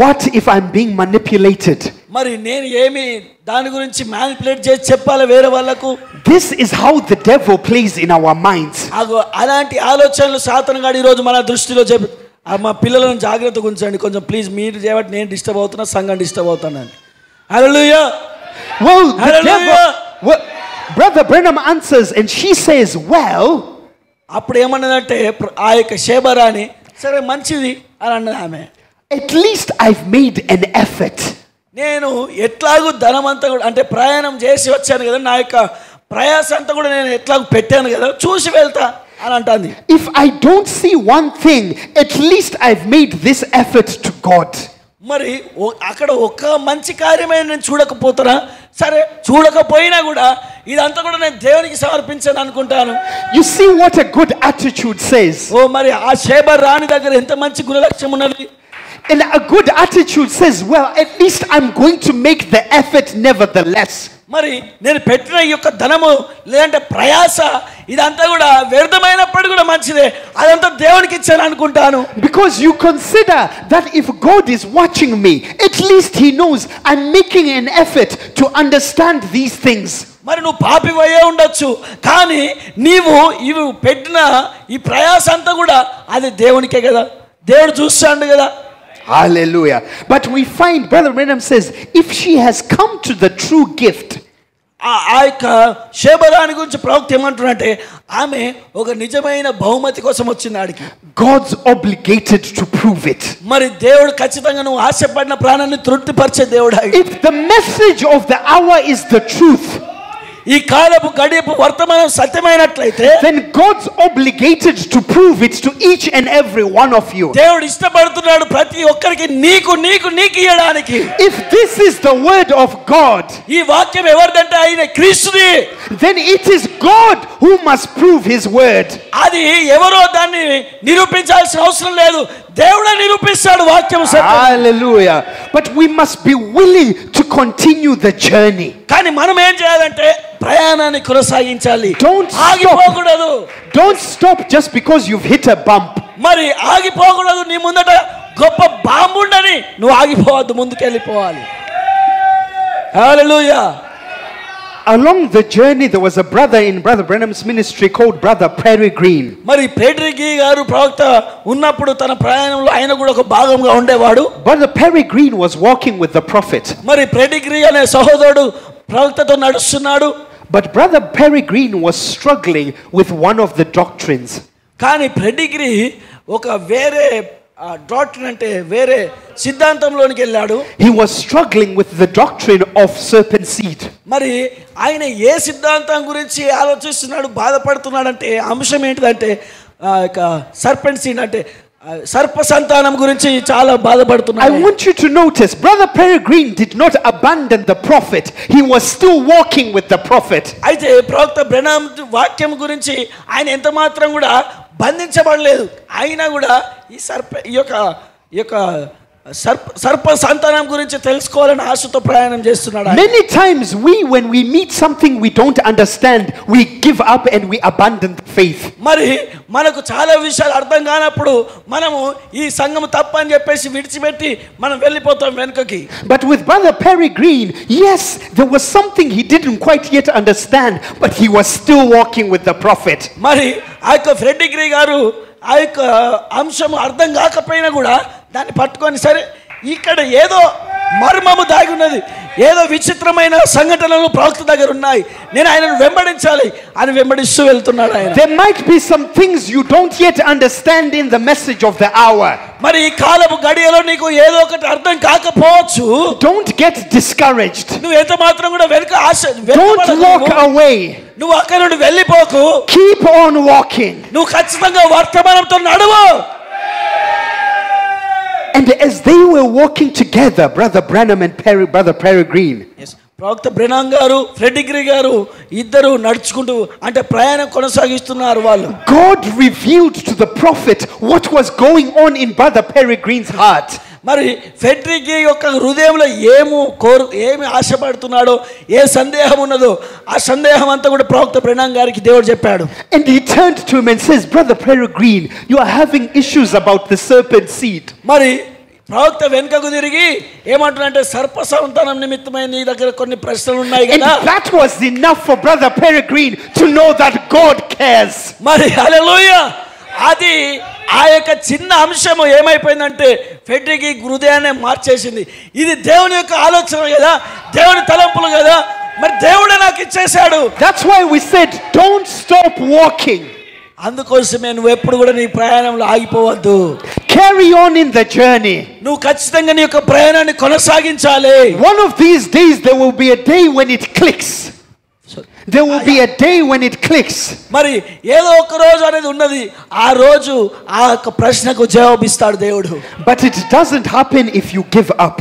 What if I'm being manipulated? మరి నేను ఏమి దాని గురించి మ్యానిపులేట్ చేసి చెప్పాలి వేరే వాళ్ళకు? This is how the devil plays in our minds. అలాంటి ఆలోచనలు సాతాను గాడు ఈరోజు మన దృష్టిలో మా పిల్లలను జాగ్రత్తగా ఉంచండి కొంచెం ప్లీజ్. మీరు చేయబట్టి నేను డిస్టర్బ్ అవుతున్నా, సంఘం డిస్టర్బ్ అవుతానని. హల్లెలూయా. Well, the Hallelujah. devil, Brother Branham answers and she says, well, అప్పుడు ఏమన్నదంటే ఆ యొక్క షేబరాని సరే మంచిది అని అన్నది ఆమె. at least I've made an effort. నేను ఎట్లాగూ ధనమంతా కూడా అంటే ప్రయాణం చేసి వచ్చాను కదా, నా యొక్క ప్రయాస అంతా కూడా నేను ఎట్లాగూ పెట్టాను కదా, చూసి వెళ్తా అని అంటుంది. If I don't see one thing, at least I've made this effort to God. మరి అక్కడ ఒక్క మంచి కార్యమైన నేను చూడకపోతున్నా, సరే చూడకపోయినా కూడా ఇదంతా కూడా నేను దేవునికి సమర్పించాను అనుకుంటాను. You see what a good attitude says. ఓ మరి ఆ షేబర్ రాణి దగ్గర ఎంత మంచి గుణలక్ష్యం ఉన్నది. And a good attitude says, well, at least I'm going to make the effort nevertheless. మరి నేను పెట్టిన ఈ యొక్క ధనము లేదంటే ప్రయాస ఇదంతా కూడా వ్యర్థమైనప్పుడు కూడా మంచిదే, అదంతా దేవునికి ఇచ్చాను అనుకుంటాను. Because you consider that if God is watching me, at least he knows I'm making an effort to understand these things. మరి నువ్వు పాపివయ్యే ఉండొచ్చు, కానీ నీవు ఇవి పెట్టిన ఈ ప్రయాస అంతా కూడా అది దేవునికే కదా, దేవుడు చూస్తాడు కదా. Hallelujah. But we find Brother Branham says, if she has come to the true gift, ఆ యొక్క షేబరాని గురించి ప్రవక్త ఏమంటున్నారంటే ఆమె ఒక నిజమైన బహుమతి కోసం వచ్చింది ఆడికి. God's obligated to prove it. మరి దేవుడు ఖచ్చితంగా నువ్వు ఆశపడిన ప్రాణాన్ని తృప్తిపరిచే దేవుడు. If the message of the hour is the truth, ఈ కాలపు గడియపు వర్తమానం సత్యమైనట్లయితే then God's obligated to prove it to each and every one of you. దేవుడు ఇష్టపడుతున్నాడు ప్రతి ఒక్కరికి నీకు నీకు నీకు ఇయ్యడానికి. If this is the word of God, ఈ వాక్యం ఎవరిదంటే ఆయన క్రీస్తుది. then it is God who must prove his word. అది ఎవరో దాన్ని నిరూపించాల్సిన అవసరం లేదు, దేవుడే నిరూపిస్తాడు వాక్యం సత్యం. Hallelujah. But we must be willing to continue the journey. కానీ మనం ఏం చేయాలంటే ప్రయాణాన్ని కొనసాగించాలి. Don't ఆగిపోకూడదు. Don't stop just because you've hit a bump. మరి ఆగిపోకూడదు. నీ ముందట గొప్ప బాంబు ఉండని నువ్వు ఆగిపోవద్దు, ముందుకెళ్ళిపోవాలి. హల్లెలూయా. Along the journey there was a brother in Brother Branham's ministry called Brother Peregrine. మరి పెడ్రిగి గారు ప్రవక్త ఉన్నప్పుడు తన ప్రయాణంలో ఆయన కూడా ఒక భాగంగా ఉండేవాడు. Brother Peregrine was walking with the prophet. మరి పెడ్రిగి అనే సహోదరుడు ప్రవక్తతో నడుస్తున్నాడు. But Brother Peregrine was struggling with one of the doctrines. కానీ పెడ్రిగి ఒక వేరే డాక్ట్రిన్ అంటే వేరే సిద్ధాంతంలోనికి వెళ్ళాడు. He was struggling with the doctrine of serpent seed. మరి ఆయన ఏ సిద్ధాంతం గురించి ఆలోచిస్తున్నాడు, బాధపడుతున్నాడంటే అంశం ఏంటిదంటే సర్పెంట్ సీడ్ అంటే సర్ప సంతానం గురించి చాలా బాధపడుతున్నాడు. I want you to notice Brother Peregrine did not abandon the prophet. He was still walking with the prophet. అయితే ప్రవక్త బ్రెనహాం వాక్యం గురించి ఆయన ఎంత మాత్రం కూడా బంధించబడలేదు. అయినా కూడా ఈ యొక్క సర్ప సంతానం గురించి తెలుసుకోవాలని ఆశతో ప్రయాణం చేస్తున్నాడు. Many times when we meet something we don't understand, we give up and we abandon the faith. మరి మనకు చాలా విషయాలు అర్థం కానప్పుడు మనము ఈ సంఘం తప్పని చెప్పేసి విడిచిపెట్టి మనం వెళ్ళిపోతాం వెనుకకి. But with Brother Peregrine, yes, there was something he didn't quite yet understand, but he was still walking with the prophet. మరి ఆ యొక్క ఫ్రెడ్రిగ్రీ గారు ఆ యొక్క అంశం అర్థం కాకపోయినా కూడా దాన్ని పట్టుకొని సరే ఇక్కడ ఏదో మర్మము దాగి ఉన్నది, ఏదో విచిత్రమైన సంఘటనలు ప్రవక్త దగ్గర ఉన్నాయి, నేను ఆయనను వెంబడించాలి అని వెంబడిస్తూ వెళ్తున్నాడు ఆయన. There might be some things you don't yet understand in the message of the hour. మరి ఈ కాలపు గడియలో నీకు ఏదో ఒకటి అర్థం కాకపోవచ్చు. Don't get discouraged. నువ్వు ఎంత మాత్రం కూడా వెనుక ఆశ Don't walk away. నువ్వు అక్కడ నుండి వెళ్ళిపోకు. Keep on walking. నువ్వు ఖచ్చితంగా వర్తమానంతో నడువు. And as they were walking together, Brother Branham and Brother Peregrine, ప్రవక్త బ్రెనహాం గారు ఫ్రెడ్రిగ్రీ గారు ఇద్దరు నడుచుకుంటూ అంటే ప్రయాణం కొనసాగిస్తున్నారు వాళ్ళు. God revealed to the prophet what was going on in Brother Peregrine's heart. మరి ఫ్రెడ్రిగ్రీ యొక్క హృదయంలో ఏమి ఆశపడుతున్నాడో, ఏ సందేహం ఉన్నదో ఆ సందేహం అంతా కూడా ప్రవక్త బ్రెనహాం గారికి దేవుడు చెప్పాడు. And he turned to him and says, Brother Peregrine, you are having issues about the serpent seed. మరి ప్రవక్త వెనుకకు తిరిగి ఏమంటున్నాడంటే సర్ప సంతానం నిమిత్తమై నీ దగ్గర కొన్ని ప్రశ్నలు ఉన్నాయి And కదా. that was enough for Brother Peregrine to know that God cares. మరి హల్లెలూయా. అది ఆ యొక్క చిన్న అంశము ఏమైపోయిందంటే ఫ్రెడ్రిగ్రీ హృదయాన్ని మార్చేసింది. ఇది దేవుని యొక్క ఆలోచన కదా, దేవుని తలంపులు కదా, మరి దేవుడే నాకు ఇచ్చేశాడు. That's why we said, don't stop walking. అందుకోసమే నువ్వు ఎప్పుడు కూడా నీ ప్రయాణంలో ఆగిపోవద్దు. Carry on in the journey. నువ్వు ఖచ్చితంగా నీ యొక్క ప్రయాణాన్ని కొనసాగించాలి. One of these days there will be a day when it clicks. There will be a day when it clicks. మరి ఏదో ఒక రోజు అనేది ఉన్నది. ఆ రోజు ఆ యొక్క ప్రశ్నకు జవాబిస్తాడు దేవుడు. But it doesn't happen if you give up.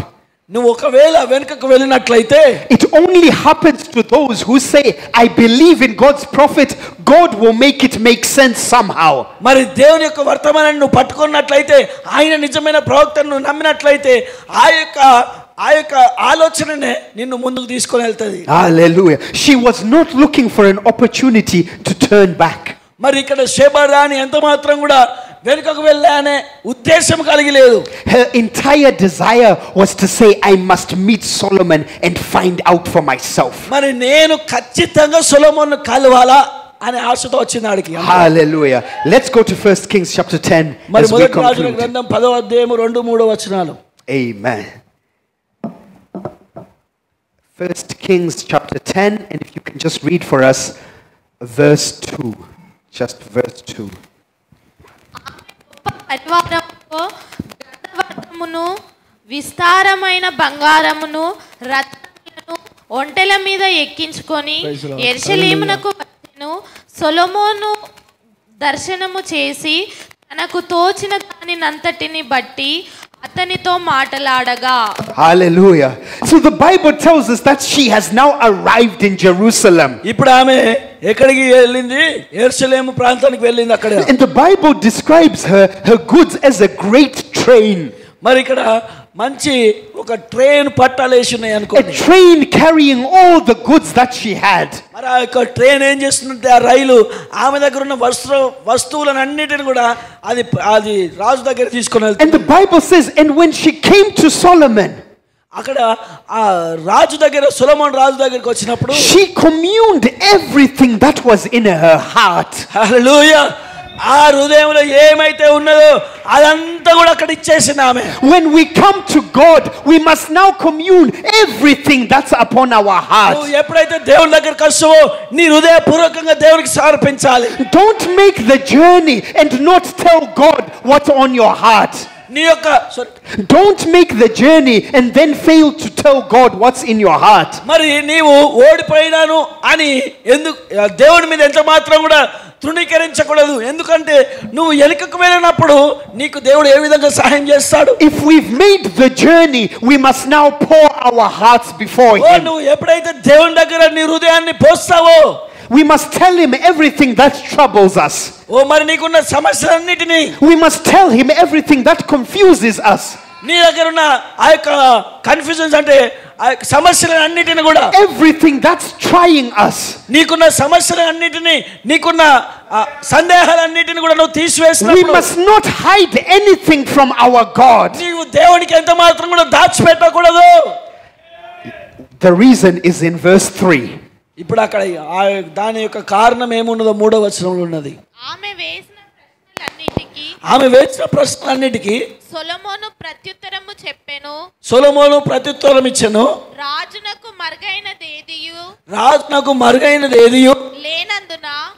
నువ్వు ఒకవేళ వెనుకకు వెళ్ళినట్లయితే, it only happens to those who say, I believe in God's prophet, God will make it make sense somehow. మరి దేవుని యొక్క వర్తమానాన్ని నువ్వు పట్టుకున్నట్లయితే, ఆయన నిజమైన ప్రవక్తను నమ్మినట్లయితే ఆ యొక్క ఆలోచననే నిన్ను ముందుకు తీసుకొని వెళ్తది. Hallelujah. She was not looking for an opportunity to turn back. మరి ఇక్కడ షెబా రాణి ఎంత మాత్రం కూడా వెనుకకు వెళ్ళే అనే ఉద్దేశం కలిగి లేదు. Her entire desire was to say, I must meet Solomon and find out for myself. మరి నేను ఖచ్చితంగా సొలొమోను కలవాలా అనే ఆశతో వచ్చింది ఆడికి. Hallelujah. Let's go to 1 Kings chapter 10 మరి as we మొదటి రాజుల conclude. గ్రంథం 10వ అధ్యాయం 2-3 వచనాలు. Amen. 1 Kings chapter 10, and if you can just read for us verse 2. Just verse 2. పరివారముతో గంధవర్ణమును విస్తారమైన బంగారమును రత్నములను ఒంటెల మీద ఎక్కించుకొని యెరూషలేమునకు వచ్చెను. సొలొమోను దర్శనము చేసి తనకు తోచిన దానినంతటిని బట్టి అతనితో మాటలాడగా. Hallelujah. So the Bible tells us that she has now arrived in Jerusalem. ఇప్పుడు ఆమె ఎక్కడికి వెళ్ళింది? యెరూషలేము ప్రాంతానికి వెళ్ళింది. అక్కడ And the Bible describes her goods as a great train. మరి ఇక్కడ మంచి ఒక ట్రైన్ పట్టాలేసి ఉన్నాయి A అనుకోండి. train carrying all the goods that she had. మరి ఆ యొక్క ట్రైన్ ఏం చేస్తుందంటే, ఆ రైలు ఆమె దగ్గర ఉన్న వస్తువులను అన్నిటిని కూడా అది రాజు దగ్గర తీసుకొని And వెళ్తుంది. the Bible says, and when she came to Solomon, అక్కడ ఆ రాజు దగ్గర, సొలొమోను రాజు దగ్గరికి వచ్చినప్పుడు she communed everything that was in her heart. హల్లెలూయా, ఆ హృదయంలో ఏమైతే ఉన్నదో అదంతా కూడా అక్కడ ఇచ్చేసింది ఆమె. When we come to God, we must now commune everything that's upon our heart. నువ్వు ఎప్పుడైతే దేవుని దగ్గరికి వస్తావో నీ హృదయపూర్వకంగా దేవునికి సమర్పించాలి. Don't make the journey and not tell God what's on your heart. నీ యొక్క Don't make the journey and then fail to tell God what's in your heart. మరి నీవు ఓడిపోయినాను అని ఎందుకు దేవుని మీద ఎంత మాత్రం కూడా తృణీకరించకూడదు. ఎందుకంటే నువ్వు వెనుకకు వెళ్ళినప్పుడు నీకు దేవుడు ఏ విధంగా సహాయం చేస్తాడు. If we've made the journey, we must now pour our hearts before Him. నువ్వు ఎప్పుడైతే దేవుని దగ్గర నీ హృదయాన్ని పోస్తావో, We must tell Him everything that troubles us. ఓ మరి నీకున్న సమస్యలన్నిటినీ, We must tell Him everything that confuses us. నీ దగ్గర ఉన్న ఆ యొక్క కన్ఫ్యూజన్స్ అంటే ఆ యొక్క సమస్యలన్నిటిని కూడా, Everything that's trying us. నీకున్న సమస్యలన్నిటిని, నీకున్న సందేహాలన్నిటిని కూడా నువ్వు We తీసివేసినప్పుడు must not hide anything from our God. నీవు దేవునికి ఎంత మాత్రం కూడా దాచిపెట్టకూడదు. The reason is in verse 3. ఇప్పుడు అక్కడ దాని యొక్క కారణం ఏమున్నదో 3వ వచనంలో ఉన్నది. ఆమె వేసిన ప్రశ్నలన్నిటికీ సొలొమోను ప్రత్యుత్తరము చెప్పెను. సొలొమోను ప్రత్యుత్తరం ఇచ్చెను. రాజునకు మరుగైనది ఏదియు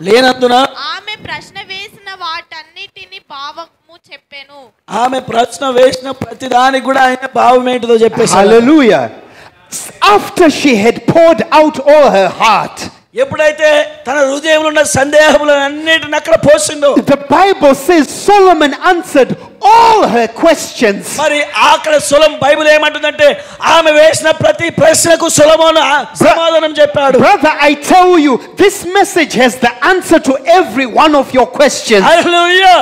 లేనందున ఆమె ప్రశ్న వేసిన వాటన్నిటిని భావము చెప్పెను. ఆమె ప్రశ్న వేసిన ప్రతి దానికి కూడా ఆయన భావం ఏంటిదో చెప్పేసి. Hallelujah. After she had poured out all her heart, ఎప్పుడైతే తన హృదయంలో ఉన్న సందేహములన్నిటిని అక్కడ పోసిందో, the Bible says Solomon answered all her questions. మరి అక్కడ బైబిల్ ఏమంటుందంటే ఆమె వేసిన ప్రతి ప్రశ్నకు సొలొమోను సమాధానం చెప్పాడు. Brother, I tell you, this message has the answer to every one of your questions. హల్లెలూయా,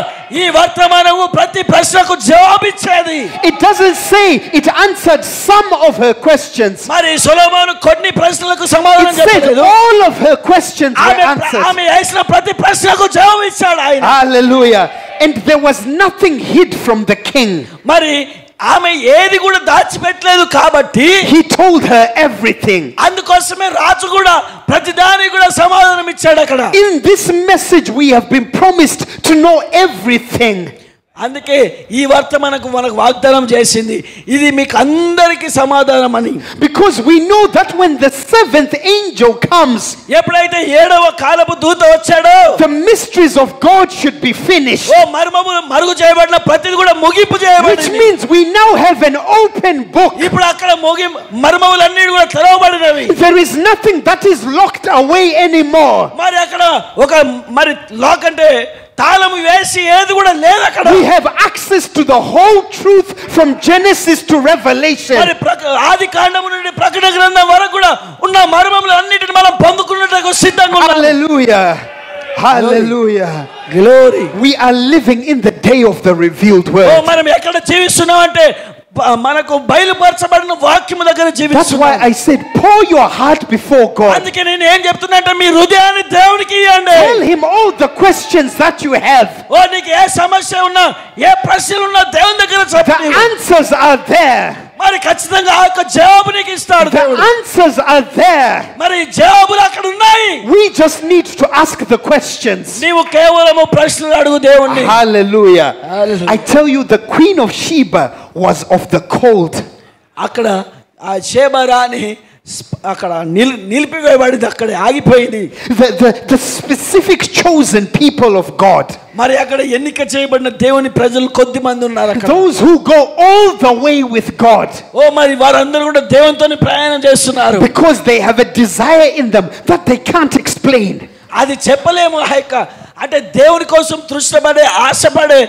ఈ వర్తమానము ప్రతి ప్రశ్నకు జవాబిచ్చేది. It doesn't say it answered some of her questions. మరి సొలొమోను కొన్ని ప్రశ్నలకు సమాధానం It said చెప్పలేదు. all of her questions were answered. ఆమె వేసిన ప్రతి ప్రశ్నకు జవాబిచ్చాడు ఆయన. Hallelujah. And there was nothing hid from the king. మరి ఆమె ఏది కూడా దాచిపెట్టలేదు కాబట్టి He told her everything. అందుకోసమే రాజు కూడా ప్రతిదానికి కూడా సమాధానం ఇచ్చాడు అక్కడ. In this message we have been promised to know everything. అందుకే ఈ వార్త మనకు వాగ్దానం చేసింది, ఇది మీకు అందరికీ సమాధానం అని. Because we know that when the seventh angel comes, ఎప్పుడైతే ఏడవ కాలపు దూత వచ్చాడో, the mysteries of God should be finished. ఓ మర్మములు మరుగు చేయబడిన ప్రతిది కూడా ముగింపు Which చేయబడింది. means we now have an open book. ఇప్పుడు అక్కడ మర్మములన్నీ కూడా తెరవబడినవి. There is nothing that is locked away anymore. మరి అక్కడ మరి లాక్ అంటే తాళము వేసి ఏది కూడా లేదు అక్కడ. We have access to the whole truth from Genesis to Revelation. మరి ఆది కాండము నుండి ప్రకటన గ్రంథం వరకు కూడా ఉన్న మర్మములు అన్నిటిని మనం పొందుకున్నట్టుగా సిద్ధంగా ఉన్నాం. Hallelujah. Hallelujah. Glory. We are living in the day of the revealed oh word. మనం ఎక్కడ జీవిస్తున్నాం అంటే మనకు బయలుపరచబడిన వాక్యము దగ్గర That's జీవిస్తున్నాం. why I said pour your heart before God. అందుకే నేను ఏం చెప్తున్నా అంటే మీ హృదయాన్ని దేవునికి ఇవ్వండి. Tell him all the questions that you have. ఓ నీకు ఏ సమస్య ఉన్నా ఏ ప్రశ్నలు ఉన్నా దేవుని దగ్గర The చెప్పు. answers are there. మరి ఖచ్చితంగా ఆ యొక్క జవాబు నీకు ఇస్తాడు The దేవుడు. answers are there. మరి జవాబులు అక్కడ ఉన్నాయి. We just need to ask the questions. నీవు కేవలము ప్రశ్నలు అడుగు దేవుణ్ణి. Hallelujah. Hallelujah. I tell you, the Queen of Sheba was of the cold. అక్కడ ఆ షేబా రాణి అక్కడ నిలిపివేయబడింది, అక్కడ ఆగిపోయింది. The specific chosen people of God. మరి అక్కడ ఎన్నిక చేయబడిన దేవుని ప్రజలు కొద్ది మంది ఉన్నారు అక్కడ. Those who go all the way with God. ఓ మరి వారందరూ కూడా దేవునితోని ప్రయాణం చేస్తున్నారు. Because they have a desire in them that they can't explain. అది చెప్పలేము. అంటే దేవుని కోసం తృష్ణపడే ఆశపడే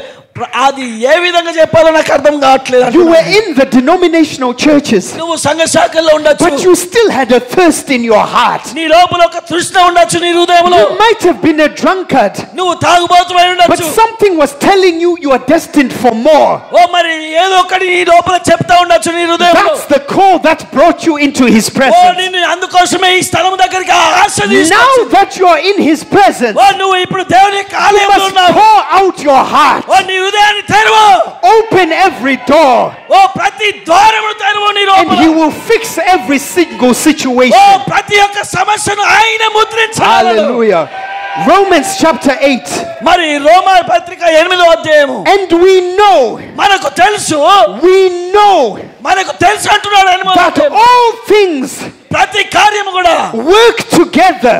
అది ఏ విధంగా చెప్పాలో నాకు అర్థం కావట్లేదు. You were in the denominational churches, నువ్వు సంఘ శాఖల్లో ఉండొచ్చు, but you still had a thirst in your heart. నీ లోపల ఒక తృష్ణ ఉండొచ్చు నీ హృదయంలో. You might have been a drunkard, నువ్వు తాగుబోతువై but ఉండొచ్చు. something was telling you you are destined for more. ఓ మరి ఏదో ఒకటి నీ లోపల చెప్తా ఉండొచ్చు నీ హృదయంలో. That's the call that brought you into his oh presence. నిన్ను అందుకోసమే ఈ స్థలం దగ్గరికి ఆశ Now తీసుకొచ్చింది. that you are in his presence, ఓ నువ్వు ఇప్పుడు దేవుని యొక్క you ఆలయంలో must ఉన్నావు. pour out your heart. ఓ నీ హృదయాన్ని తెరవు. Open every door, ఓ ప్రతి ద్వారమును తెరవు నీ and లోపల. he will fix every single oh situation. ప్రతి ఒక్క సమస్యను ఆయన ముద్రించాలి. Hallelujah. Romans chapter 8. మరి రోమా పత్రిక 8వ అధ్యాయము. And we know మనకు తెలుసు అంటున్నాడు 8వ that అధ్యాయము. all things ప్రతి కార్యము కూడా work together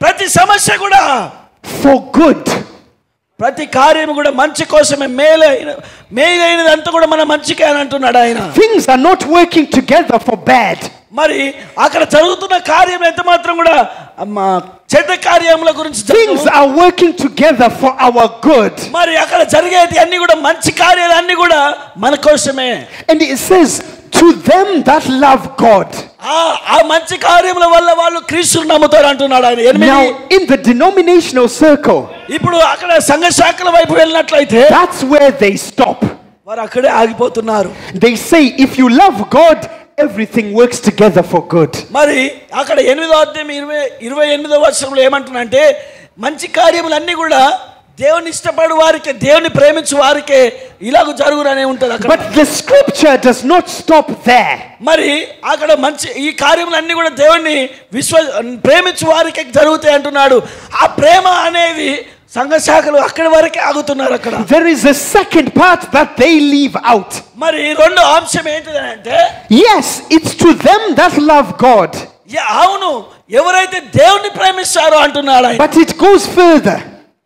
ప్రతి సమస్య కూడా for good. ప్రతి కార్యము కూడా మంచి కోసమే, మేలైనదంతా కూడా మన మంచికే అని అంటున్నాడు ఆయన. Things are not working together for bad. మరి అక్కడ జరుగుతున్న కార్యం ఎంత మాత్రం కూడా చెడ్డ కార్యముల గురించి Things are working together for our good. మరి అక్కడ జరిగేది అన్ని కూడా మంచి కార్యాలు అన్ని కూడా మన కోసమే. And it says to them that love God. ఆ మంచి కార్యముల వల్ల వాళ్ళు క్రీస్తుని నమ్ముతారు అంటున్నాడు ఆయన. Now in the denominational circle, ఇప్పుడు అక్కడ సంఘ శాఖల వైపు వెళ్ళినట్లయితే that's where they stop. వారు అక్కడే ఆగిపోతున్నారు. They say if you love God, everything works together for good. మరి అక్కడ 8వ అధ్యాయం 28వ వచనంలో ఏమంటున్నారంటే మంచి కార్యములన్నీ కూడా దేవుని ఇష్టపడు వారికే, దేవుని ప్రేమించు వారికే ఇలాగ జరుగుననే ఉంటది అక్కడ. But the scripture does not stop there. మరి అక్కడ మంచి ఈ కార్యములన్నీ కూడా దేవుని ప్రేమించు వారికే జరుగుతాయి అంటున్నాడు. ఆ ప్రేమ అనేది సంఘ శాఖలు అక్కడి వరకే ఆగుతున్నారు అక్కడ. There is a second part that they leave out. మరి రెండో అంశం ఏంటిదంటే Yes, it's to them that love God. అవును, ఎవరైతే దేవుని ప్రేమిస్తారో అంటున్నాడు ఆయన. But it goes further.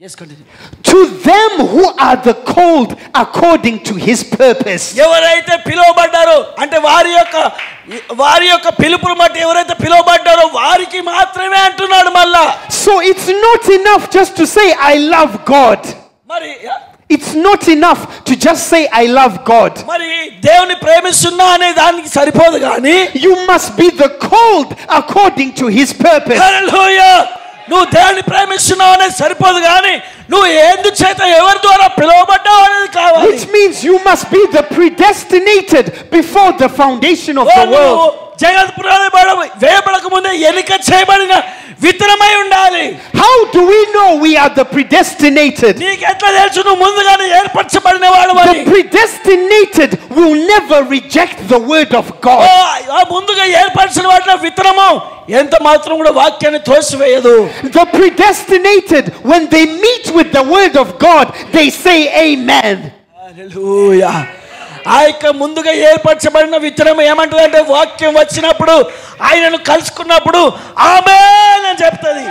Yes, continue. To them who are the called according to his purpose. ఎవరైతే పిలువబడ్డారో అంటే వారి యొక్క పిలుపును బట్టి ఎవరైతే పిలువబడ్డారో వారికి మాత్రమే అంటున్నాడు మళ్ళా. So it's not enough just to say I love God. మరి It's not enough to just say I love God. మరి దేవుని ప్రేమిస్తున్నా అనే దానికి సరిపోదు కానీ You must be the called according to his purpose. హల్లెలూయా. నువ్వు దేవుని ప్రేమిస్తున్నావు అనేది సరిపోదు కానీ నువ్వు ఎందుచేత ఎవరి ద్వారా పిలువబడ్డావు అనేది కావాలి. Which means you must be the predestinated before the foundation of the world. జగత్ పునాది వేయబడక ముందే ఎన్నిక చేయబడిన విత్తనమై ఉండాలి. How do we know we are the predestinated? నీకు ఎట్లా తెలుసు నువ్వు ముందుగానే ఏర్పరచబడిన వాడు The అని? predestinated will never reject the word of God. ఆ ముందుగా ఏర్పరిచిన వాటిలో విత్తనము ఎంత మాత్రం కూడా వాక్యాన్ని తోసివేయదు. The predestinated, when they meet with the word of God, they say amen. హల్లెలూయా. ఆ యొక్క ముందుగా ఏర్పరచబడిన విత్తనం ఏమంటుందంటే వాక్యం వచ్చినప్పుడు ఆయనను కలుసుకున్నప్పుడు ఆమేన్ అని చెప్తుంది.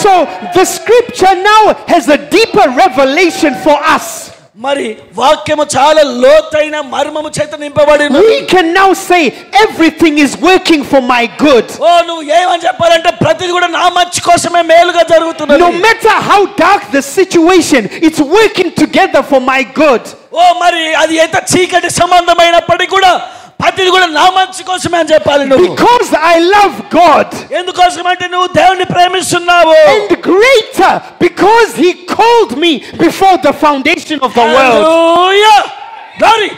So the scripture now has a deeper revelation for us. మరి వాక్యము చాలా లోతైన మర్మము చేత నింపబడి We can now say everything is working for my good. నువ్వు ఏమని చెప్పాలంటే ప్రతిది కూడా నా మంచి కోసమే మేలుగా జరుగుతున్నది. No matter how dark the situation, it's working together for my good. మరి అది ఎంత చీకటి సంబంధమైనప్పటికీ కూడా ప్రతిది కూడా నా మంచి కోసమే అని చెప్పాలి నువ్వు. Because I love God. ఎందుకోసం అంటే నువ్వు దేవుని ప్రేమిస్తున్నావు. And greater, because he called me before the foundation of the world. Hallelujah. Glory.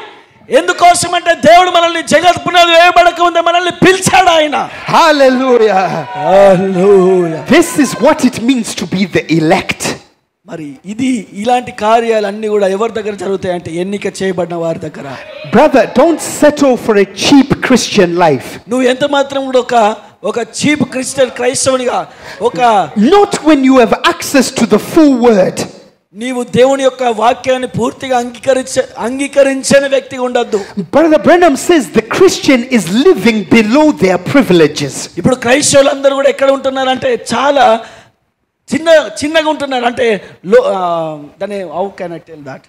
ఎందుకోసం అంటే దేవుడు మనల్ని జగత్ పునాది వేయబడక ముందే మనల్ని పిలిచాడు ఆయన. Hallelujah. Hallelujah. This is what it means to be the elect. మరి ఇది ఇలాంటి కార్యాలన్నీ కూడా ఎవరి దగ్గర జరుగుతాయంటే ఎన్నిక చేయబడిన వారి దగ్గర. Brother, don't settle for a cheap Christian life. నువ్వు ఎంత మాత్రం కూడా ఒక చీప్ క్రైస్తవునిగా ఒక Not when you have access to the full word. నీవు దేవుని యొక్క వాక్యాన్ని పూర్తిగా అంగీకరించని వ్యక్తిగా ఉండొద్దు. Brother Branham says the Christian is living below their privileges. ఇప్పుడు క్రైస్తవులందరూ కూడా ఎక్కడ ఉంటున్నారంటే చాలా చిన్నగా ఉంటున్నారు. అంటే దాన్ని how can I tell that,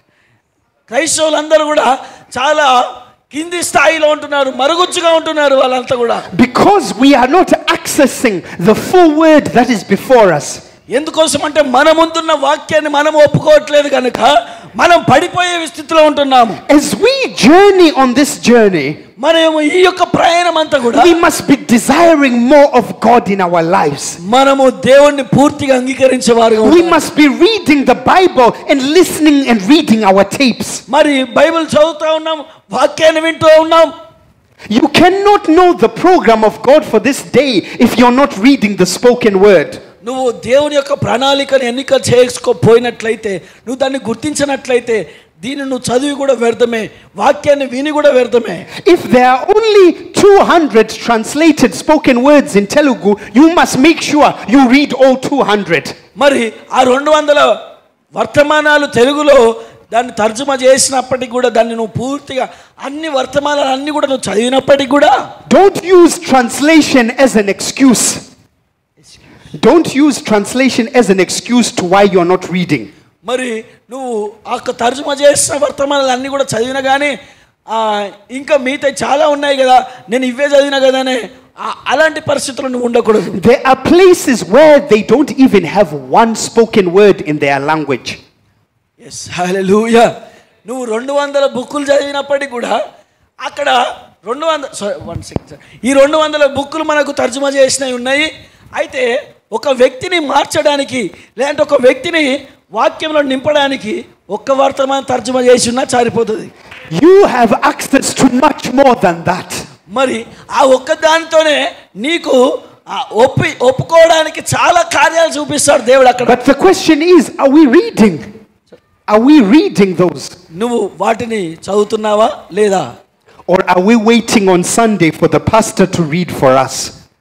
క్రైస్తవులందరూ కూడా చాలా కింది స్థాయిలో ఉంటున్నారు, మరుగుజ్జుగా ఉంటున్నారు వాళ్ళంతా కూడా. Because we are not accessing the full word that is before us. ఎందుకోసం అంటే మన ముందున్న వాక్యాన్ని మనం ఒప్పుకోవట్లేదు కనుక మనం పడిపోయే స్థితిలో ఉంటున్నాము. As we journey on this journey, మనము ఈ యొక్క ప్రయాణం అంతా కూడా we must be desiring more of God in our lives. మనము దేవుణ్ణి పూర్తిగా అంగీకరించేవారుగా We ఉండాలి. must be reading the Bible and listening and reading our tapes. మరి బైబిల్ చదువుతూ ఉన్నాం, వాక్యాన్ని వింటూ ఉన్నాం. You cannot know the program of God for this day if you're not reading the spoken word. నువ్వు దేవుని యొక్క ప్రణాళికను ఎన్నిక చేసుకోపోయినట్లయితే, నువ్వు దాన్ని గుర్తించినట్లయితే దీన్ని నువ్వు చదివి కూడా వ్యర్థమే, వాక్యాన్ని విని కూడా వ్యర్థమే. If there are only 200 translated spoken words in Telugu, you must make sure you read all 200. మరి ఆ 200 వర్తమానాలు తెలుగులో దాన్ని తర్జుమా చేసినప్పటికీ కూడా దాన్ని నువ్వు పూర్తిగా అన్ని వర్తమానాలు అన్ని కూడా నువ్వు చదివినప్పటికీ కూడా Don't use translation as an excuse. Don't use translation as an excuse to why you're not reading. మరి నువ్వు ఆ తర్జుమా చేసిన వర్తమానాలు అన్ని కూడా చదివినా కానీ ఇంకా మిగతా చాలా ఉన్నాయి కదా, నేను ఇవే చదివినా కదా అనే అలాంటి పరిస్థితులు నువ్వు ఉండకూడదు. There are places where they don't even have one spoken word in their language. Yes, hallelujah. నువ్వు 200 బుక్కులు చదివినప్పటికీ కూడా అక్కడ 200 ఈ 200 బుక్కులు మనకు తర్జుమా చేసినవి ఉన్నాయి. అయితే ఒక వ్యక్తిని మార్చడానికి లేదంటే ఒక వ్యక్తిని వాక్యంలో నింపడానికి ఒక్క వర్తమానం తర్జుమా చేసి ఉన్నా సరిపోతుంది. You have access to much more than that. మరి ఆ ఒక్క దానితోనే నీకు ఒప్పుకోవడానికి చాలా కార్యాలు చూపిస్తాడు దేవుడు అక్కడ. But the question is, are we reading? Are we reading those? నువ్వు వాటిని చదువుతున్నావా లేదా? Or are we waiting on Sunday for the pastor to read for us?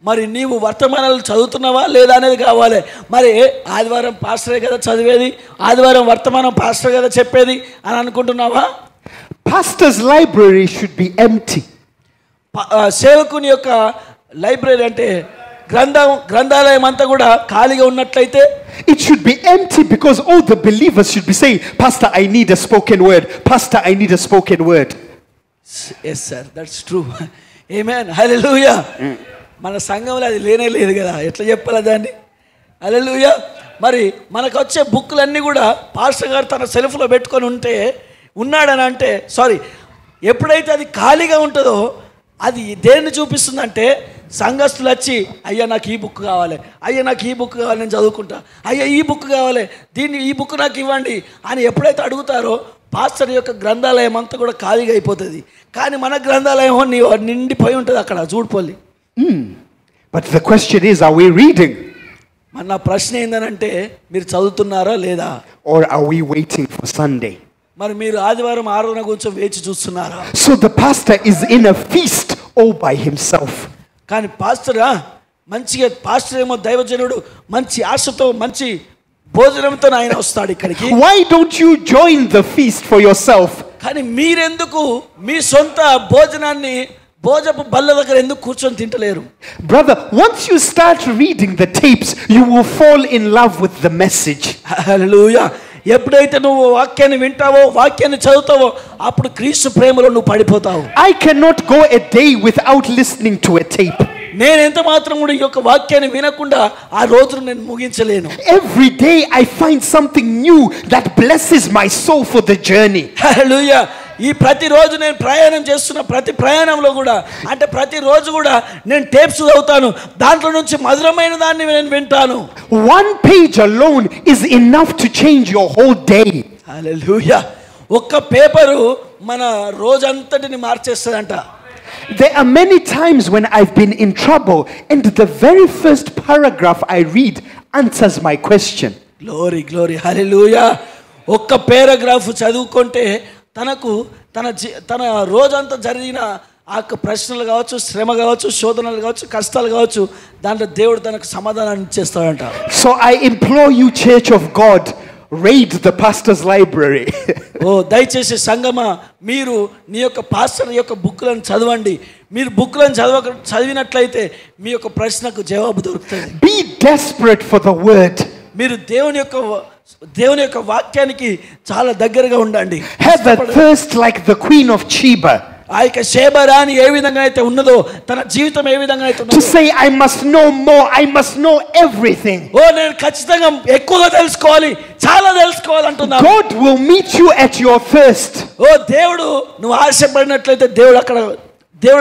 మరి నీవు వర్తమానాలు చదువుతున్నావా లేదా అనేది కావాలి. మరి ఆదివారం పాస్టరే కదా చదివేది, ఆదివారం వర్తమానం పాస్టర్ కదా చెప్పేది అని అనుకుంటున్నావా? Pastor's library should be empty. సేవకుని యొక్క లైబ్రరీ అంటే గ్రంథాలయం అంతా కూడా ఖాళీగా ఉన్నట్లయితే it should be empty, because all the believers should be saying, Pastor, I need a spoken word. Pastor, I need a spoken word. Yes sir, that's true. Amen. Hallelujah. మన సంఘంలో అది లేనే లేదు కదా, ఎట్లా చెప్పాలి దాన్ని? హల్లెలూయా. మరి మనకు వచ్చే బుక్కులన్నీ కూడా పాస్టర్ గారు తన సెల్ఫ్లో పెట్టుకొని ఉన్నాడని అంటే ఎప్పుడైతే అది ఖాళీగా ఉంటుందో అది దేన్ని చూపిస్తుందంటే సంఘస్థులు వచ్చి అయ్యా నాకు ఈ బుక్ కావాలి, అయ్యా నాకు ఈ బుక్ కావాలి, నేను చదువుకుంటా, అయ్యా ఈ బుక్ కావాలి, ఈ బుక్ నాకు ఇవ్వండి అని ఎప్పుడైతే అడుగుతారో పాస్టర్ యొక్క గ్రంథాలయం అంతా కూడా ఖాళీగా అయిపోతుంది. కానీ మన గ్రంథాలయం నిండిపోయి ఉంటుంది అక్కడ చూడుపోలి. But the question is, are we reading? మరి నా ప్రశ్న ఏందనంటే మీరు చదువుతున్నారా లేదా? Or are we waiting for Sunday? మరి మీరు ఆదివారం ఆరాధన గురించి వేచి చూస్తున్నారా? So the pastor is in a feast all by himself. కానీ మంచిగా పాస్టర్ ఏమో దైవజనుడు మంచి ఆశతో మంచి భోజనంతో ఆయన వస్తాడు ఇక్కడికి. Why don't you join the feast for yourself? కానీ మీరెందుకు మీ సొంత భోజనాన్ని భోజపు బల్ల దగ్గర ఎందుకు కూర్చొని తింటలేరు? Brother, once you start reading the tapes, you will fall in love with the message. హల్లెలూయా. ఎప్పుడైతే నువ్వు వాక్యాన్ని వింటావో వాక్యాన్ని చదువుతావో అప్పుడు క్రీస్తు ప్రేమలో నువ్వు పడిపోతావు. I cannot go a day without listening to a tape. నేను ఎంత మాత్రం కూడా ఈ యొక్క వాక్యాన్ని వినకుండా ఆ రోజును నేను ముగించలేను. Every day I find something new that blesses my soul for the journey. హల్లెలూయా. ఈ ప్రతిరోజు నేను ప్రయాణం చేస్తున్న ప్రతి ప్రయాణంలో కూడా అంటే ప్రతిరోజు కూడా నేను టేప్స్ చదువుతాను, దాంట్లో నుంచి మధురమైన దాన్ని నేను వింటాను. One page alone is enough to change your whole day. హల్లెలూయా. ఒక్క పేపరు మన రోజంతటిని మార్చేస్తుందంట. There are many times when I've been in trouble and the very first paragraph I read answers my question. Glory glory hallelujah. ఒక్క paragraph చదువుకుంటే తన రోజంతా జరిగిన ఆ ప్రశ్నలు కావచ్చు, శ్రమ కావచ్చు, శోధనలు కావచ్చు, కష్టాలు కావచ్చు, దాంట్లో దేవుడు తనకు సమాధానాన్ని ఇచ్చేస్తాడంట. So I implore you, Church of God, raid the pastor's library. దయచేసి సంగమా మీరు నీ యొక్క పాస్టర్ యొక్క బుక్లను చదవండి. మీరు బుక్లను చదివినట్లయితే మీ యొక్క ప్రశ్నకు జవాబు దొరుకుతుంది. Be desperate for the word. మీరు దేవుని యొక్క వాక్యానికి చాలా దగ్గరగా ఉండండి. Have a thirst like the Queen of Sheba. ఆ యొక్క షేబా రాణి ఏ విధంగా అయితే ఉన్నదో తన జీవితం ఏ విధంగా అయితే To say I must know more, I must know everything. నేను ఖచ్చితంగా ఎక్కువగా తెలుసుకోవాలి, చాలా తెలుసుకోవాలి అంటున్నాను. God will meet you at your thirst. దేవుడు నువ్వు ఆశపడినట్లయితే దేవుడు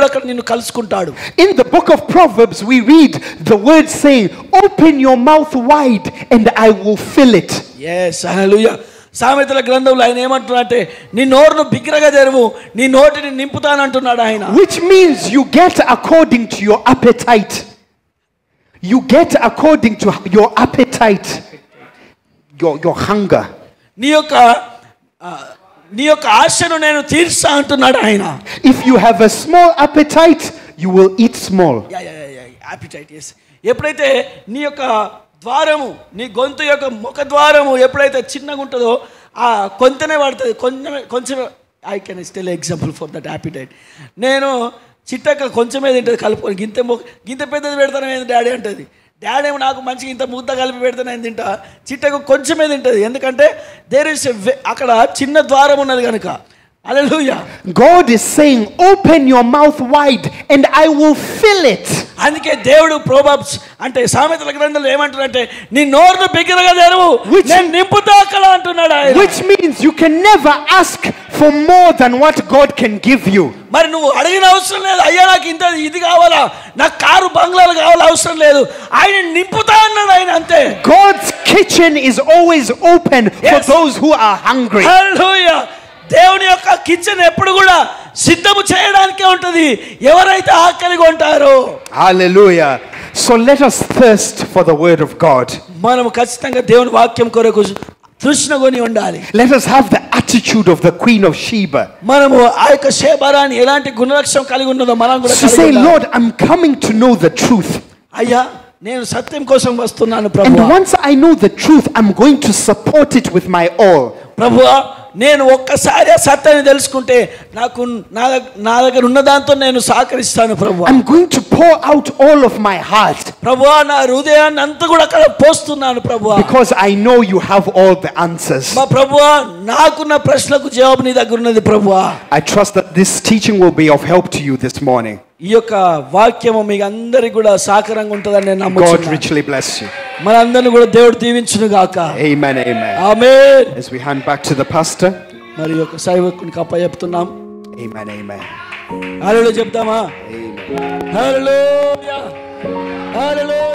అక్కడ నిన్ను కలుసుకుంటాడు. In the book of Proverbs we read the word saying, open your mouth wide and I will fill it. Yes, hallelujah. సామెతల గ్రంథంలో ఆయన ఏమంటున్నాడంటే నీ నోరును బిగ్గరగా తెరువు, నీ నోటిని నింపుతానంటున్నాడు ఆయన. Which means you get according to your appetite. You get according to your appetite. Your hunger. నీ యొక్క ఆశను నేను తీర్చా అంటున్నాడు ఆయన. If you have a small appetite, you will eat small. Appetite, yes. ఎప్పుడైతే నీ యొక్క ద్వారము, నీ గొంతు యొక్క ముఖ ద్వారము ఎప్పుడైతే చిన్నగా ఉంటుందో ఆ కొంచెమే పడుతుంది, కొంచెం. I can still example for that appetite. నేను చిట్టక కొంచెమే తింటుంది కలుపుకొని, గింత పెద్దది పెడతాను ఏంది డాడీ అంటుంది. డాడీ ఏమో నాకు మంచిగా ఇంత ముద్ద కలిపి పెడతాను నేను తింటా, చిట్టకు కొంచెమే తింటుంది. ఎందుకంటే దేర్ ఇస్ అక్కడ చిన్న ద్వారం ఉన్నది కనుక. Hallelujah. God is saying, open your mouth wide and I will fill it. అందుకే దేవుడు ప్రోవర్బ్స్ అంటే సామెతల గ్రంథంలో ఏమంటున్నాడంటే నీ నోరును బిగ్గరగా తెరువు నేను నింపుతా అక్కడ అంటున్నాడు ఆయన. Which means you can never ask for more than what God can give you. మరి నువ్వు అడిగిన అవసరం లేదు, అయ్యా నాకు ఇంత ఇది కావాలా, నాకు కారు బంగ్లాలు కావాలా అవసరం లేదు, ఆయన నింపుతా అన్నాడు ఆయన అంతే. God's kitchen is always open for those who are hungry. Hallelujah. దేవుని యొక్క కిచెన్ ఎప్పుడు కూడా సిద్ధము చేయడానికే ఉంటుంది ఎవరైతే ఆకలిగా ఉంటారో. Hallelujah. So let us thirst for the word of God. మనము ఖచ్చితంగా దేవుని వాక్యం కొరకు తృష్ణగొని ఉండాలి. Let us have the attitude of the Queen of Sheba. మనము ఆ యొక్క షేబారాని ఎలాంటి గుణలక్షణం కలిగి ఉన్నదో మనం కూడా To say, Lord, I'm coming to know the truth. అయ్యా నేను సత్యం కోసం వస్తున్నాను ప్రభువా. And once I know the truth, I'm going to support it with my all. ప్రభువా నేను ఒక్కసారి సత్యాన్ని తెలుసుకుంటే నాకు నా దగ్గర ఉన్న దాంతో నేను సహకరిస్తాను ప్రభువా. I'm going to pour out all of my heart. ప్రభువా నా హృదయాన్ని అంతా కూడా అక్కడ పోస్తున్నాను ప్రభువా. Because I know you have all the answers. మా ప్రభువా నాకున్న ప్రశ్నలకు జవాబు నీ దగ్గర ఉన్నది ప్రభువా. I trust that this teaching will be of help to you this morning. ఈ యొక్క వాక్యము మీకు అందరికి కూడా సహకారంగా ఉంటుందని నేను నమ్ముతున్నాను. God richly bless you. మనందరిని కూడా దేవుడు దీవించును గాక. Amen, amen. Amen. As we hand back to the pastor. మరి యొక్క సేవకునికి అప్పచెప్తున్నాం. Amen, amen. హల్లెలూయా చెప్తామా? Amen. హల్లెలూయా. హల్లెలూయా.